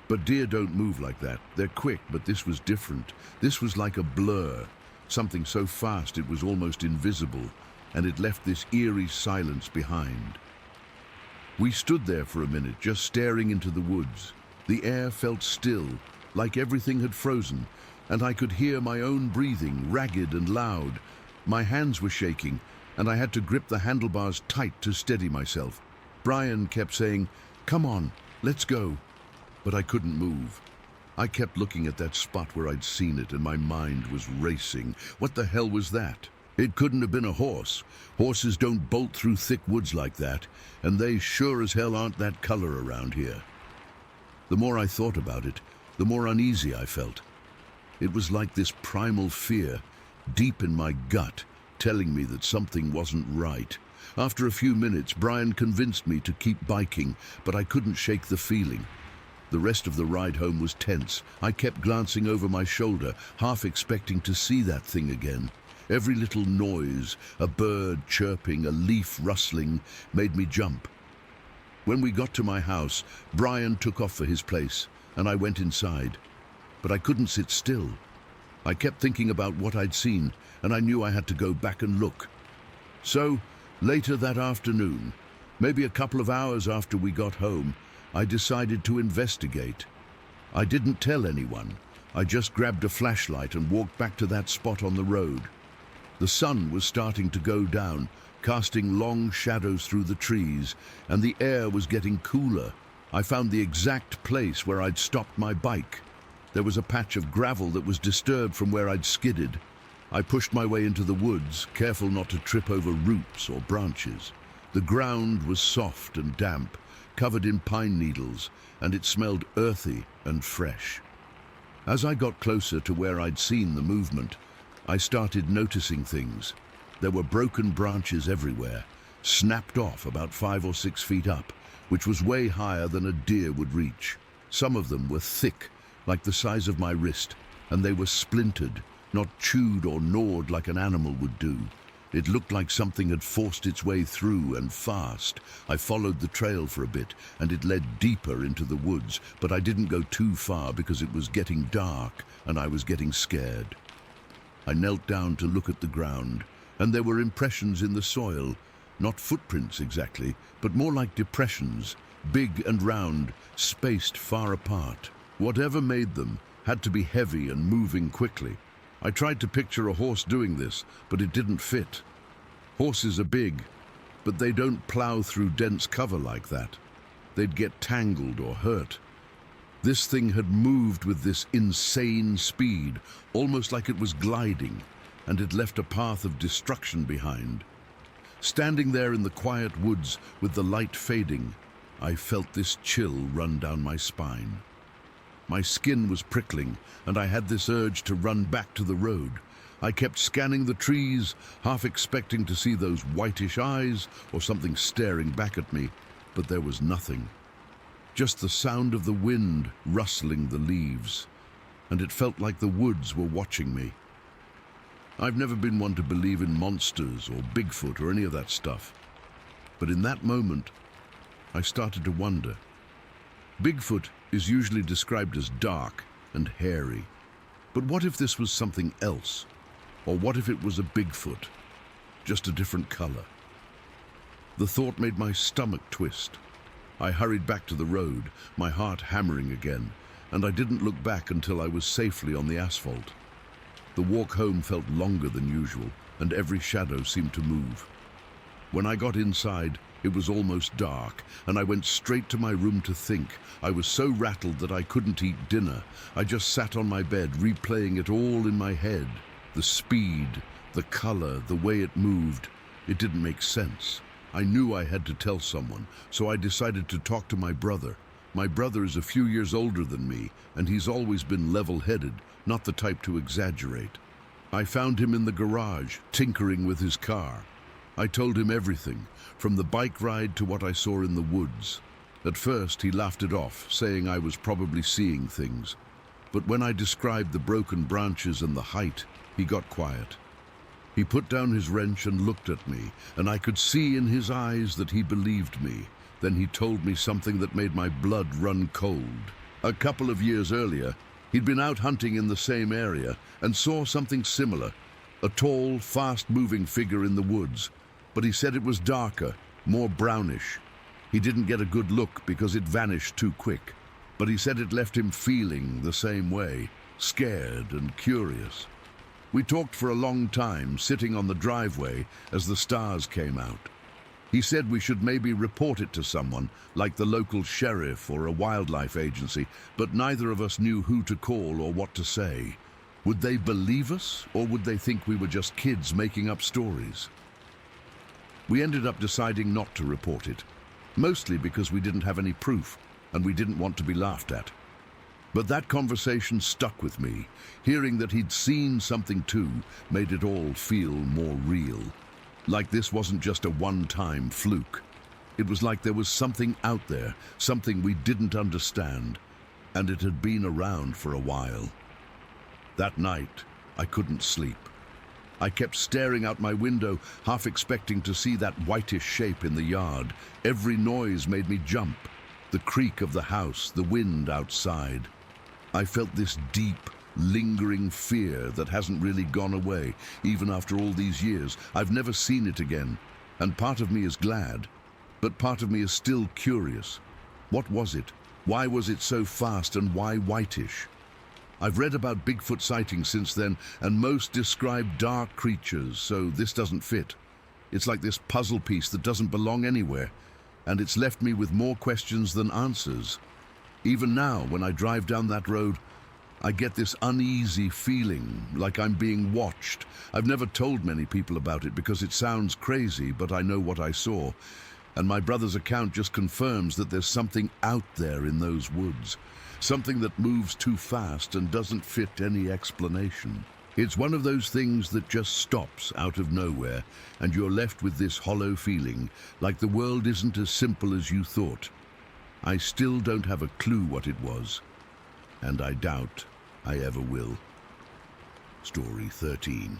But deer don't move like that. They're quick, but this was different. This was like a blur, something so fast it was almost invisible, and it left this eerie silence behind. We stood there for a minute, just staring into the woods. The air felt still, like everything had frozen, and I could hear my own breathing, ragged and loud. My hands were shaking, and I had to grip the handlebars tight to steady myself. Brian kept saying, "Come on, let's go." But I couldn't move. I kept looking at that spot where I'd seen it, and my mind was racing. What the hell was that? It couldn't have been a horse. Horses don't bolt through thick woods like that, and they sure as hell aren't that color around here. The more I thought about it, the more uneasy I felt. It was like this primal fear, deep in my gut, telling me that something wasn't right. After a few minutes, Brian convinced me to keep biking, but I couldn't shake the feeling. The rest of the ride home was tense. I kept glancing over my shoulder, half expecting to see that thing again. Every little noise, a bird chirping, a leaf rustling, made me jump. When we got to my house, Brian took off for his place, and I went inside. But I couldn't sit still. I kept thinking about what I'd seen, and I knew I had to go back and look. So, later that afternoon, maybe a couple of hours after we got home, I decided to investigate. I didn't tell anyone. I just grabbed a flashlight and walked back to that spot on the road. The sun was starting to go down, casting long shadows through the trees, and the air was getting cooler. I found the exact place where I'd stopped my bike. There was a patch of gravel that was disturbed from where I'd skidded. I pushed my way into the woods, careful not to trip over roots or branches. The ground was soft and damp, covered in pine needles, and it smelled earthy and fresh. As I got closer to where I'd seen the movement, I started noticing things. There were broken branches everywhere, snapped off about 5 or 6 feet up, which was way higher than a deer would reach. Some of them were thick, like the size of my wrist, and they were splintered, not chewed or gnawed like an animal would do. It looked like something had forced its way through, and fast. I followed the trail for a bit, and it led deeper into the woods, but I didn't go too far because it was getting dark, and I was getting scared. I knelt down to look at the ground, and there were impressions in the soil, not footprints exactly, but more like depressions, big and round, spaced far apart. Whatever made them had to be heavy and moving quickly. I tried to picture a horse doing this, but it didn't fit. Horses are big, but they don't plow through dense cover like that. They'd get tangled or hurt. This thing had moved with this insane speed, almost like it was gliding, and it left a path of destruction behind. Standing there in the quiet woods with the light fading, I felt this chill run down my spine. My skin was prickling, and I had this urge to run back to the road. I kept scanning the trees, half expecting to see those whitish eyes or something staring back at me, but there was nothing. Just the sound of the wind rustling the leaves, and it felt like the woods were watching me. I've never been one to believe in monsters or Bigfoot or any of that stuff, but in that moment, I started to wonder. Bigfoot is usually described as dark and hairy, but what if this was something else? Or what if it was a Bigfoot, just a different color? The thought made my stomach twist. I hurried back to the road, my heart hammering again, and I didn't look back until I was safely on the asphalt. The walk home felt longer than usual, and every shadow seemed to move. When I got inside, it was almost dark, and I went straight to my room to think. I was so rattled that I couldn't eat dinner. I just sat on my bed, replaying it all in my head. The speed, the color, the way it moved. It didn't make sense. I knew I had to tell someone, so I decided to talk to my brother. My brother is a few years older than me, and he's always been level-headed, not the type to exaggerate. I found him in the garage, tinkering with his car. I told him everything, from the bike ride to what I saw in the woods. At first, he laughed it off, saying I was probably seeing things. But when I described the broken branches and the height, he got quiet. He put down his wrench and looked at me, and I could see in his eyes that he believed me. Then he told me something that made my blood run cold. A couple of years earlier, he'd been out hunting in the same area and saw something similar, a tall, fast-moving figure in the woods. But he said it was darker, more brownish. He didn't get a good look because it vanished too quick. But he said it left him feeling the same way, scared and curious. We talked for a long time, sitting on the driveway as the stars came out. He said we should maybe report it to someone, like the local sheriff or a wildlife agency, but neither of us knew who to call or what to say. Would they believe us, or would they think we were just kids making up stories? We ended up deciding not to report it, mostly because we didn't have any proof, and we didn't want to be laughed at. But that conversation stuck with me. Hearing that he'd seen something too made it all feel more real. Like this wasn't just a one-time fluke. It was like there was something out there, something we didn't understand, and it had been around for a while. That night, I couldn't sleep. I kept staring out my window, half expecting to see that whitish shape in the yard. Every noise made me jump. The creak of the house, the wind outside. I felt this deep, lingering fear that hasn't really gone away, even after all these years. I've never seen it again, and part of me is glad, but part of me is still curious. What was it? Why was it so fast, and why whitish? I've read about Bigfoot sightings since then, and most describe dark creatures, so this doesn't fit. It's like this puzzle piece that doesn't belong anywhere, and it's left me with more questions than answers. Even now, when I drive down that road, I get this uneasy feeling, like I'm being watched. I've never told many people about it because it sounds crazy, but I know what I saw. And my brother's account just confirms that there's something out there in those woods. Something that moves too fast and doesn't fit any explanation. It's one of those things that just stops out of nowhere, and you're left with this hollow feeling, like the world isn't as simple as you thought. I still don't have a clue what it was, and I doubt I ever will. Story 13.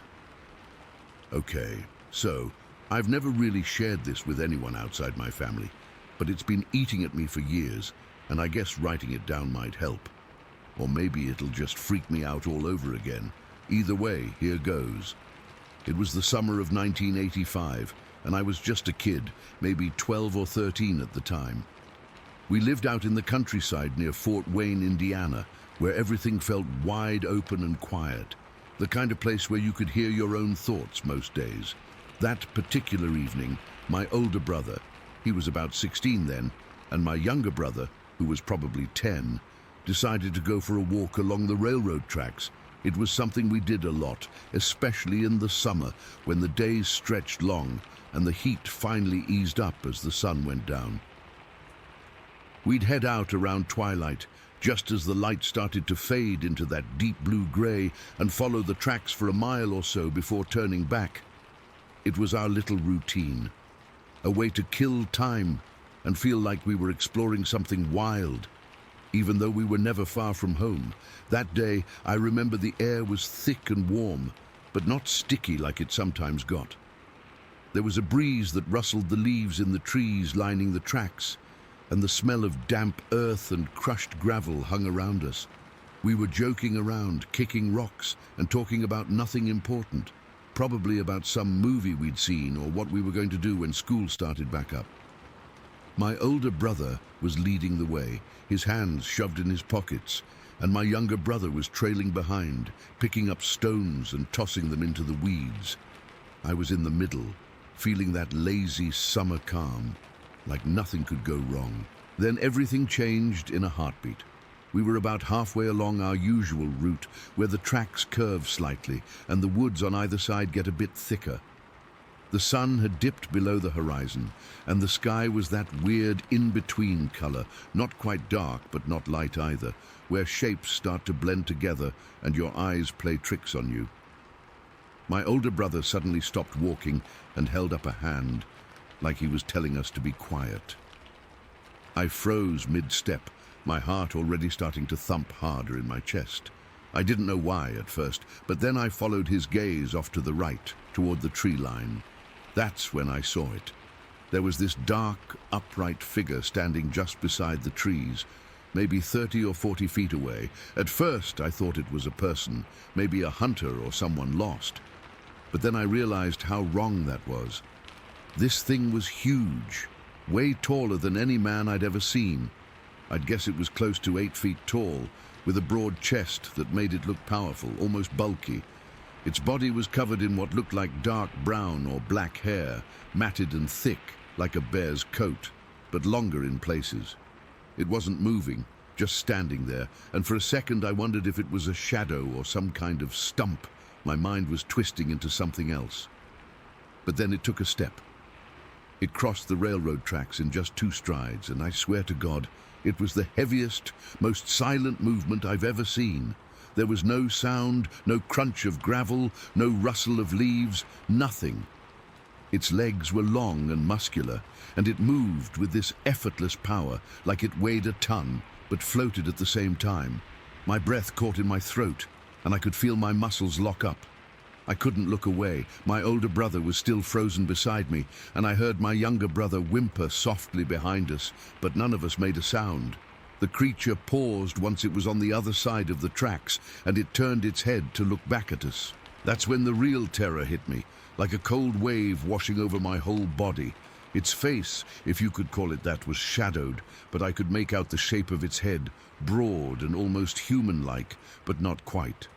Okay, so I've never really shared this with anyone outside my family, but it's been eating at me for years, and I guess writing it down might help. Or maybe it'll just freak me out all over again. Either way, here goes. It was the summer of 1985, and I was just a kid, maybe 12 or 13 at the time. We lived out in the countryside near Fort Wayne, Indiana, where everything felt wide open and quiet, the kind of place where you could hear your own thoughts most days. That particular evening, my older brother, he was about 16 then, and my younger brother, who was probably 10, decided to go for a walk along the railroad tracks. It was something we did a lot, especially in the summer, when the days stretched long and the heat finally eased up as the sun went down. We'd head out around twilight, just as the light started to fade into that deep blue-gray, and follow the tracks for a mile or so before turning back. It was our little routine, a way to kill time and feel like we were exploring something wild, even though we were never far from home. That day, I remember the air was thick and warm, but not sticky like it sometimes got. There was a breeze that rustled the leaves in the trees lining the tracks, and the smell of damp earth and crushed gravel hung around us. We were joking around, kicking rocks, and talking about nothing important, probably about some movie we'd seen or what we were going to do when school started back up. My older brother was leading the way, his hands shoved in his pockets, and my younger brother was trailing behind, picking up stones and tossing them into the weeds. I was in the middle, feeling that lazy summer calm, like nothing could go wrong. Then everything changed in a heartbeat. We were about halfway along our usual route, where the tracks curve slightly and the woods on either side get a bit thicker. The sun had dipped below the horizon, and the sky was that weird in-between color, not quite dark but not light either, where shapes start to blend together and your eyes play tricks on you. My older brother suddenly stopped walking and held up a hand, like he was telling us to be quiet. I froze mid-step, my heart already starting to thump harder in my chest. I didn't know why at first, but then I followed his gaze off to the right, toward the tree line. That's when I saw it. There was this dark, upright figure standing just beside the trees, maybe 30 or 40 feet away. At first, I thought it was a person, maybe a hunter or someone lost. But then I realized how wrong that was. This thing was huge, way taller than any man I'd ever seen. I'd guess it was close to 8 feet tall, with a broad chest that made it look powerful, almost bulky. Its body was covered in what looked like dark brown or black hair, matted and thick, like a bear's coat, but longer in places. It wasn't moving, just standing there, and for a second I wondered if it was a shadow or some kind of stump. My mind was twisting into something else. But then it took a step. It crossed the railroad tracks in just 2 strides, and I swear to God, it was the heaviest, most silent movement I've ever seen. There was no sound, no crunch of gravel, no rustle of leaves, nothing. Its legs were long and muscular, and it moved with this effortless power, like it weighed a ton, but floated at the same time. My breath caught in my throat, and I could feel my muscles lock up. I couldn't look away. My older brother was still frozen beside me, and I heard my younger brother whimper softly behind us, but none of us made a sound. The creature paused once it was on the other side of the tracks, and it turned its head to look back at us. That's when the real terror hit me, like a cold wave washing over my whole body. Its face, if you could call it that, was shadowed, but I could make out the shape of its head, broad and almost human-like, but not quite.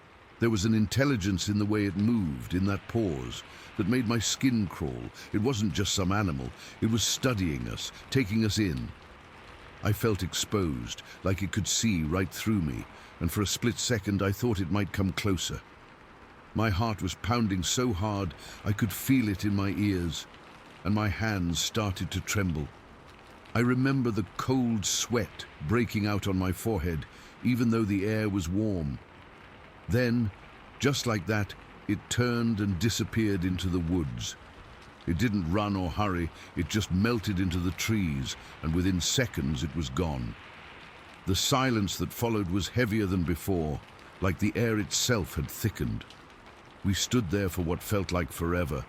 There was an intelligence in the way it moved, in that pause, that made my skin crawl. It wasn't just some animal. It was studying us, taking us in. I felt exposed, like it could see right through me, and for a split second I thought it might come closer. My heart was pounding so hard I could feel it in my ears, and my hands started to tremble. I remember the cold sweat breaking out on my forehead, even though the air was warm. Then, just like that, it turned and disappeared into the woods. It didn't run or hurry, it just melted into the trees, and within seconds it was gone. The silence that followed was heavier than before, like the air itself had thickened. We stood there for what felt like forever,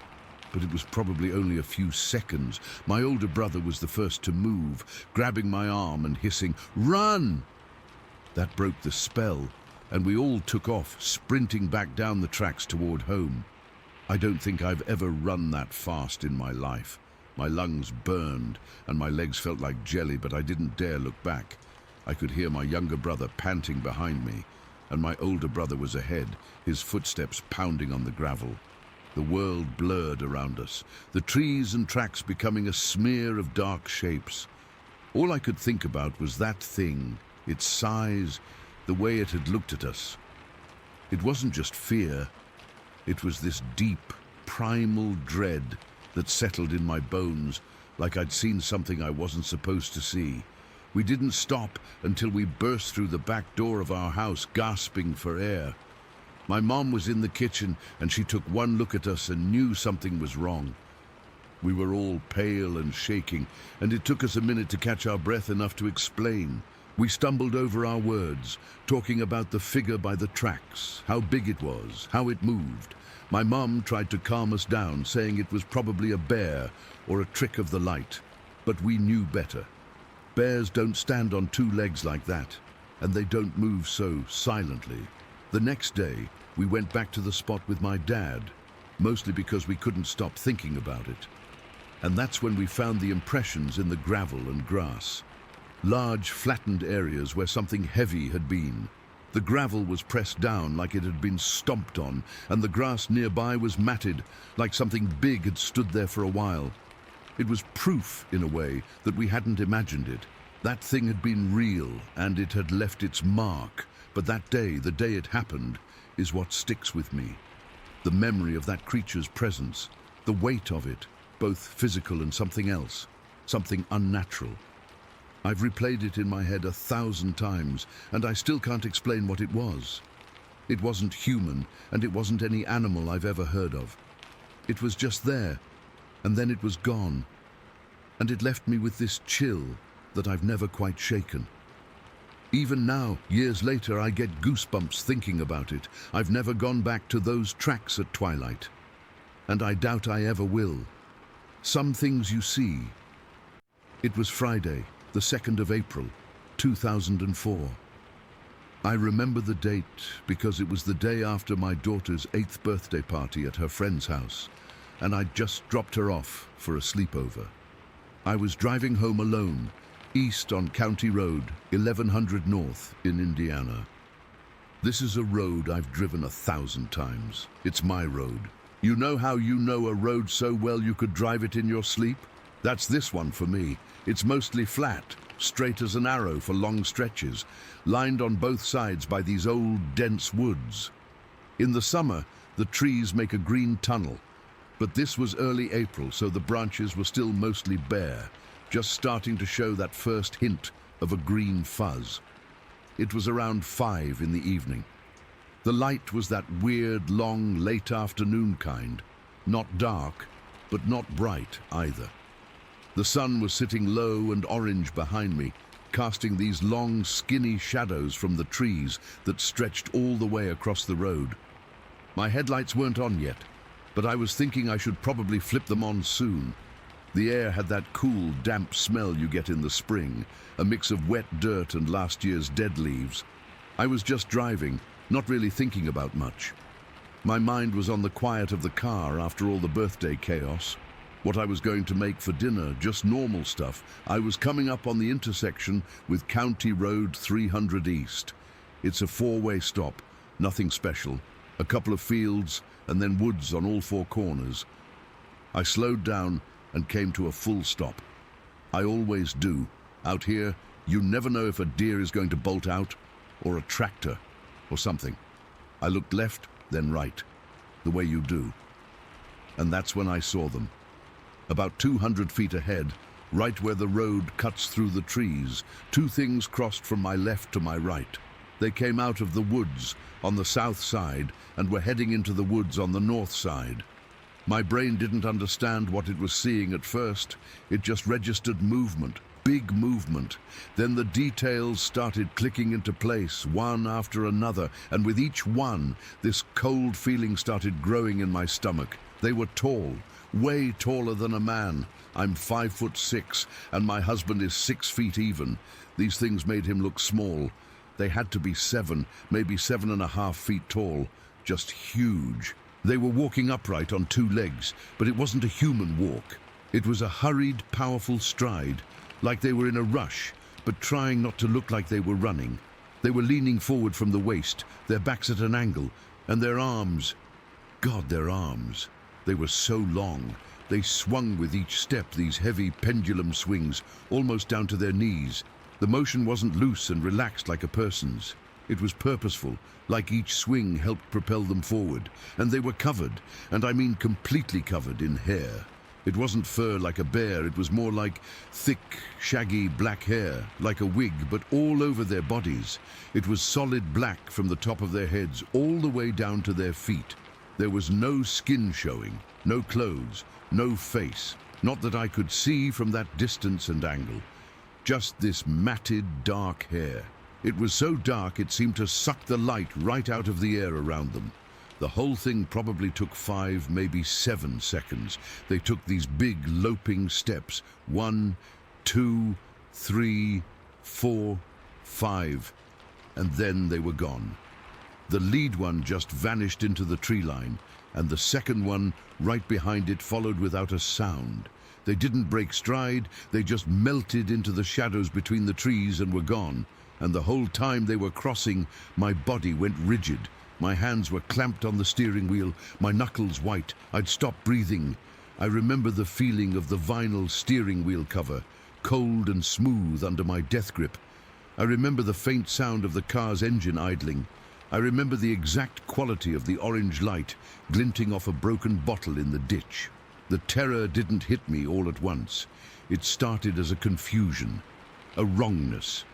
but it was probably only a few seconds. My older brother was the first to move, grabbing my arm and hissing, "Run!" That broke the spell, and we all took off, sprinting back down the tracks toward home. I don't think I've ever run that fast in my life. My lungs burned, and my legs felt like jelly, but I didn't dare look back. I could hear my younger brother panting behind me, and my older brother was ahead, his footsteps pounding on the gravel. The world blurred around us, the trees and tracks becoming a smear of dark shapes. All I could think about was that thing, its size, the way it had looked at us. It wasn't just fear. It was this deep, primal dread that settled in my bones, like I'd seen something I wasn't supposed to see. We didn't stop until we burst through the back door of our house, gasping for air. My mom was in the kitchen, and she took one look at us and knew something was wrong. We were all pale and shaking, and it took us a minute to catch our breath enough to explain. We stumbled over our words, talking about the figure by the tracks, how big it was, how it moved. My mom tried to calm us down, saying it was probably a bear or a trick of the light. But we knew better. Bears don't stand on 2 legs like that, and they don't move so silently. The next day, we went back to the spot with my dad, mostly because we couldn't stop thinking about it. And that's when we found the impressions in the gravel and grass. Large, flattened areas where something heavy had been. The gravel was pressed down like it had been stomped on, and the grass nearby was matted, like something big had stood there for a while. It was proof, in a way, that we hadn't imagined it. That thing had been real, and it had left its mark. But that day, the day it happened, is what sticks with me. The memory of that creature's presence, the weight of it, both physical and something else, something unnatural. I've replayed it in my head 1,000 times, and I still can't explain what it was. It wasn't human, and it wasn't any animal I've ever heard of. It was just there, and then it was gone. And it left me with this chill, that I've never quite shaken. Even now, years later, I get goosebumps thinking about it. I've never gone back to those tracks at twilight, and I doubt I ever will. Some things you see. It was Friday, the 2nd of April, 2004. I remember the date because it was the day after my daughter's 8th birthday party at her friend's house, and I'd just dropped her off for a sleepover. I was driving home alone, east on County Road, 1100 North in Indiana. This is a road I've driven 1,000 times. It's my road. You know how you know a road so well you could drive it in your sleep? That's this one for me. It's mostly flat, straight as an arrow for long stretches, lined on both sides by these old, dense woods. In the summer, the trees make a green tunnel, but this was early April, so the branches were still mostly bare, just starting to show that first hint of a green fuzz. It was around 5 in the evening. The light was that weird, long, late afternoon kind, not dark, but not bright either. The sun was sitting low and orange behind me, casting these long, skinny shadows from the trees that stretched all the way across the road. My headlights weren't on yet, but I was thinking I should probably flip them on soon. The air had that cool, damp smell you get in the spring, a mix of wet dirt and last year's dead leaves. I was just driving, not really thinking about much. My mind was on the quiet of the car after all the birthday chaos. What I was going to make for dinner, just normal stuff. I was coming up on the intersection with County Road 300 East. It's a 4-way stop, nothing special. A couple of fields and then woods on all 4 corners. I slowed down and came to a full stop. I always do. Out here, you never know if a deer is going to bolt out, or a tractor, or something. I looked left, then right, the way you do. And that's when I saw them. About 200 feet ahead, right where the road cuts through the trees, 2 things crossed from my left to my right. They came out of the woods on the south side and were heading into the woods on the north side. My brain didn't understand what it was seeing at first. It just registered movement, big movement. Then the details started clicking into place, one after another, and with each one, this cold feeling started growing in my stomach. They were tall, way taller than a man. I'm 5'6", and my husband is 6 feet even. These things made him look small. They had to be 7, maybe 7.5 feet tall, just huge. They were walking upright on 2 legs, but it wasn't a human walk. It was a hurried, powerful stride, like they were in a rush, but trying not to look like they were running. They were leaning forward from the waist, their backs at an angle, and their arms. God, their arms. They were so long. They swung with each step, these heavy pendulum swings, almost down to their knees. The motion wasn't loose and relaxed like a person's. It was purposeful, like each swing helped propel them forward. And they were covered, and I mean completely covered in hair. It wasn't fur like a bear, it was more like thick, shaggy black hair, like a wig, but all over their bodies. It was solid black from the top of their heads all the way down to their feet. There was no skin showing, no clothes, no face, not that I could see from that distance and angle. Just this matted, dark hair. It was so dark it seemed to suck the light right out of the air around them. The whole thing probably took 5, maybe 7 seconds. They took these big, loping steps. 1, 2, 3, 4, 5, and then they were gone. The lead one just vanished into the tree line, and the second one, right behind it, followed without a sound. They didn't break stride, they just melted into the shadows between the trees and were gone. And the whole time they were crossing, my body went rigid. My hands were clamped on the steering wheel, my knuckles white. I'd stopped breathing. I remember the feeling of the vinyl steering wheel cover, cold and smooth under my death grip. I remember the faint sound of the car's engine idling. I remember the exact quality of the orange light glinting off a broken bottle in the ditch. The terror didn't hit me all at once. It started as a confusion, a wrongness.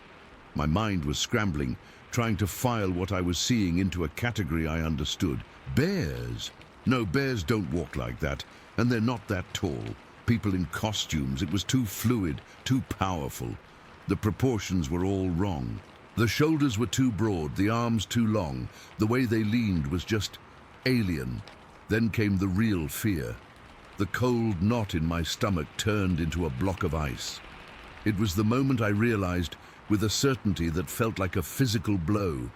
My mind was scrambling, trying to file what I was seeing into a category I understood. Bears? No, bears don't walk like that, and they're not that tall. People in costumes, it was too fluid, too powerful. The proportions were all wrong. The shoulders were too broad, the arms too long. The way they leaned was just alien. Then came the real fear. The cold knot in my stomach turned into a block of ice. It was the moment I realized, with a certainty that felt like a physical blow,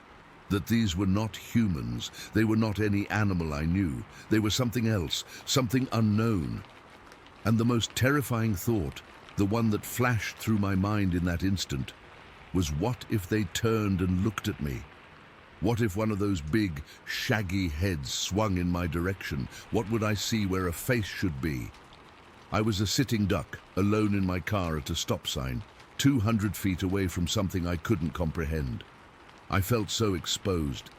that these were not humans. They were not any animal I knew. They were something else, something unknown. And the most terrifying thought, the one that flashed through my mind in that instant, was what if they turned and looked at me? What if one of those big, shaggy heads swung in my direction? What would I see where a face should be? I was a sitting duck, alone in my car at a stop sign, 200 feet away from something I couldn't comprehend. I felt so exposed.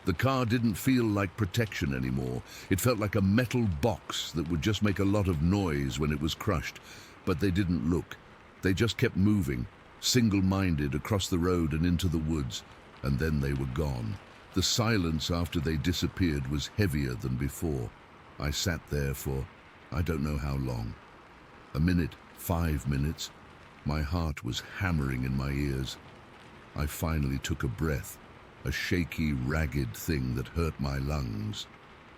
The car didn't feel like protection anymore. It felt like a metal box that would just make a lot of noise when it was crushed. But they didn't look. They just kept moving, single-minded across the road and into the woods, and then they were gone. The silence after they disappeared was heavier than before. I sat there for, I don't know how long. A minute, 5 minutes. My heart was hammering in my ears. I finally took a breath, a shaky, ragged thing that hurt my lungs.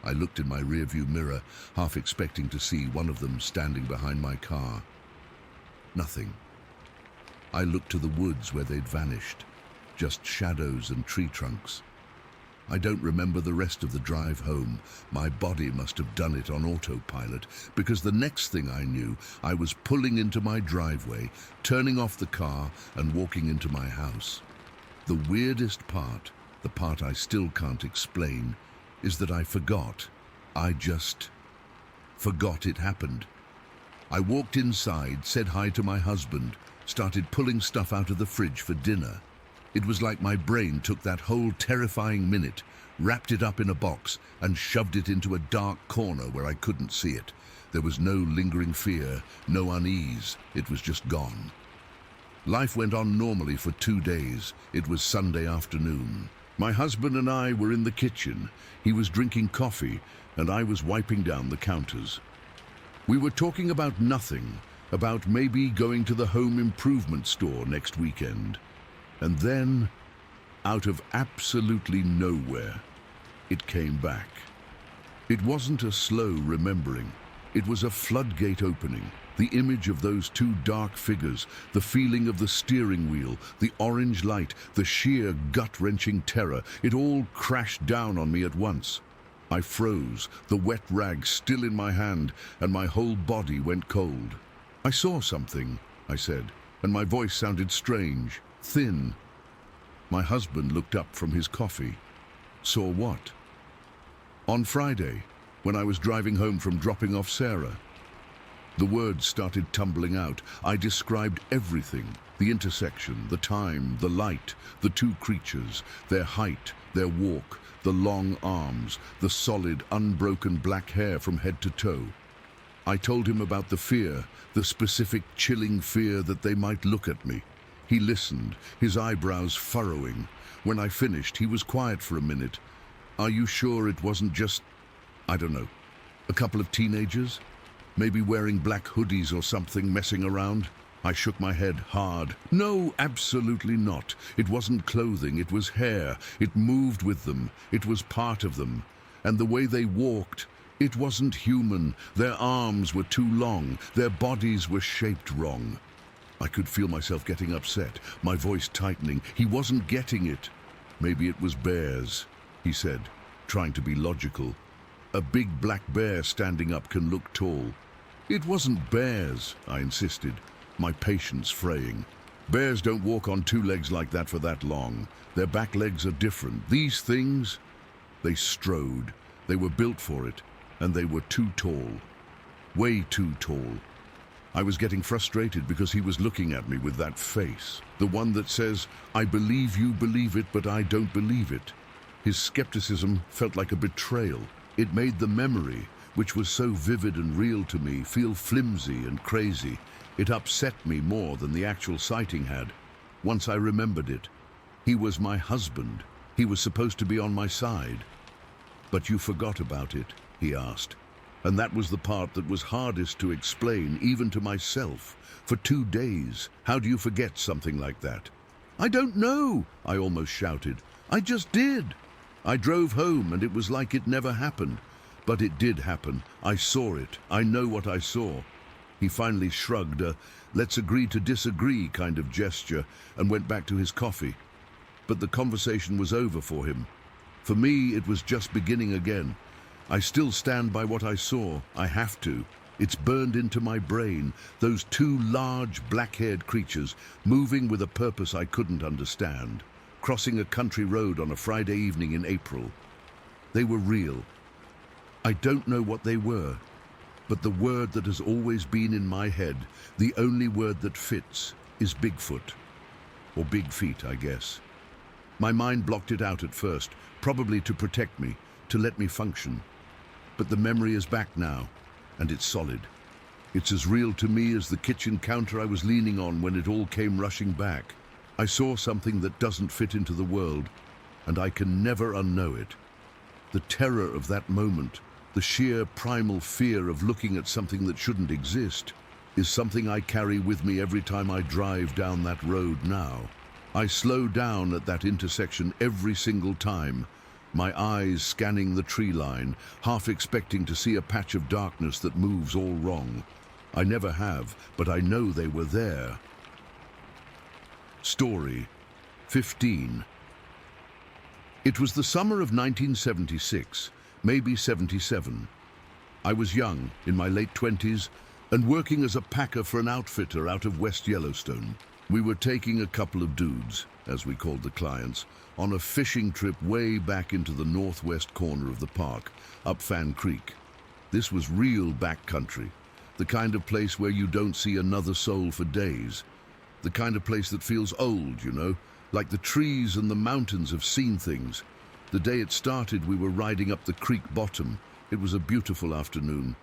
I looked in my rearview mirror, half expecting to see one of them standing behind my car. Nothing. I looked to the woods where they'd vanished, just shadows and tree trunks. I don't remember the rest of the drive home. My body must have done it on autopilot, because the next thing I knew, I was pulling into my driveway, turning off the car and walking into my house. The weirdest part, the part I still can't explain, is that I forgot. I just forgot it happened. I walked inside, said hi to my husband, started pulling stuff out of the fridge for dinner. It was like my brain took that whole terrifying minute, wrapped it up in a box, and shoved it into a dark corner where I couldn't see it. There was no lingering fear, no unease. It was just gone. Life went on normally for 2 days. It was Sunday afternoon. My husband and I were in the kitchen. He was drinking coffee, and I was wiping down the counters. We were talking about nothing, about maybe going to the home improvement store next weekend. And then, out of absolutely nowhere, it came back. It wasn't a slow remembering. It was a floodgate opening. The image of those two dark figures, the feeling of the steering wheel, the orange light, the sheer gut-wrenching terror, it all crashed down on me at once. I froze, the wet rag still in my hand, and my whole body went cold. "I saw something," I said, and my voice sounded strange, thin. My husband looked up from his coffee. "Saw what?" "On Friday, when I was driving home from dropping off Sarah." The words started tumbling out. I described everything: the intersection, the time, the light, the two creatures, their height, their walk, the long arms, the solid, unbroken black hair from head to toe. I told him about the fear, the specific chilling fear that they might look at me. He listened, his eyebrows furrowing. When I finished, he was quiet for a minute. "Are you sure it wasn't just, I don't know, a couple of teenagers? Maybe wearing black hoodies or something, messing around?" I shook my head hard. "No, absolutely not. It wasn't clothing, it was hair. It moved with them. It was part of them. And the way they walked, it wasn't human. Their arms were too long. Their bodies were shaped wrong." I could feel myself getting upset, my voice tightening. He wasn't getting it. "Maybe it was bears," he said, trying to be logical. "A big black bear standing up can look tall." "It wasn't bears," I insisted, my patience fraying. "Bears don't walk on two legs like that for that long. Their back legs are different. These things, they strode. They were built for it, and they were too tall. Way too tall." I was getting frustrated because he was looking at me with that face, the one that says, "I believe you believe it, but I don't believe it." His skepticism felt like a betrayal. It made the memory, which was so vivid and real to me, feel flimsy and crazy. It upset me more than the actual sighting had. Once I remembered it. He was my husband. He was supposed to be on my side. "But you forgot about it?" he asked. And that was the part that was hardest to explain, even to myself. For 2 days, how do you forget something like that? I don't know, I almost shouted. I just did. I drove home and it was like it never happened. But it did happen. I saw it. I know what I saw. He finally shrugged a let's agree to disagree kind of gesture and went back to his coffee. But the conversation was over for him. For me, it was just beginning again. I still stand by what I saw. I have to. It's burned into my brain, those 2 large black-haired creatures moving with a purpose I couldn't understand, crossing a country road on a Friday evening in April. They were real. I don't know what they were, but the word that has always been in my head, the only word that fits, is Bigfoot. Or big feet, I guess. My mind blocked it out at first, probably to protect me, to let me function. But the memory is back now, and it's solid. It's as real to me as the kitchen counter I was leaning on when it all came rushing back. I saw something that doesn't fit into the world, and I can never unknow it. The terror of that moment, the sheer primal fear of looking at something that shouldn't exist, is something I carry with me every time I drive down that road now. I slow down at that intersection every single time, my eyes scanning the tree line, half expecting to see a patch of darkness that moves all wrong. I never have, but I know they were there. Story 15. It was the summer of 1976, maybe 77. I was young, in my late 20s, and working as a packer for an outfitter out of West Yellowstone. We were taking a couple of dudes, as we called the clients, on a fishing trip way back into the northwest corner of the park, up Fan Creek. This was real backcountry, the kind of place where you don't see another soul for days. The kind of place that feels old, you know, like the trees and the mountains have seen things. The day it started, we were riding up the creek bottom. It was a beautiful afternoon,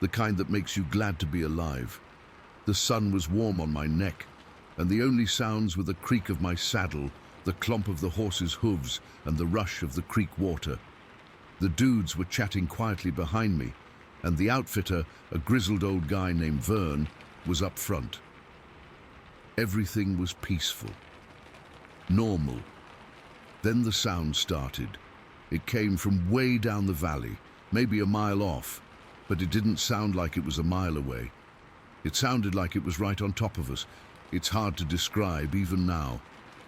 the kind that makes you glad to be alive. The sun was warm on my neck, and the only sounds were the creak of my saddle, the clomp of the horse's hooves, and the rush of the creek water. The dudes were chatting quietly behind me, and the outfitter, a grizzled old guy named Vern, was up front. Everything was peaceful, normal. Then the sound started. It came from way down the valley, maybe a mile off, but it didn't sound like it was a mile away. It sounded like it was right on top of us. It's hard to describe even now.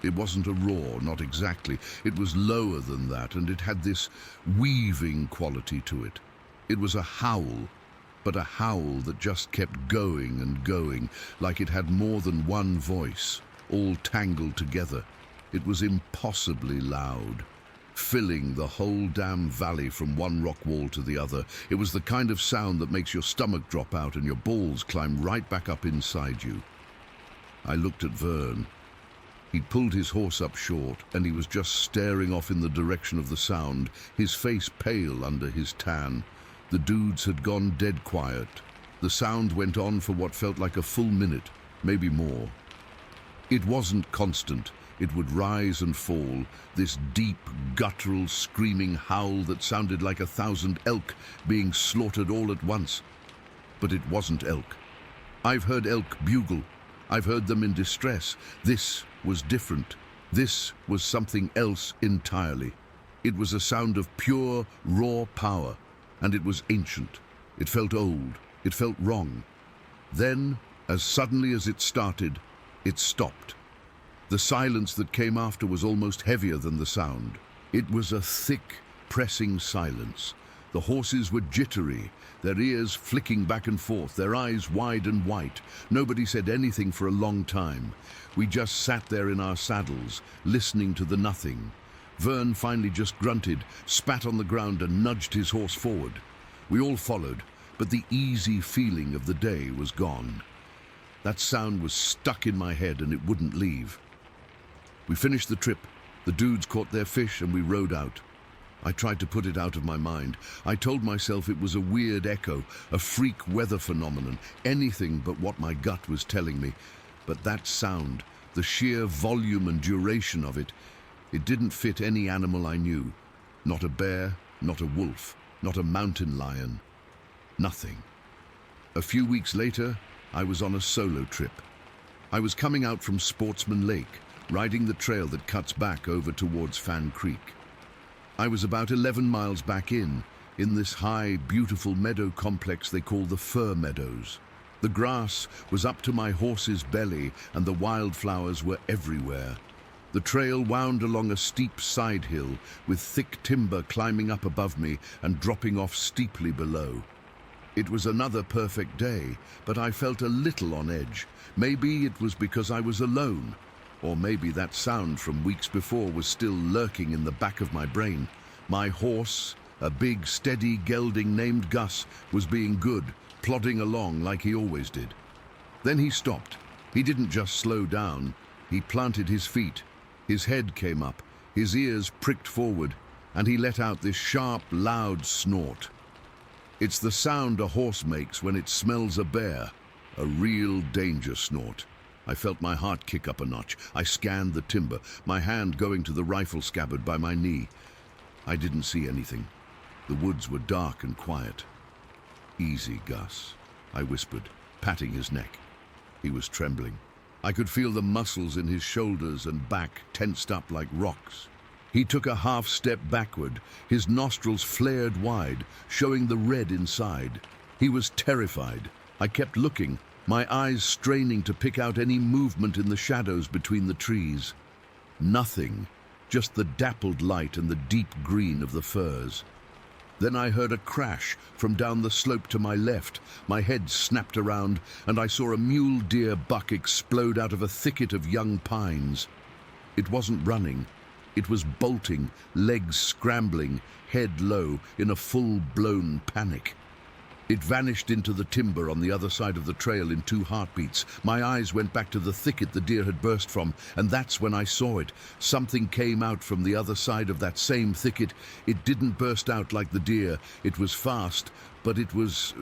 It wasn't a roar, not exactly. It was lower than that, and it had this weaving quality to it. It was a howl, but a howl that just kept going and going, like it had more than one voice, all tangled together. It was impossibly loud, filling the whole damn valley from one rock wall to the other. It was the kind of sound that makes your stomach drop out and your balls climb right back up inside you. I looked at Vern. He'd pulled his horse up short, and he was just staring off in the direction of the sound, his face pale under his tan. The dudes had gone dead quiet. The sound went on for what felt like a full minute, maybe more. It wasn't constant. It would rise and fall, this deep, guttural, screaming howl that sounded like 1,000 elk being slaughtered all at once. But it wasn't elk. I've heard elk bugle. I've heard them in distress. This was different. This was something else entirely. It was a sound of pure, raw power, and it was ancient. It felt old. It felt wrong. Then, as suddenly as it started, it stopped. The silence that came after was almost heavier than the sound. It was a thick, pressing silence. The horses were jittery, their ears flicking back and forth, their eyes wide and white. Nobody said anything for a long time. We just sat there in our saddles, listening to the nothing. Vern finally just grunted, spat on the ground and nudged his horse forward. We all followed, but the easy feeling of the day was gone. That sound was stuck in my head and it wouldn't leave. We finished the trip. The dudes caught their fish and we rode out. I tried to put it out of my mind. I told myself it was a weird echo, a freak weather phenomenon, anything but what my gut was telling me. But that sound, the sheer volume and duration of it, it didn't fit any animal I knew. Not a bear, not a wolf, not a mountain lion. Nothing. A few weeks later, I was on a solo trip. I was coming out from Sportsman Lake, riding the trail that cuts back over towards Fan Creek. I was about 11 miles back in this high, beautiful meadow complex they call the Fir Meadows. The grass was up to my horse's belly and the wildflowers were everywhere. The trail wound along a steep side hill with thick timber climbing up above me and dropping off steeply below. It was another perfect day, but I felt a little on edge. Maybe it was because I was alone, or maybe that sound from weeks before was still lurking in the back of my brain. My horse, a big, steady gelding named Gus, was being good, plodding along like he always did. Then he stopped. He didn't just slow down, he planted his feet. His head came up, his ears pricked forward, and he let out this sharp, loud snort. It's the sound a horse makes when it smells a bear, a real danger snort. I felt my heart kick up a notch. I scanned the timber, my hand going to the rifle scabbard by my knee. I didn't see anything. The woods were dark and quiet. "Easy, Gus," I whispered, patting his neck. He was trembling. I could feel the muscles in his shoulders and back tensed up like rocks. He took a half step backward, his nostrils flared wide, showing the red inside. He was terrified. I kept looking, my eyes straining to pick out any movement in the shadows between the trees. Nothing, just the dappled light and the deep green of the firs. Then I heard a crash from down the slope to my left. My head snapped around, and I saw a mule deer buck explode out of a thicket of young pines. It wasn't running. It was bolting, legs scrambling, head low, in a full-blown panic. It vanished into the timber on the other side of the trail in 2 heartbeats. My eyes went back to the thicket the deer had burst from, and that's when I saw it. Something came out from the other side of that same thicket. It didn't burst out like the deer. It was fast, but it was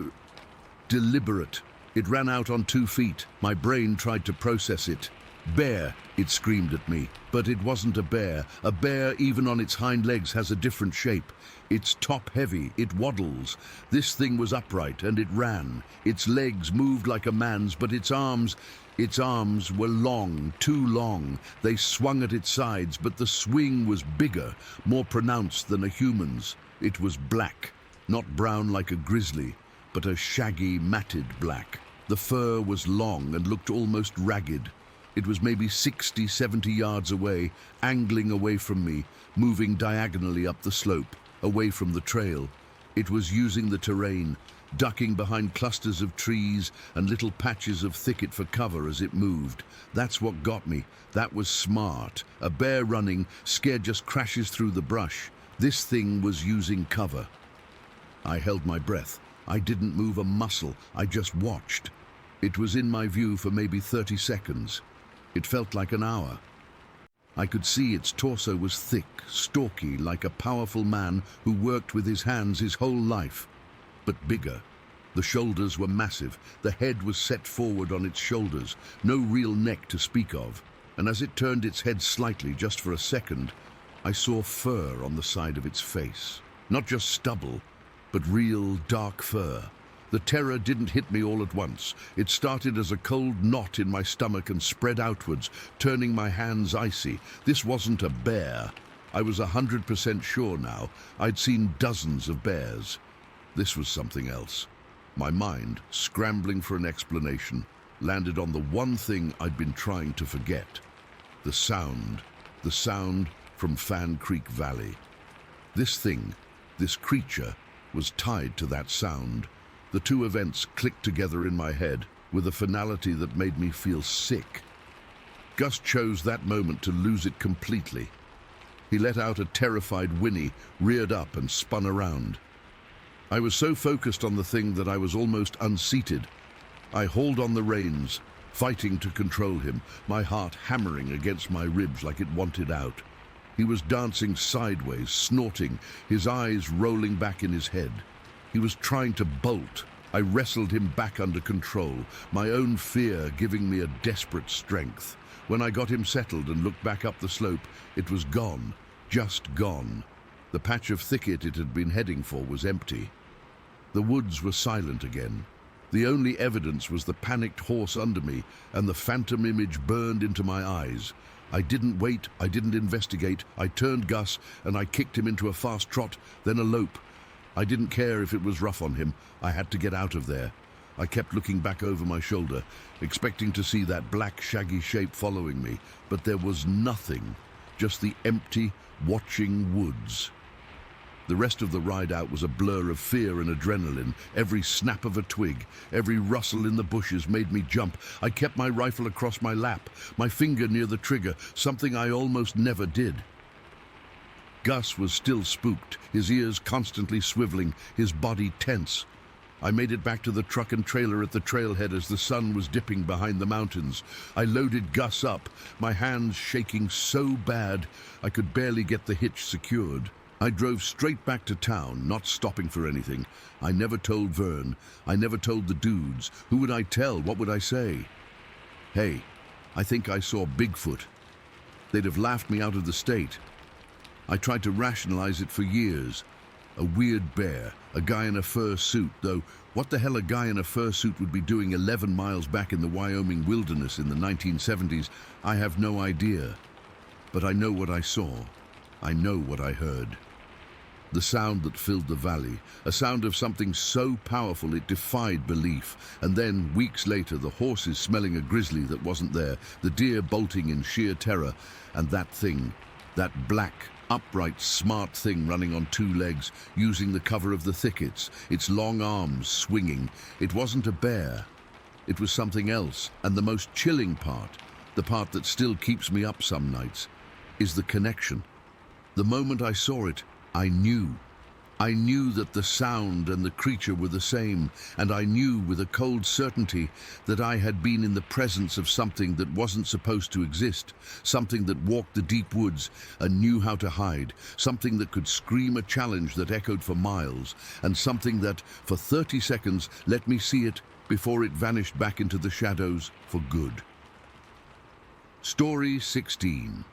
deliberate. It ran out on 2 feet. My brain tried to process it. "Bear," it screamed at me. But it wasn't a bear. A bear, even on its hind legs, has a different shape. It's top-heavy, it waddles. This thing was upright, and it ran. Its legs moved like a man's, but its arms were long, too long. They swung at its sides, but the swing was bigger, more pronounced than a human's. It was black, not brown like a grizzly, but a shaggy, matted black. The fur was long and looked almost ragged. It was maybe 60, 70 yards away, angling away from me, moving diagonally up the slope, away from the trail. It was using the terrain, ducking behind clusters of trees and little patches of thicket for cover as it moved. That's what got me. That was smart. A bear running, scared just crashes through the brush. This thing was using cover. I held my breath. I didn't move a muscle. I just watched. It was in my view for maybe 30 seconds. It felt like an hour. I could see its torso was thick, stalky, like a powerful man who worked with his hands his whole life, but bigger. The shoulders were massive. The head was set forward on its shoulders, no real neck to speak of. And as it turned its head slightly, just for a second, I saw fur on the side of its face. Not just stubble, but real dark fur. The terror didn't hit me all at once. It started as a cold knot in my stomach and spread outwards, turning my hands icy. This wasn't a bear. I was 100% sure now. I'd seen dozens of bears. This was something else. My mind, scrambling for an explanation, landed on the one thing I'd been trying to forget. The sound from Fan Creek Valley. This thing, this creature, was tied to that sound. The 2 events clicked together in my head with a finality that made me feel sick. Gus chose that moment to lose it completely. He let out a terrified whinny, reared up and spun around. I was so focused on the thing that I was almost unseated. I hauled on the reins, fighting to control him, my heart hammering against my ribs like it wanted out. He was dancing sideways, snorting, his eyes rolling back in his head. He was trying to bolt. I wrestled him back under control, my own fear giving me a desperate strength. When I got him settled and looked back up the slope, it was gone, just gone. The patch of thicket it had been heading for was empty. The woods were silent again. The only evidence was the panicked horse under me, and the phantom image burned into my eyes. I didn't wait, I didn't investigate. I turned Gus, and I kicked him into a fast trot, then a lope. I didn't care if it was rough on him. I had to get out of there. I kept looking back over my shoulder, expecting to see that black, shaggy shape following me, but there was nothing, just the empty, watching woods. The rest of the ride out was a blur of fear and adrenaline. Every snap of a twig, every rustle in the bushes made me jump. I kept my rifle across my lap, my finger near the trigger, something I almost never did. Gus was still spooked, his ears constantly swiveling, his body tense. I made it back to the truck and trailer at the trailhead as the sun was dipping behind the mountains. I loaded Gus up, my hands shaking so bad I could barely get the hitch secured. I drove straight back to town, not stopping for anything. I never told Vern. I never told the dudes. Who would I tell? What would I say? Hey, I think I saw Bigfoot. They'd have laughed me out of the state. I tried to rationalize it for years. A weird bear, a guy in a fur suit, though what the hell a guy in a fur suit would be doing 11 miles back in the Wyoming wilderness in the 1970s, I have no idea. But I know what I saw. I know what I heard. The sound that filled the valley, a sound of something so powerful it defied belief. And then, weeks later, the horses smelling a grizzly that wasn't there, the deer bolting in sheer terror, and that thing, that black, upright, smart thing running on two legs, using the cover of the thickets, its long arms swinging. It wasn't a bear. It was something else, and the most chilling part, the part that still keeps me up some nights, is the connection. The moment I saw it, I knew. I knew that the sound and the creature were the same, and I knew with a cold certainty that I had been in the presence of something that wasn't supposed to exist, something that walked the deep woods and knew how to hide, something that could scream a challenge that echoed for miles, and something that, for 30 seconds, let me see it before it vanished back into the shadows for good. Story 16.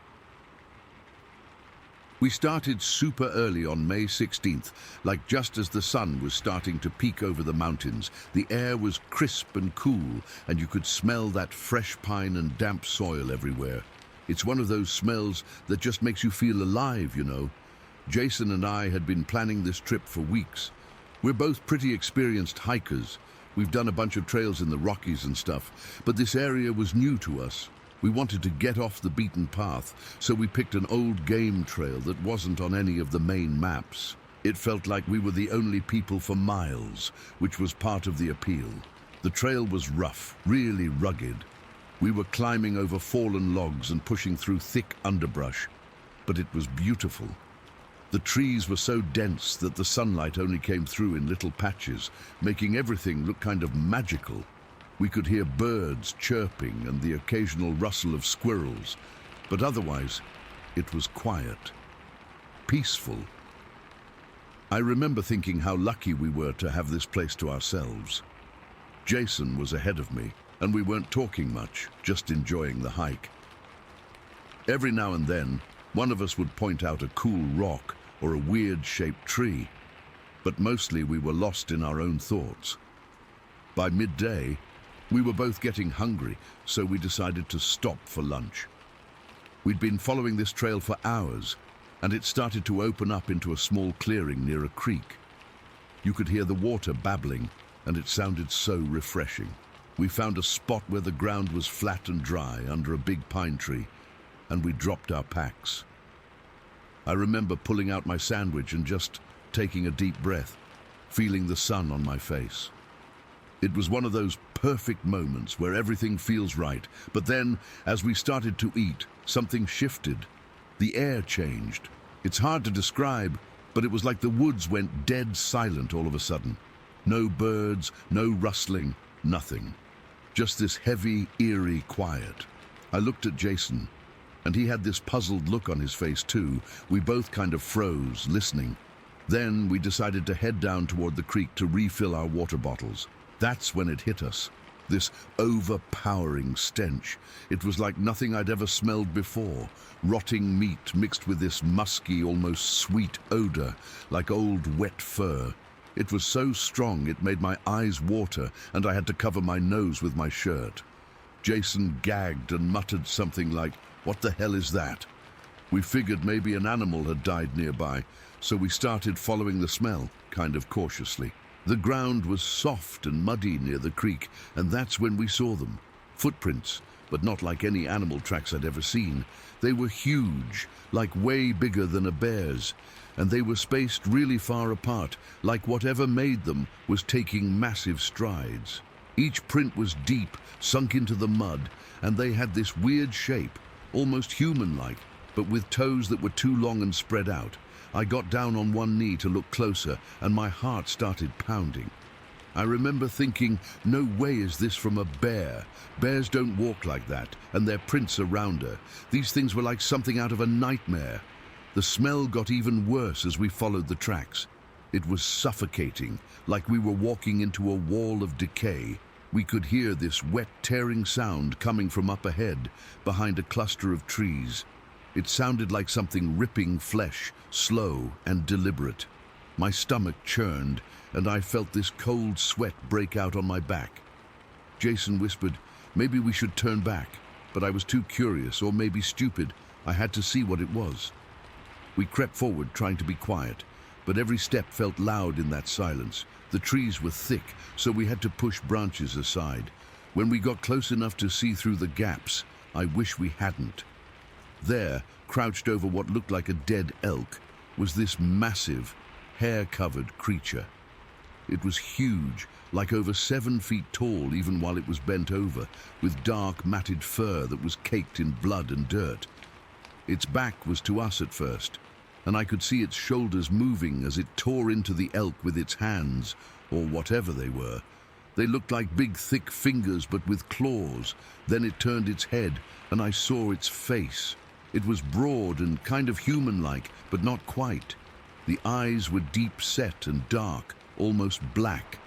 We started super early on May 16th, like just as the sun was starting to peek over the mountains. The air was crisp and cool, and you could smell that fresh pine and damp soil everywhere. It's one of those smells that just makes you feel alive, you know. Jason and I had been planning this trip for weeks. We're both pretty experienced hikers. We've done a bunch of trails in the Rockies and stuff, but this area was new to us. We wanted to get off the beaten path, so we picked an old game trail that wasn't on any of the main maps. It felt like we were the only people for miles, which was part of the appeal. The trail was rough, really rugged. We were climbing over fallen logs and pushing through thick underbrush, but it was beautiful. The trees were so dense that the sunlight only came through in little patches, making everything look kind of magical. We could hear birds chirping and the occasional rustle of squirrels, but otherwise, it was quiet, peaceful. I remember thinking how lucky we were to have this place to ourselves. Jason was ahead of me, and we weren't talking much, just enjoying the hike. Every now and then, one of us would point out a cool rock or a weird-shaped tree, but mostly we were lost in our own thoughts. By midday, we were both getting hungry, so we decided to stop for lunch. We'd been following this trail for hours, and it started to open up into a small clearing near a creek. You could hear the water babbling, and it sounded so refreshing. We found a spot where the ground was flat and dry under a big pine tree, and we dropped our packs. I remember pulling out my sandwich and just taking a deep breath, feeling the sun on my face. It was one of those perfect moments where everything feels right, but then, as we started to eat, something shifted. The air changed. It's hard to describe, but it was like the woods went dead silent all of a sudden. No birds, no rustling, nothing. Just this heavy, eerie quiet. I looked at Jason, and he had this puzzled look on his face too. We both kind of froze, listening. Then we decided to head down toward the creek to refill our water bottles. That's when it hit us. This overpowering stench. It was like nothing I'd ever smelled before. Rotting meat mixed with this musky, almost sweet odor, like old wet fur. It was so strong it made my eyes water, and I had to cover my nose with my shirt. Jason gagged and muttered something like, "What the hell is that?" We figured maybe an animal had died nearby, so we started following the smell, kind of cautiously. The ground was soft and muddy near the creek, and that's when we saw them. Footprints, but not like any animal tracks I'd ever seen. They were huge, like way bigger than a bear's, and they were spaced really far apart, like whatever made them was taking massive strides. Each print was deep, sunk into the mud, and they had this weird shape, almost human-like, but with toes that were too long and spread out. I got down on one knee to look closer, and my heart started pounding. I remember thinking, no way is this from a bear. Bears don't walk like that, and their prints are rounder. These things were like something out of a nightmare. The smell got even worse as we followed the tracks. It was suffocating, like we were walking into a wall of decay. We could hear this wet, tearing sound coming from up ahead, behind a cluster of trees. It sounded like something ripping flesh, slow and deliberate. My stomach churned, and I felt this cold sweat break out on my back. Jason whispered, maybe we should turn back, but I was too curious, or maybe stupid. I had to see what it was. We crept forward, trying to be quiet, but every step felt loud in that silence. The trees were thick, so we had to push branches aside. When we got close enough to see through the gaps, I wish we hadn't. There, crouched over what looked like a dead elk, was this massive, hair-covered creature. It was huge, like over 7 feet tall even while it was bent over, with dark, matted fur that was caked in blood and dirt. Its back was to us at first, and I could see its shoulders moving as it tore into the elk with its hands, or whatever they were. They looked like big, thick fingers, but with claws. Then it turned its head, and I saw its face. It was broad and kind of human-like, but not quite. The eyes were deep-set and dark, almost black,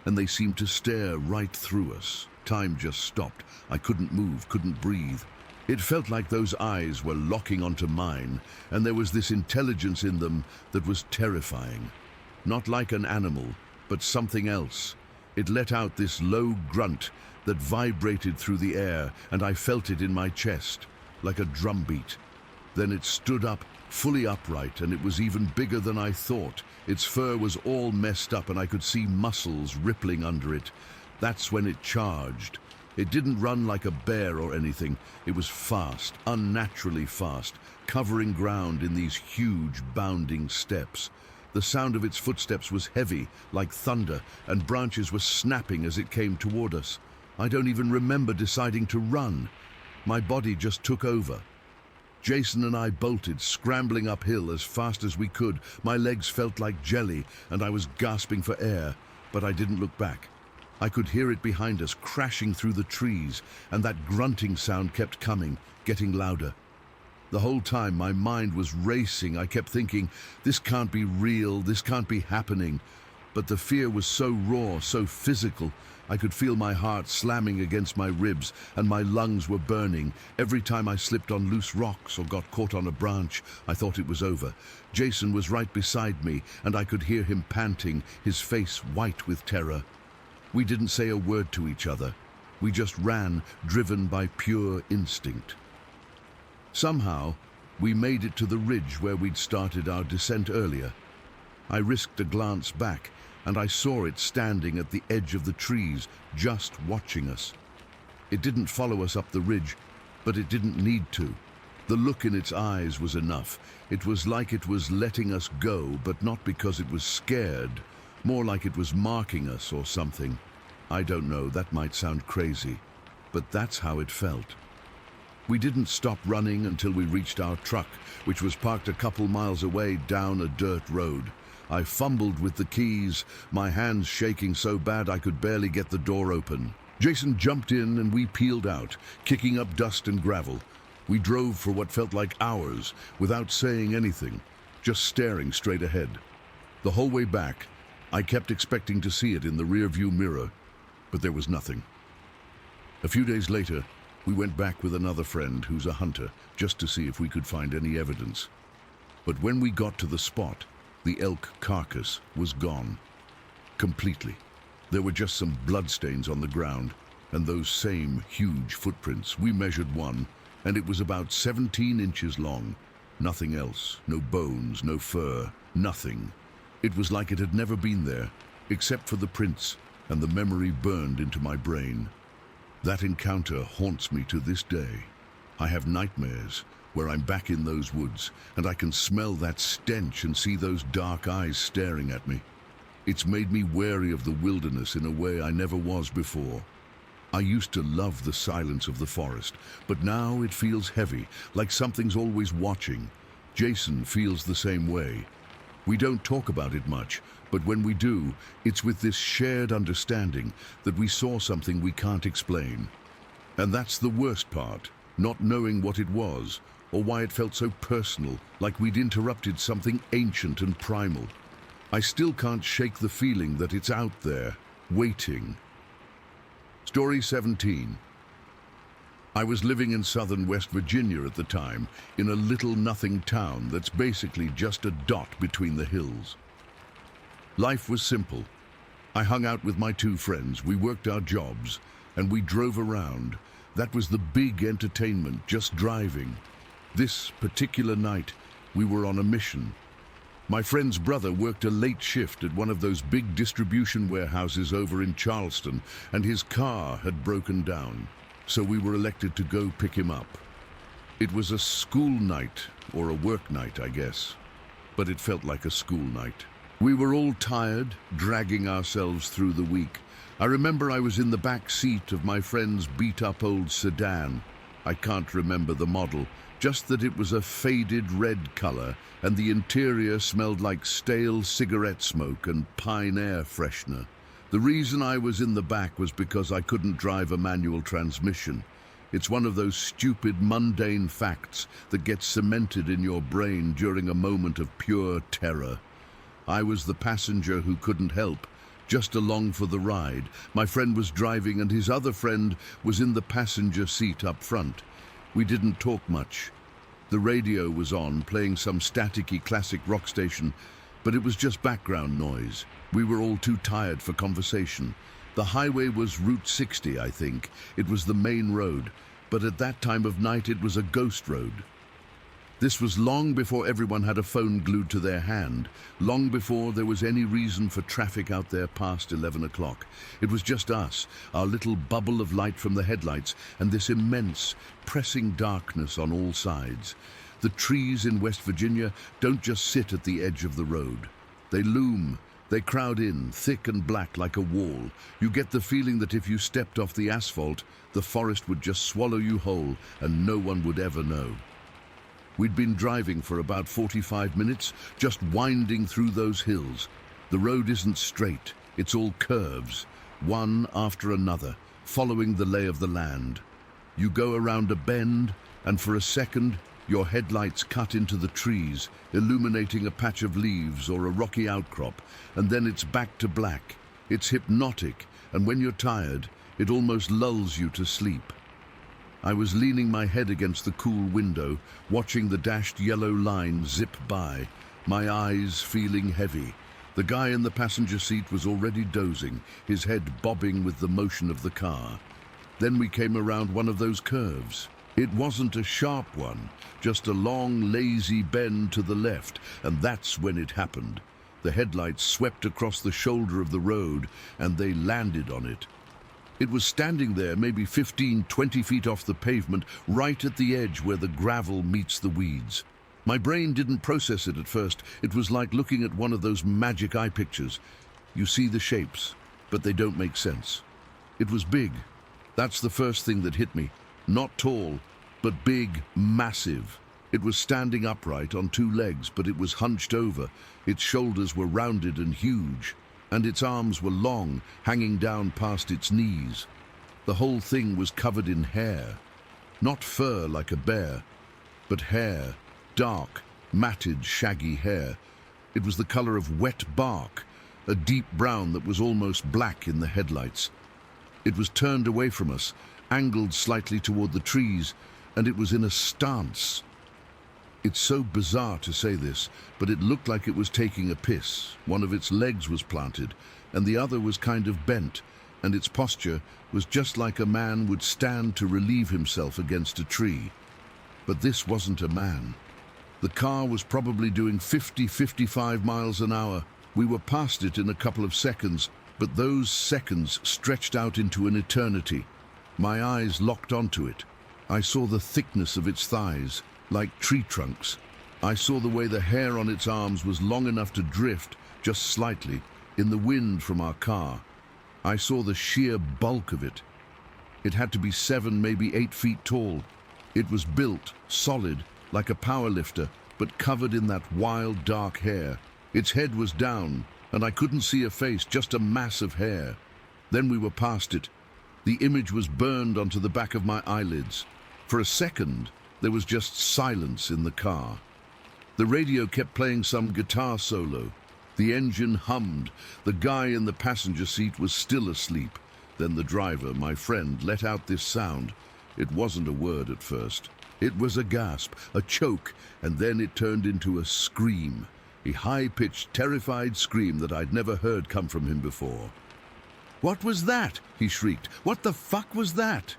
and they seemed to stare right through us. Time just stopped. I couldn't move, couldn't breathe. It felt like those eyes were locking onto mine, and there was this intelligence in them that was terrifying. Not like an animal, but something else. It let out this low grunt that vibrated through the air, and I felt it in my chest, like a drumbeat. Then it stood up, fully upright, and it was even bigger than I thought. Its fur was all messed up, and I could see muscles rippling under it. That's when it charged. It didn't run like a bear or anything. It was fast, unnaturally fast, covering ground in these huge, bounding steps. The sound of its footsteps was heavy, like thunder, and branches were snapping as it came toward us. I don't even remember deciding to run. My body just took over. Jason and I bolted, scrambling uphill as fast as we could. My legs felt like jelly, and I was gasping for air, but I didn't look back. I could hear it behind us, crashing through the trees, and that grunting sound kept coming, getting louder. The whole time my mind was racing. I kept thinking, this can't be real, this can't be happening. But the fear was so raw, so physical. I could feel my heart slamming against my ribs, and my lungs were burning. Every time I slipped on loose rocks or got caught on a branch, I thought it was over. Jason was right beside me, and I could hear him panting, his face white with terror. We didn't say a word to each other. We just ran, driven by pure instinct. Somehow, we made it to the ridge where we'd started our descent earlier. I risked a glance back, and I saw it standing at the edge of the trees, just watching us. It didn't follow us up the ridge, but it didn't need to. The look in its eyes was enough. It was like it was letting us go, but not because it was scared, more like it was marking us or something. I don't know, that might sound crazy, but that's how it felt. We didn't stop running until we reached our truck, which was parked a couple miles away down a dirt road. I fumbled with the keys, my hands shaking so bad I could barely get the door open. Jason jumped in and we peeled out, kicking up dust and gravel. We drove for what felt like hours, without saying anything, just staring straight ahead. The whole way back, I kept expecting to see it in the rearview mirror, but there was nothing. A few days later, we went back with another friend who's a hunter, just to see if we could find any evidence. But when we got to the spot, the elk carcass was gone. Completely. There were just some bloodstains on the ground, and those same huge footprints. We measured one, and it was about 17 inches long. Nothing else, no bones, no fur, nothing. It was like it had never been there, except for the prints, and the memory burned into my brain. That encounter haunts me to this day. I have nightmares where I'm back in those woods, and I can smell that stench and see those dark eyes staring at me. It's made me wary of the wilderness in a way I never was before. I used to love the silence of the forest, but now it feels heavy, like something's always watching. Jason feels the same way. We don't talk about it much, but when we do, it's with this shared understanding that we saw something we can't explain. And that's the worst part, not knowing what it was, or why it felt so personal, like we'd interrupted something ancient and primal. I still can't shake the feeling that it's out there, waiting. Story 17. I was living in southern West Virginia at the time, in a little nothing town that's basically just a dot between the hills. Life was simple. I hung out with my two friends, we worked our jobs, and we drove around. That was the big entertainment, just driving. This particular night, we were on a mission. My friend's brother worked a late shift at one of those big distribution warehouses over in Charleston, and his car had broken down, so we were elected to go pick him up. It was a school night, or a work night, I guess, but it felt like a school night. We were all tired, dragging ourselves through the week. I remember I was in the back seat of my friend's beat-up old sedan. I can't remember the model, just that it was a faded red color, and the interior smelled like stale cigarette smoke and pine air freshener. The reason I was in the back was because I couldn't drive a manual transmission. It's one of those stupid, mundane facts that gets cemented in your brain during a moment of pure terror. I was the passenger who couldn't help, just along for the ride. My friend was driving and his other friend was in the passenger seat up front. We didn't talk much. The radio was on, playing some staticky classic rock station, but it was just background noise. We were all too tired for conversation. The highway was Route 60, I think. It was the main road, but at that time of night it was a ghost road. This was long before everyone had a phone glued to their hand, long before there was any reason for traffic out there past 11 o'clock. It was just us, our little bubble of light from the headlights, and this immense, pressing darkness on all sides. The trees in West Virginia don't just sit at the edge of the road. They loom, they crowd in, thick and black like a wall. You get the feeling that if you stepped off the asphalt, the forest would just swallow you whole and no one would ever know. We'd been driving for about 45 minutes, just winding through those hills. The road isn't straight, it's all curves, one after another, following the lay of the land. You go around a bend, and for a second, your headlights cut into the trees, illuminating a patch of leaves or a rocky outcrop, and then it's back to black. It's hypnotic, and when you're tired, it almost lulls you to sleep. I was leaning my head against the cool window, watching the dashed yellow line zip by, my eyes feeling heavy. The guy in the passenger seat was already dozing, his head bobbing with the motion of the car. Then we came around one of those curves. It wasn't a sharp one, just a long, lazy bend to the left, and that's when it happened. The headlights swept across the shoulder of the road, and they landed on it. It was standing there maybe 15, 20 feet off the pavement, right at the edge where the gravel meets the weeds. My brain didn't process it at first. It was like looking at one of those magic eye pictures. You see the shapes, but they don't make sense. It was big. That's the first thing that hit me. Not tall, but big, massive. It was standing upright on two legs, but it was hunched over. Its shoulders were rounded and huge, and its arms were long, hanging down past its knees. The whole thing was covered in hair. Not fur like a bear, but hair, dark, matted, shaggy hair. It was the color of wet bark, a deep brown that was almost black in the headlights. It was turned away from us, angled slightly toward the trees, and it was in a stance. It's so bizarre to say this, but it looked like it was taking a piss. One of its legs was planted, and the other was kind of bent, and its posture was just like a man would stand to relieve himself against a tree. But this wasn't a man. The car was probably doing 50-55 miles an hour. We were past it in a couple of seconds, but those seconds stretched out into an eternity. My eyes locked onto it. I saw the thickness of its thighs, like tree trunks. I saw the way the hair on its arms was long enough to drift, just slightly, in the wind from our car. I saw the sheer bulk of it. It had to be 7, maybe 8 feet tall. It was built, solid, like a powerlifter, but covered in that wild, dark hair. Its head was down, and I couldn't see a face, just a mass of hair. Then we were past it. The image was burned onto the back of my eyelids. For a second, there was just silence in the car. The radio kept playing some guitar solo. The engine hummed. The guy in the passenger seat was still asleep. Then the driver, my friend, let out this sound. It wasn't a word at first. It was a gasp, a choke, and then it turned into a scream. A high-pitched, terrified scream that I'd never heard come from him before. "What was that?" he shrieked. "What the fuck was that?"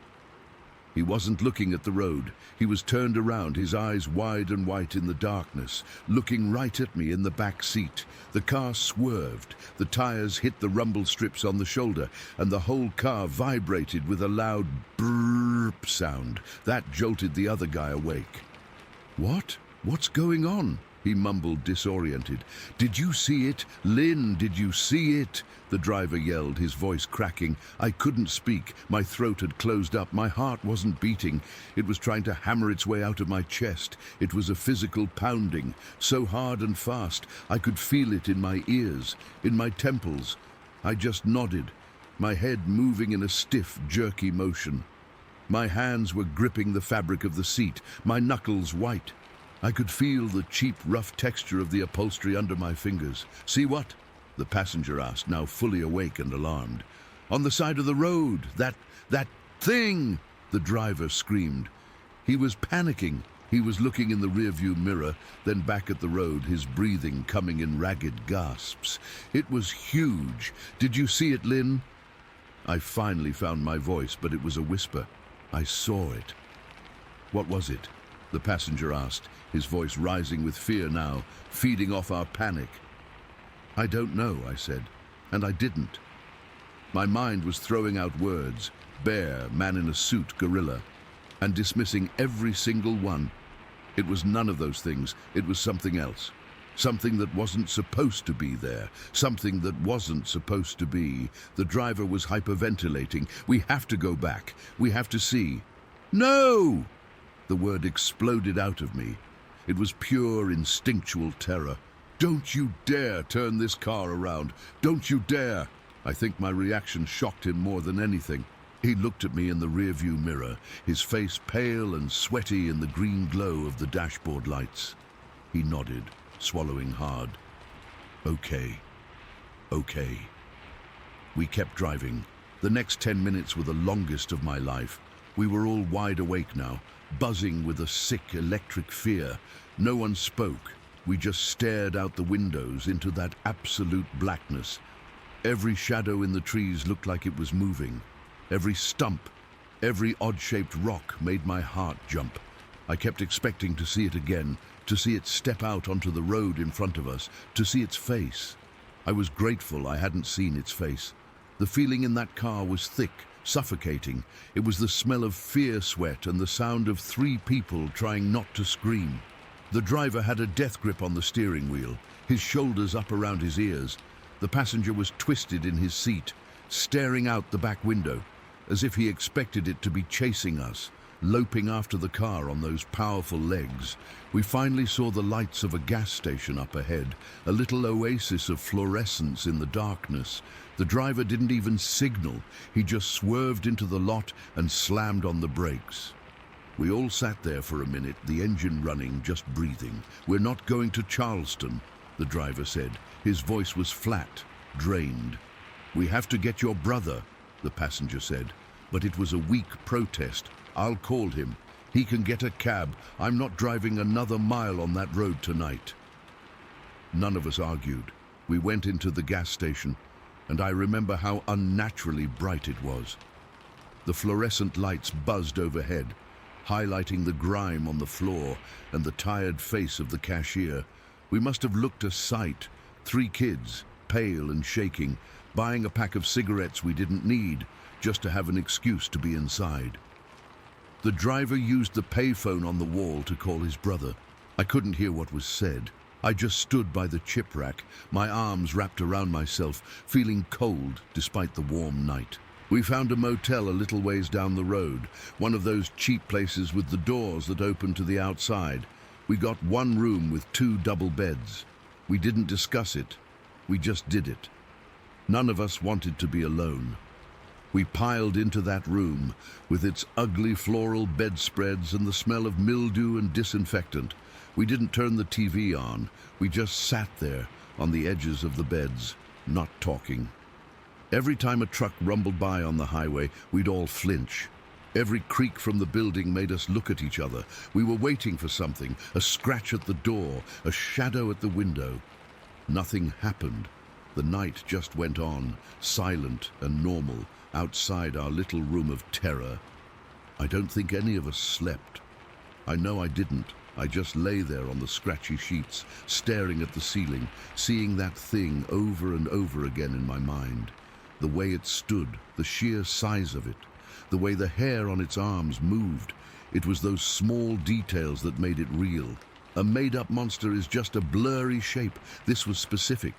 He wasn't looking at the road. He was turned around, his eyes wide and white in the darkness, looking right at me in the back seat. The car swerved. The tires hit the rumble strips on the shoulder, and the whole car vibrated with a loud brrrp sound. That jolted the other guy awake. "What? What's going on?" he mumbled, disoriented. "Did you see it? Lynn, did you see it?" The driver yelled, his voice cracking. I couldn't speak. My throat had closed up. My heart wasn't beating. It was trying to hammer its way out of my chest. It was a physical pounding, so hard and fast. I could feel it in my ears, in my temples. I just nodded, my head moving in a stiff, jerky motion. My hands were gripping the fabric of the seat, my knuckles white. I could feel the cheap, rough texture of the upholstery under my fingers. "See what?" the passenger asked, now fully awake and alarmed. "On the side of the road, that thing!" the driver screamed. He was panicking. He was looking in the rearview mirror, then back at the road, his breathing coming in ragged gasps. "It was huge. Did you see it, Lynn?" I finally found my voice, but it was a whisper. "I saw it." "What was it?" the passenger asked, his voice rising with fear now, feeding off our panic. "I don't know," I said, and I didn't. My mind was throwing out words: bear, man in a suit, gorilla, and dismissing every single one. It was none of those things. It was something else. Something that wasn't supposed to be there. Something that wasn't supposed to be. The driver was hyperventilating. "We have to go back. We have to see." "No!" The word exploded out of me. It was pure instinctual terror. "Don't you dare turn this car around. Don't you dare." I think my reaction shocked him more than anything. He looked at me in the rearview mirror, his face pale and sweaty in the green glow of the dashboard lights. He nodded, swallowing hard. Okay. We kept driving. The next 10 minutes were the longest of my life. We were all wide awake now, buzzing with a sick electric fear. No one spoke. We just stared out the windows into that absolute blackness. Every shadow in the trees looked like it was moving. Every stump, every odd-shaped rock made my heart jump. I kept expecting to see it again, to see it step out onto the road in front of us, to see its face. I was grateful I hadn't seen its face. The feeling in that car was thick, suffocating. It was the smell of fear sweat and the sound of 3 people trying not to scream. The driver had a death grip on the steering wheel, his shoulders up around his ears. The passenger was twisted in his seat, staring out the back window, as if he expected it to be chasing us, loping after the car on those powerful legs. We finally saw the lights of a gas station up ahead, a little oasis of fluorescence in the darkness. The driver didn't even signal. He just swerved into the lot and slammed on the brakes. We all sat there for a minute, the engine running, just breathing. "We're not going to Charleston," the driver said. His voice was flat, drained. "We have to get your brother," the passenger said. But it was a weak protest. "I'll call him. He can get a cab. I'm not driving another mile on that road tonight." None of us argued. We went into the gas station. and I remember how unnaturally bright it was. The fluorescent lights buzzed overhead, highlighting the grime on the floor and the tired face of the cashier. We must have looked a sight. 3 kids, pale and shaking, buying a pack of cigarettes we didn't need, just to have an excuse to be inside. The driver used the payphone on the wall to call his brother. I couldn't hear what was said. I just stood by the chip rack, my arms wrapped around myself, feeling cold despite the warm night. We found a motel a little ways down the road, one of those cheap places with the doors that open to the outside. We got 1 room with 2 double beds. We didn't discuss it. We just did it. None of us wanted to be alone. We piled into that room with its ugly floral bedspreads and the smell of mildew and disinfectant. We didn't turn the TV on. We just sat there on the edges of the beds, not talking. Every time a truck rumbled by on the highway, we'd all flinch. Every creak from the building made us look at each other. We were waiting for something, a scratch at the door, a shadow at the window. Nothing happened. The night just went on, silent and normal, outside our little room of terror. I don't think any of us slept. I know I didn't. I just lay there on the scratchy sheets, staring at the ceiling, seeing that thing over and over again in my mind. The way it stood, the sheer size of it, the way the hair on its arms moved. It was those small details that made it real. A made-up monster is just a blurry shape. This was specific.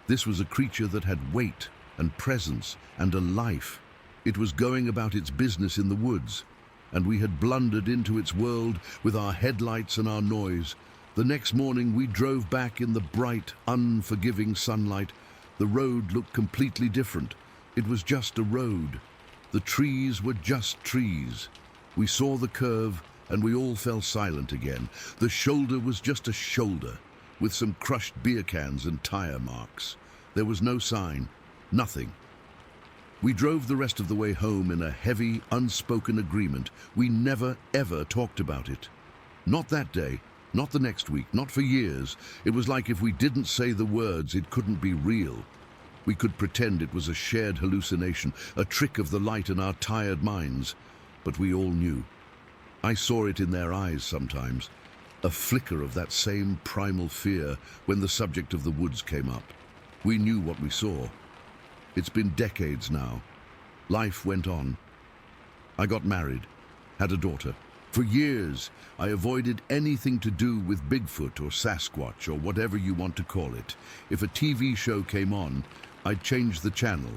This was a creature that had weight and presence and a life. It was going about its business in the woods, and we had blundered into its world with our headlights and our noise. The next morning we drove back in the bright, unforgiving sunlight. The road looked completely different. It was just a road. The trees were just trees. We saw the curve, and we all fell silent again. The shoulder was just a shoulder, with some crushed beer cans and tire marks. There was no sign, nothing. We drove the rest of the way home in a heavy, unspoken agreement. We never, ever talked about it. Not that day, not the next week, not for years. It was like if we didn't say the words, it couldn't be real. We could pretend it was a shared hallucination, a trick of the light in our tired minds, but we all knew. I saw it in their eyes sometimes, a flicker of that same primal fear when the subject of the woods came up. We knew what we saw. It's been decades now. Life went on. I got married, had a daughter. For years, I avoided anything to do with Bigfoot or Sasquatch or whatever you want to call it. If a TV show came on, I'd change the channel.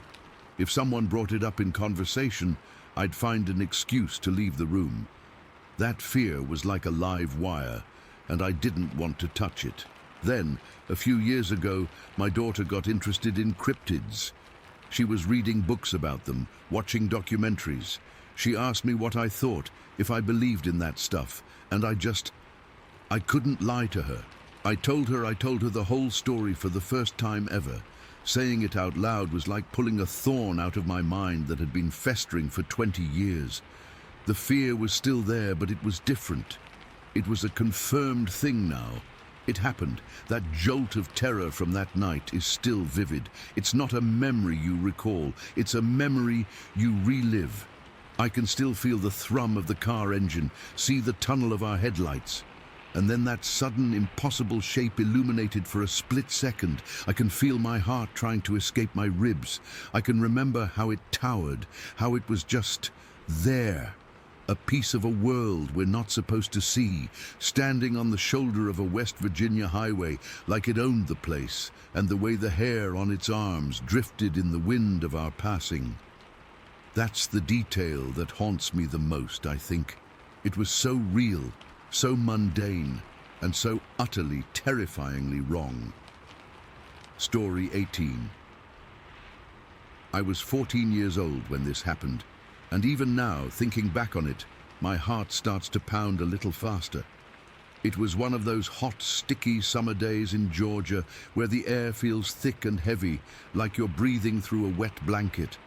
If someone brought it up in conversation, I'd find an excuse to leave the room. That fear was like a live wire, and I didn't want to touch it. Then, a few years ago, my daughter got interested in cryptids. She was reading books about them, watching documentaries. She asked me what I thought, if I believed in that stuff, and I couldn't lie to her. I told her the whole story for the first time ever. Saying it out loud was like pulling a thorn out of my mind that had been festering for 20 years. The fear was still there, but it was different. It was a confirmed thing now. It happened. That jolt of terror from that night is still vivid. It's not a memory you recall. It's a memory you relive. I can still feel the thrum of the car engine, see the tunnel of our headlights. And then that sudden, impossible shape illuminated for a split second. I can feel my heart trying to escape my ribs. I can remember how it towered, how it was just there. A piece of a world we're not supposed to see, standing on the shoulder of a West Virginia highway like it owned the place, and the way the hair on its arms drifted in the wind of our passing. That's the detail that haunts me the most, I think. It was so real, so mundane, and so utterly, terrifyingly wrong. Story 18. I was 14 years old when this happened, and even now, thinking back on it, my heart starts to pound a little faster. It was one of those hot, sticky summer days in Georgia where the air feels thick and heavy, like you're breathing through a wet blanket.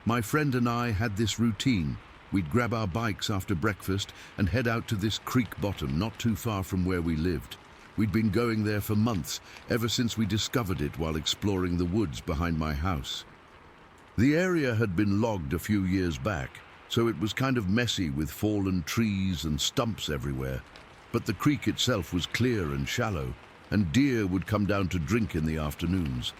My friend and I had this routine. We'd grab our bikes after breakfast and head out to this creek bottom not too far from where we lived. We'd been going there for months, ever since we discovered it while exploring the woods behind my house. The area had been logged a few years back, so it was kind of messy with fallen trees and stumps everywhere. But the creek itself was clear and shallow, and deer would come down to drink in the afternoons.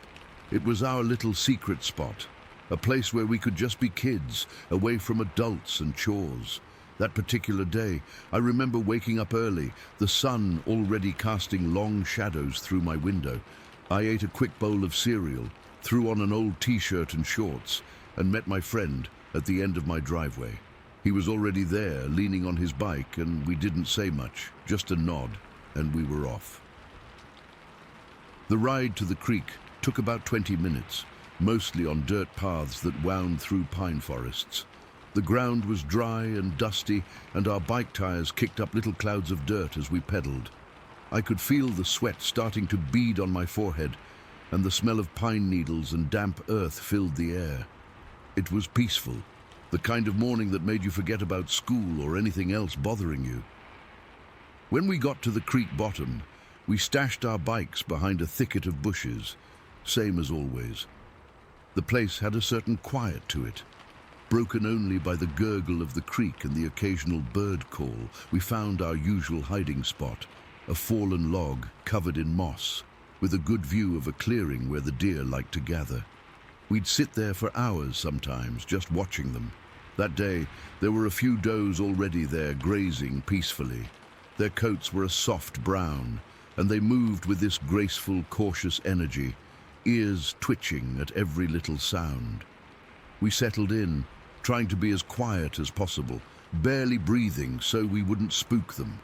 It was our little secret spot, a place where we could just be kids, away from adults and chores. That particular day, I remember waking up early, the sun already casting long shadows through my window. I ate a quick bowl of cereal, threw on an old t-shirt and shorts, and met my friend at the end of my driveway. He was already there, leaning on his bike, and we didn't say much, just a nod, and we were off. The ride to the creek took about 20 minutes, mostly on dirt paths that wound through pine forests. The ground was dry and dusty, and our bike tires kicked up little clouds of dirt as we pedaled. I could feel the sweat starting to bead on my forehead, and the smell of pine needles and damp earth filled the air. It was peaceful, the kind of morning that made you forget about school or anything else bothering you. When we got to the creek bottom, we stashed our bikes behind a thicket of bushes, same as always. The place had a certain quiet to it, broken only by the gurgle of the creek and the occasional bird call. We found our usual hiding spot, a fallen log covered in moss, with a good view of a clearing where the deer liked to gather. We'd sit there for hours sometimes, just watching them. That day, there were a few does already there grazing peacefully. Their coats were a soft brown, and they moved with this graceful, cautious energy, ears twitching at every little sound. We settled in, trying to be as quiet as possible, barely breathing so we wouldn't spook them.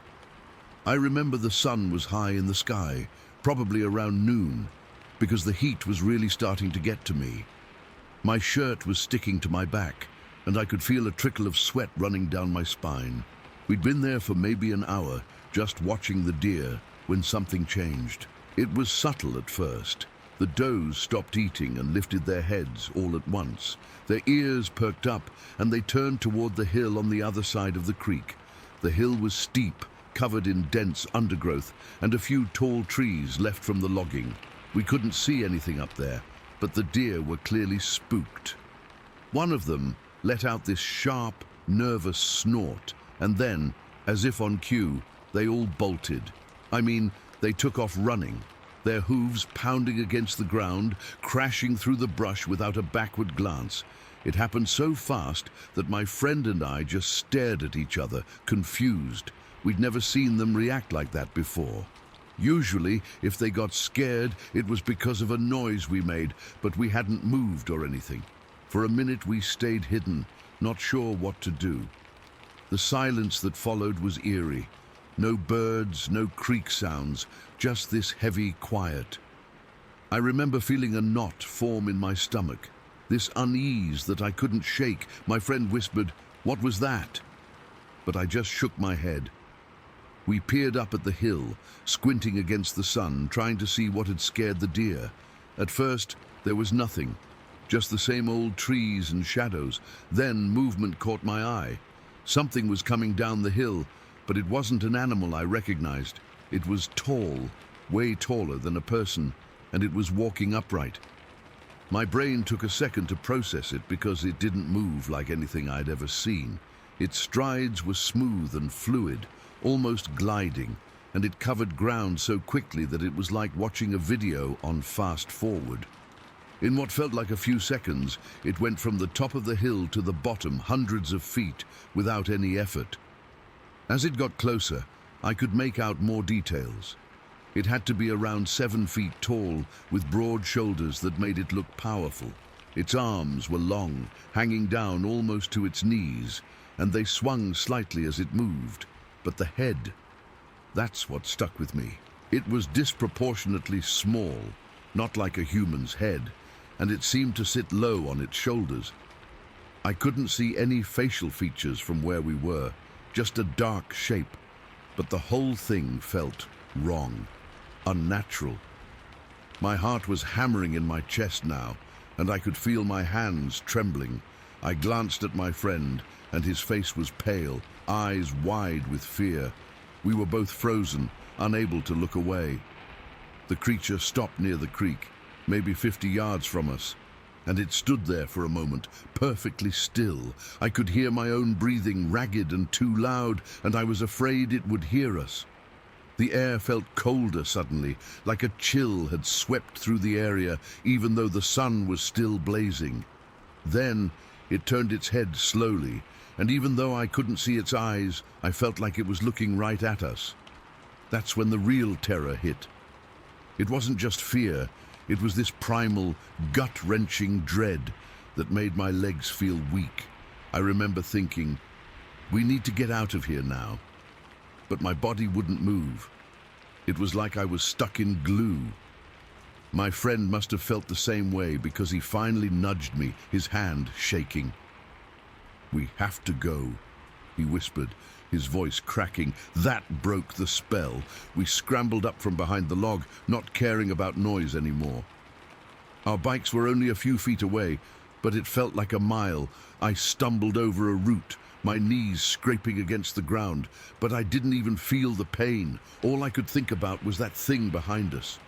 I remember the sun was high in the sky, probably around noon, because the heat was really starting to get to me. My shirt was sticking to my back, and I could feel a trickle of sweat running down my spine. We'd been there for maybe an hour, just watching the deer, when something changed. It was subtle at first. The does stopped eating and lifted their heads all at once. Their ears perked up, and they turned toward the hill on the other side of the creek. The hill was steep, covered in dense undergrowth, and a few tall trees left from the logging. We couldn't see anything up there, but the deer were clearly spooked. One of them let out this sharp, nervous snort, and then, as if on cue, they all bolted. I mean, they took off running, their hooves pounding against the ground, crashing through the brush without a backward glance. It happened so fast that my friend and I just stared at each other, confused. We'd never seen them react like that before. Usually, if they got scared, it was because of a noise we made, but we hadn't moved or anything. For a minute we stayed hidden, not sure what to do. The silence that followed was eerie. No birds, no creek sounds, just this heavy quiet. I remember feeling a knot form in my stomach, this unease that I couldn't shake. My friend whispered, "What was that?" But I just shook my head. We peered up at the hill, squinting against the sun, trying to see what had scared the deer. At first, there was nothing, just the same old trees and shadows. Then movement caught my eye. Something was coming down the hill, but it wasn't an animal I recognized. It was tall, way taller than a person, and it was walking upright. My brain took a second to process it because it didn't move like anything I'd ever seen. Its strides were smooth and fluid, almost gliding, and it covered ground so quickly that it was like watching a video on fast forward. In what felt like a few seconds, it went from the top of the hill to the bottom, hundreds of feet, without any effort. As it got closer, I could make out more details. It had to be around 7 feet tall, with broad shoulders that made it look powerful. Its arms were long, hanging down almost to its knees, and they swung slightly as it moved. But the head, that's what stuck with me. It was disproportionately small, not like a human's head, and it seemed to sit low on its shoulders. I couldn't see any facial features from where we were, just a dark shape, but the whole thing felt wrong, unnatural. My heart was hammering in my chest now, and I could feel my hands trembling. I glanced at my friend, and his face was pale, eyes wide with fear. We were both frozen, unable to look away. The creature stopped near the creek, maybe 50 yards from us, and it stood there for a moment, perfectly still. I could hear my own breathing, ragged and too loud, and I was afraid it would hear us. The air felt colder suddenly, like a chill had swept through the area, even though the sun was still blazing. Then it turned its head slowly, and even though I couldn't see its eyes, I felt like it was looking right at us. That's when the real terror hit. It wasn't just fear, it was this primal, gut-wrenching dread that made my legs feel weak. I remember thinking, we need to get out of here now. But my body wouldn't move. It was like I was stuck in glue. My friend must have felt the same way because he finally nudged me, his hand shaking. "We have to go," he whispered, his voice cracking. That broke the spell. We scrambled up from behind the log, not caring about noise anymore. Our bikes were only a few feet away, but it felt like a mile. I stumbled over a root, my knees scraping against the ground, but I didn't even feel the pain. All I could think about was that thing behind us.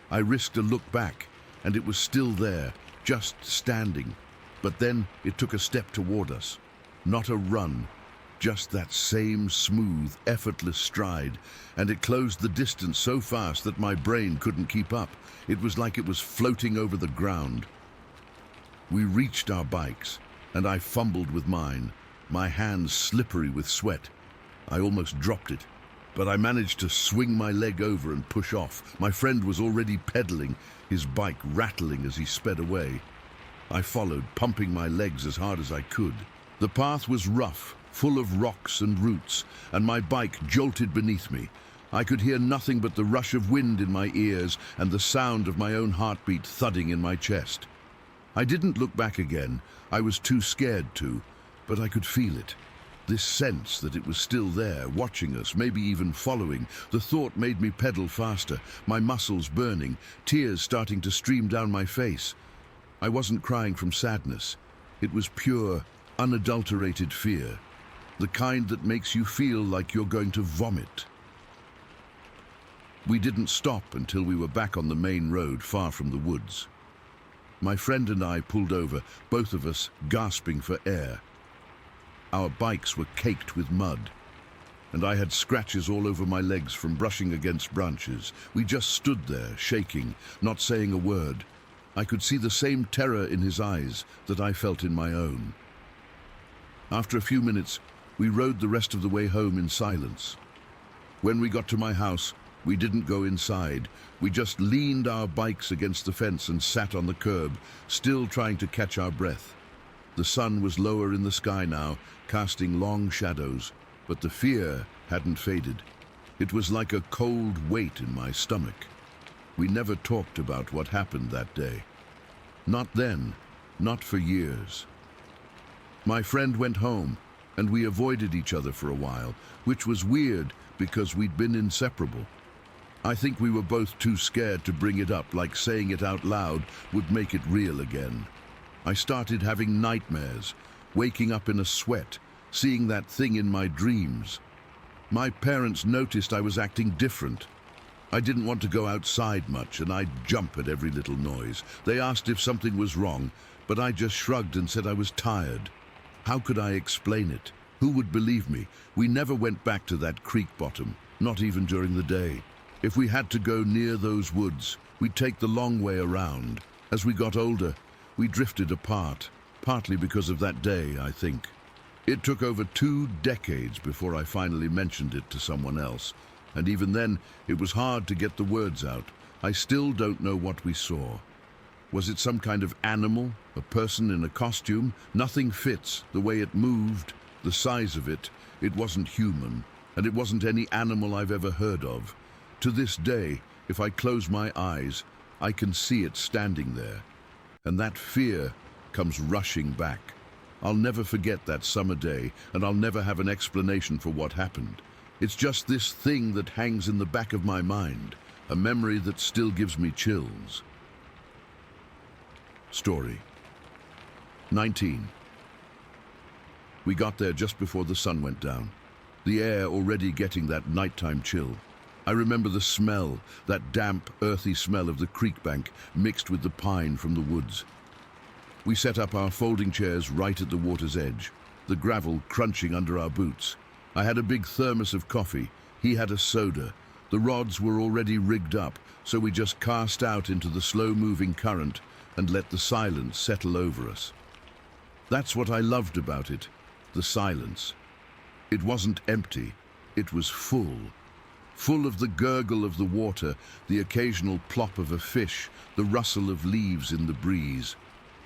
I risked a look back, and it was still there, just standing. But then it took a step toward us. Not a run, just that same smooth, effortless stride, and it closed the distance so fast that my brain couldn't keep up. It was like it was floating over the ground. We reached our bikes, and I fumbled with mine, my hands slippery with sweat. I almost dropped it, but I managed to swing my leg over and push off. My friend was already pedaling, his bike rattling as he sped away. I followed, pumping my legs as hard as I could. The path was rough, full of rocks and roots, and my bike jolted beneath me. I could hear nothing but the rush of wind in my ears and the sound of my own heartbeat thudding in my chest. I didn't look back again. I was too scared to, but I could feel it. This sense that it was still there, watching us, maybe even following. The thought made me pedal faster, my muscles burning, tears starting to stream down my face. I wasn't crying from sadness. It was pure, unadulterated fear, the kind that makes you feel like you're going to vomit. We didn't stop until we were back on the main road, far from the woods. My friend and I pulled over, both of us gasping for air. Our bikes were caked with mud, and I had scratches all over my legs from brushing against branches. We just stood there, shaking, not saying a word. I could see the same terror in his eyes that I felt in my own. After a few minutes, we rode the rest of the way home in silence. When we got to my house, we didn't go inside. We just leaned our bikes against the fence and sat on the curb, still trying to catch our breath. The sun was lower in the sky now, casting long shadows, but the fear hadn't faded. It was like a cold weight in my stomach. We never talked about what happened that day. Not then, not for years. My friend went home, and we avoided each other for a while, which was weird because we'd been inseparable. I think we were both too scared to bring it up, like saying it out loud would make it real again. I started having nightmares, waking up in a sweat, seeing that thing in my dreams. My parents noticed I was acting different. I didn't want to go outside much, and I'd jump at every little noise. They asked if something was wrong, but I just shrugged and said I was tired. How could I explain it? Who would believe me? We never went back to that creek bottom, not even during the day. If we had to go near those woods, we'd take the long way around. As we got older, we drifted apart, partly because of that day, I think. It took over 2 decades before I finally mentioned it to someone else, and even then, it was hard to get the words out. I still don't know what we saw. Was it some kind of animal, a person in a costume? Nothing fits, the way it moved, the size of it. It wasn't human, and it wasn't any animal I've ever heard of. To this day, if I close my eyes, I can see it standing there. And that fear comes rushing back. I'll never forget that summer day, and I'll never have an explanation for what happened. It's just this thing that hangs in the back of my mind, a memory that still gives me chills. Story 19. We got there just before the sun went down. the air already getting that nighttime chill. I remember the smell, that damp, earthy smell of the creek bank mixed with the pine from the woods. We set up our folding chairs right at the water's edge, the gravel crunching under our boots. I had a big thermos of coffee. He had a soda. The rods were already rigged up, so we just cast out into the slow-moving current and let the silence settle over us. That's what I loved about it, the silence. It wasn't empty, it was full. Full of the gurgle of the water, the occasional plop of a fish, the rustle of leaves in the breeze.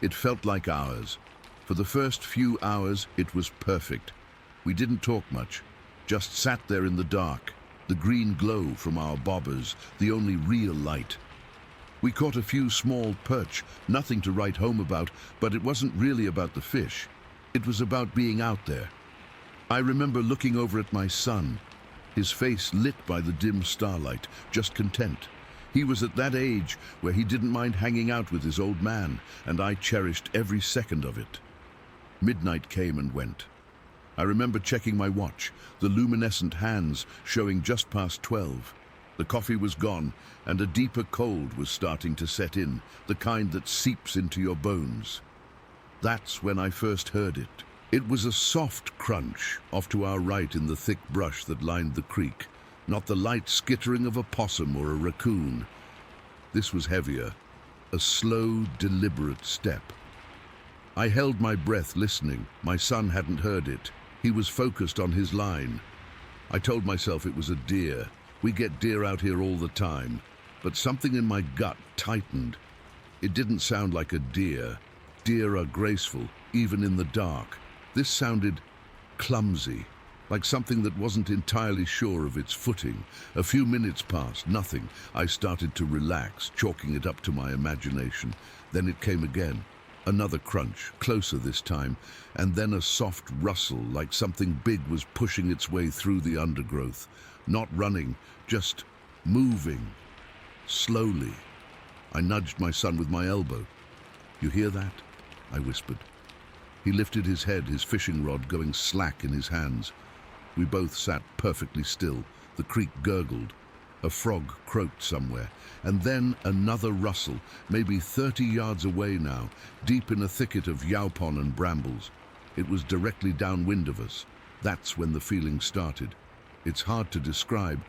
It felt like ours. For the first few hours, it was perfect. We didn't talk much, just sat there in the dark, the green glow from our bobbers, the only real light. We caught a few small perch, nothing to write home about, but it wasn't really about the fish. It was about being out there. I remember looking over at my son, his face lit by the dim starlight, just content. He was at that age where he didn't mind hanging out with his old man, and I cherished every second of it. Midnight came and went. I remember checking my watch, the luminescent hands showing just past 12. The coffee was gone, and a deeper cold was starting to set in, the kind that seeps into your bones. That's when I first heard it. It was a soft crunch off to our right in the thick brush that lined the creek, not the light skittering of a possum or a raccoon. This was heavier, a slow, deliberate step. I held my breath listening. My son hadn't heard it. He was focused on his line. I told myself it was a deer. We get deer out here all the time. But something in my gut tightened. It didn't sound like a deer. Deer are graceful, even in the dark. This sounded clumsy, like something that wasn't entirely sure of its footing. A few minutes passed, nothing. I started to relax, chalking it up to my imagination. Then it came again. Another crunch, closer this time, and then a soft rustle, like something big was pushing its way through the undergrowth. Not running, just moving. Slowly. I nudged my son with my elbow. "You hear that?" I whispered. He lifted his head, his fishing rod going slack in his hands. We both sat perfectly still. The creek gurgled. A frog croaked somewhere. And then another rustle, maybe 30 yards away now, deep in a thicket of yaupon and brambles. It was directly downwind of us. That's when the feeling started. It's hard to describe,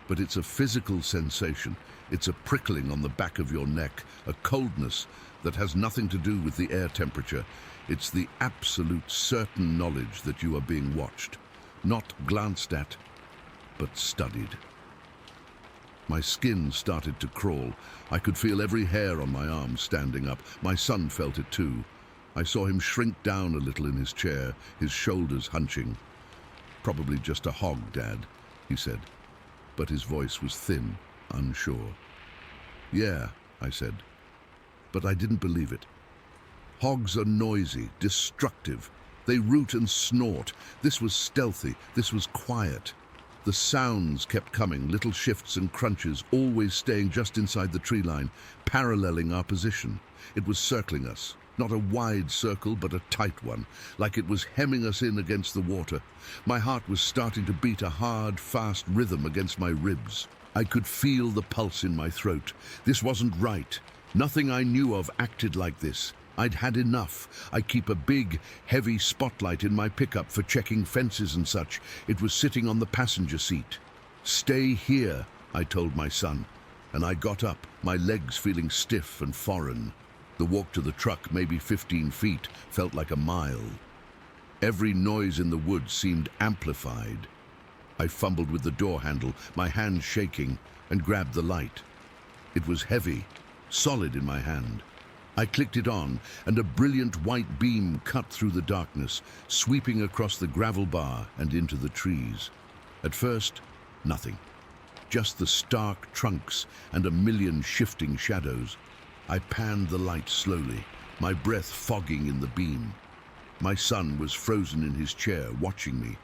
but it's a physical sensation. It's a prickling on the back of your neck, a coldness that has nothing to do with the air temperature. It's the absolute certain knowledge that you are being watched, not glanced at, but studied. My skin started to crawl. I could feel every hair on my arm standing up. My son felt it too. I saw him shrink down a little in his chair, his shoulders hunching. "Probably just a hog, Dad," he said, but his voice was thin, unsure. "Yeah," I said, but I didn't believe it. Hogs are noisy, destructive. They root and snort. This was stealthy. This was quiet. The sounds kept coming, little shifts and crunches, always staying just inside the tree line, paralleling our position. It was circling us, not a wide circle, but a tight one, like it was hemming us in against the water. My heart was starting to beat a hard, fast rhythm against my ribs. I could feel the pulse in my throat. This wasn't right. Nothing I knew of acted like this. I'd had enough. I keep a big, heavy spotlight in my pickup for checking fences and such. It was sitting on the passenger seat. "Stay here," I told my son, and I got up, my legs feeling stiff and foreign. The walk to the truck, maybe 15 feet, felt like a mile. Every noise in the woods seemed amplified. I fumbled with the door handle, my hand shaking, and grabbed the light. It was heavy, solid in my hand. I clicked it on, and a brilliant white beam cut through the darkness, sweeping across the gravel bar and into the trees. At first, nothing. Just the stark trunks and a million shifting shadows. I panned the light slowly, my breath fogging in the beam. My son was frozen in his chair, watching me.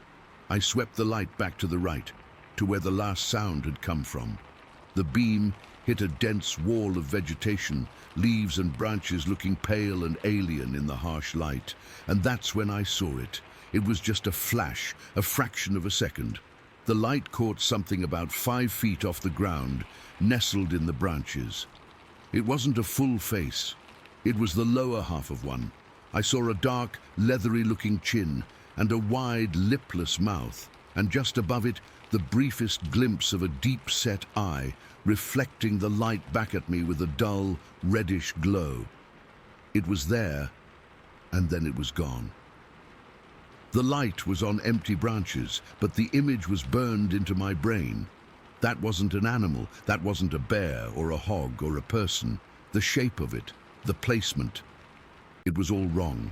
I swept the light back to the right, to where the last sound had come from. The beam hit a dense wall of vegetation, leaves and branches looking pale and alien in the harsh light. And that's when I saw it. It was just a flash, a fraction of a second. The light caught something about 5 feet off the ground, nestled in the branches. It wasn't a full face. It was the lower half of one. I saw a dark, leathery-looking chin and a wide, lipless mouth, and just above it, the briefest glimpse of a deep-set eye, reflecting the light back at me with a dull, reddish glow. It was there, and then it was gone. The light was on empty branches, but the image was burned into my brain. That wasn't an animal, that wasn't a bear or a hog or a person. The shape of it, the placement, it was all wrong.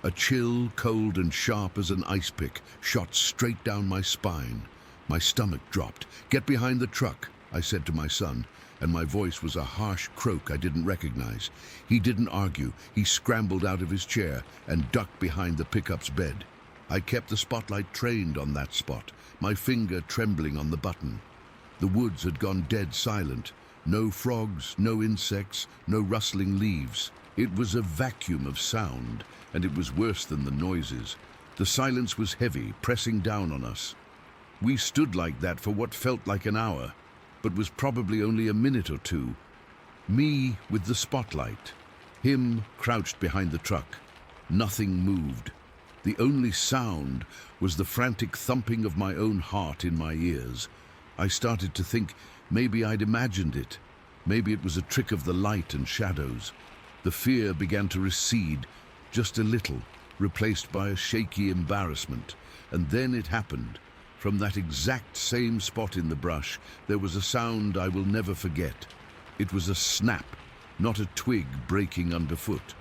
A chill, cold and sharp as an ice pick shot straight down my spine. My stomach dropped. "Get behind the truck," I said to my son, and my voice was a harsh croak I didn't recognize. He didn't argue. He scrambled out of his chair and ducked behind the pickup's bed. I kept the spotlight trained on that spot, my finger trembling on the button. The woods had gone dead silent. No frogs, no insects, no rustling leaves. It was a vacuum of sound, and it was worse than the noises. The silence was heavy, pressing down on us. We stood like that for what felt like an hour, but was probably only a minute or two. Me with the spotlight, him crouched behind the truck. Nothing moved. The only sound was the frantic thumping of my own heart in my ears. I started to think maybe I'd imagined it. Maybe it was a trick of the light and shadows. The fear began to recede, just a little, replaced by a shaky embarrassment. And then it happened. From that exact same spot in the brush, there was a sound I will never forget. It was a snap, not a twig breaking underfoot.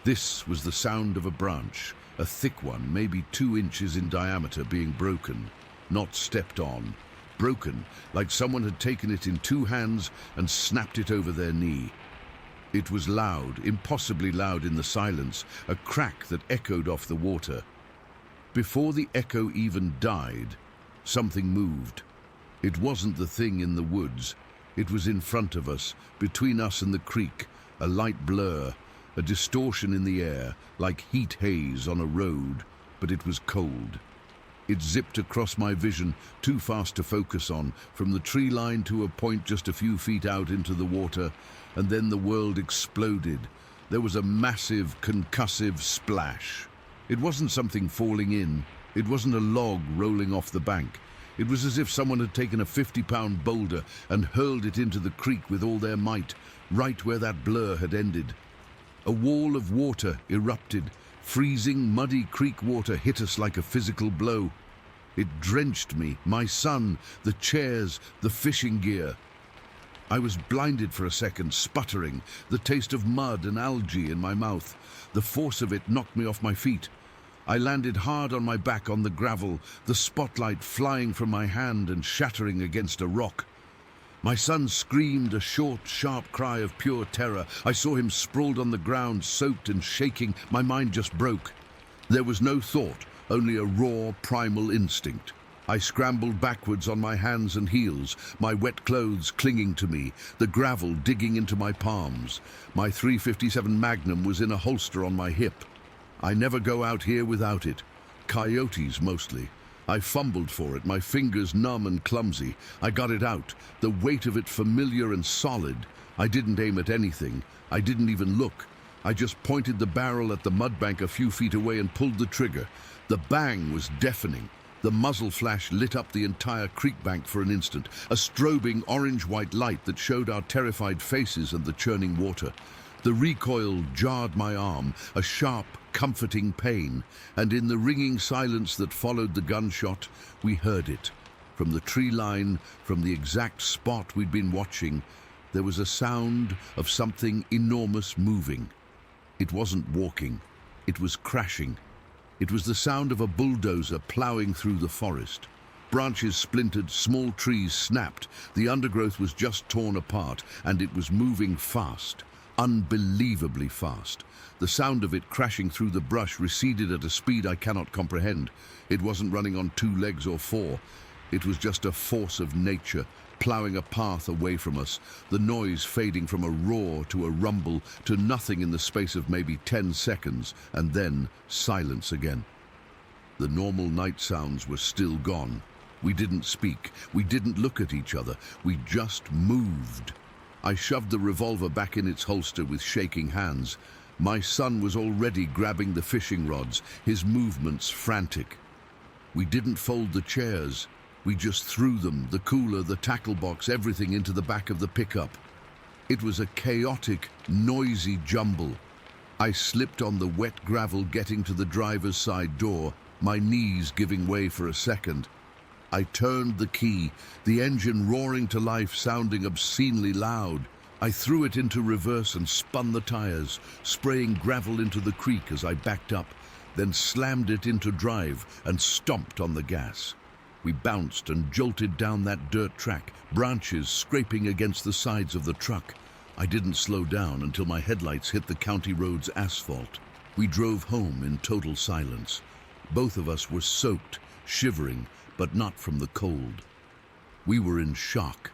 This was the sound of a branch, a thick one, maybe 2 inches in diameter, being broken, not stepped on. Broken, like someone had taken it in 2 hands and snapped it over their knee. It was loud, impossibly loud in the silence, a crack that echoed off the water. Before the echo even died, something moved. It wasn't the thing in the woods. It was in front of us, between us and the creek, a light blur, a distortion in the air, like heat haze on a road, but it was cold. It zipped across my vision, too fast to focus on, from the tree line to a point just a few feet out into the water, and then the world exploded. There was a massive, concussive splash. It wasn't something falling in. It wasn't a log rolling off the bank. It was as if someone had taken a 50-pound boulder and hurled it into the creek with all their might, right where that blur had ended. A wall of water erupted. Freezing, muddy creek water hit us like a physical blow. It drenched me, my son, the chairs, the fishing gear. I was blinded for a second, sputtering, the taste of mud and algae in my mouth. The force of it knocked me off my feet. I landed hard on my back on the gravel, the spotlight flying from my hand and shattering against a rock. My son screamed a short, sharp cry of pure terror. I saw him sprawled on the ground, soaked and shaking. My mind just broke. There was no thought, only a raw, primal instinct. I scrambled backwards on my hands and heels, my wet clothes clinging to me, the gravel digging into my palms. My .357 Magnum was in a holster on my hip. I never go out here without it. Coyotes mostly. I fumbled for it, my fingers numb and clumsy. I got it out, the weight of it familiar and solid. I didn't aim at anything. I didn't even look. I just pointed the barrel at the mudbank a few feet away and pulled the trigger. The bang was deafening. The muzzle flash lit up the entire creek bank for an instant, a strobing orange-white light that showed our terrified faces and the churning water. The recoil jarred my arm, a sharp, comforting pain, and in the ringing silence that followed the gunshot, we heard it. From the tree line, from the exact spot we'd been watching, there was a sound of something enormous moving. It wasn't walking, it was crashing. It was the sound of a bulldozer plowing through the forest. Branches splintered, small trees snapped, the undergrowth was just torn apart, and it was moving fast, unbelievably fast. The sound of it crashing through the brush receded at a speed I cannot comprehend. It wasn't running on 2 legs or 4. It was just a force of nature, plowing a path away from us, the noise fading from a roar to a rumble to nothing in the space of maybe 10 seconds, and then silence again. The normal night sounds were still gone. We didn't speak. We didn't look at each other. We just moved. I shoved the revolver back in its holster with shaking hands. My son was already grabbing the fishing rods, his movements frantic. We didn't fold the chairs. We just threw them, the cooler, the tackle box, everything into the back of the pickup. It was a chaotic, noisy jumble. I slipped on the wet gravel getting to the driver's side door, my knees giving way for a second. I turned the key, the engine roaring to life, sounding obscenely loud. I threw it into reverse and spun the tires, spraying gravel into the creek as I backed up, then slammed it into drive and stomped on the gas. We bounced and jolted down that dirt track, branches scraping against the sides of the truck. I didn't slow down until my headlights hit the county road's asphalt. We drove home in total silence. Both of us were soaked, shivering, but not from the cold. We were in shock.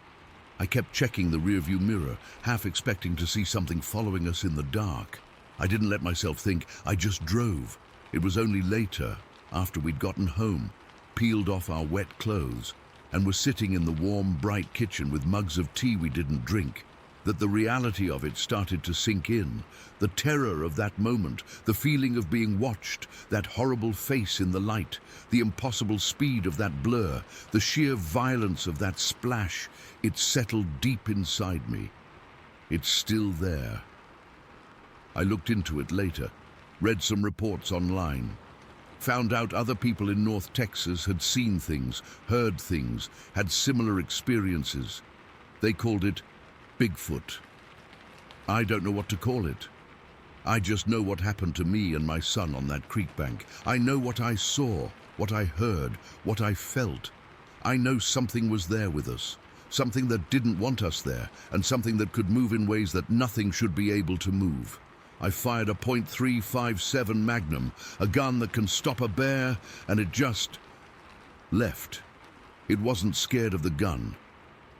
I kept checking the rearview mirror, half expecting to see something following us in the dark. I didn't let myself think, I just drove. It was only later, after we'd gotten home, peeled off our wet clothes, and were sitting in the warm, bright kitchen with mugs of tea we didn't drink, that the reality of it started to sink in. The terror of that moment, the feeling of being watched, that horrible face in the light, the impossible speed of that blur, the sheer violence of that splash, it settled deep inside me. It's still there. I looked into it later, read some reports online, found out other people in North Texas had seen things, heard things, had similar experiences. They called it Bigfoot. I don't know what to call it. I just know what happened to me and my son on that creek bank. I know what I saw, what I heard, what I felt. I know something was there with us, something that didn't want us there, and something that could move in ways that nothing should be able to move. I fired a .357 Magnum, a gun that can stop a bear, and it just left. It wasn't scared of the gun.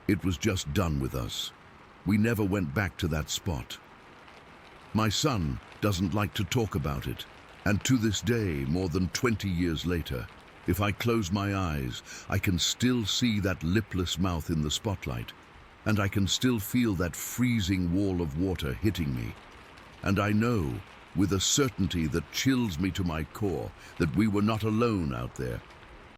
It was just done with us. We never went back to that spot. My son doesn't like to talk about it, and to this day, more than 20 years later, if I close my eyes, I can still see that lipless mouth in the spotlight, and I can still feel that freezing wall of water hitting me. And I know, with a certainty that chills me to my core, that we were not alone out there.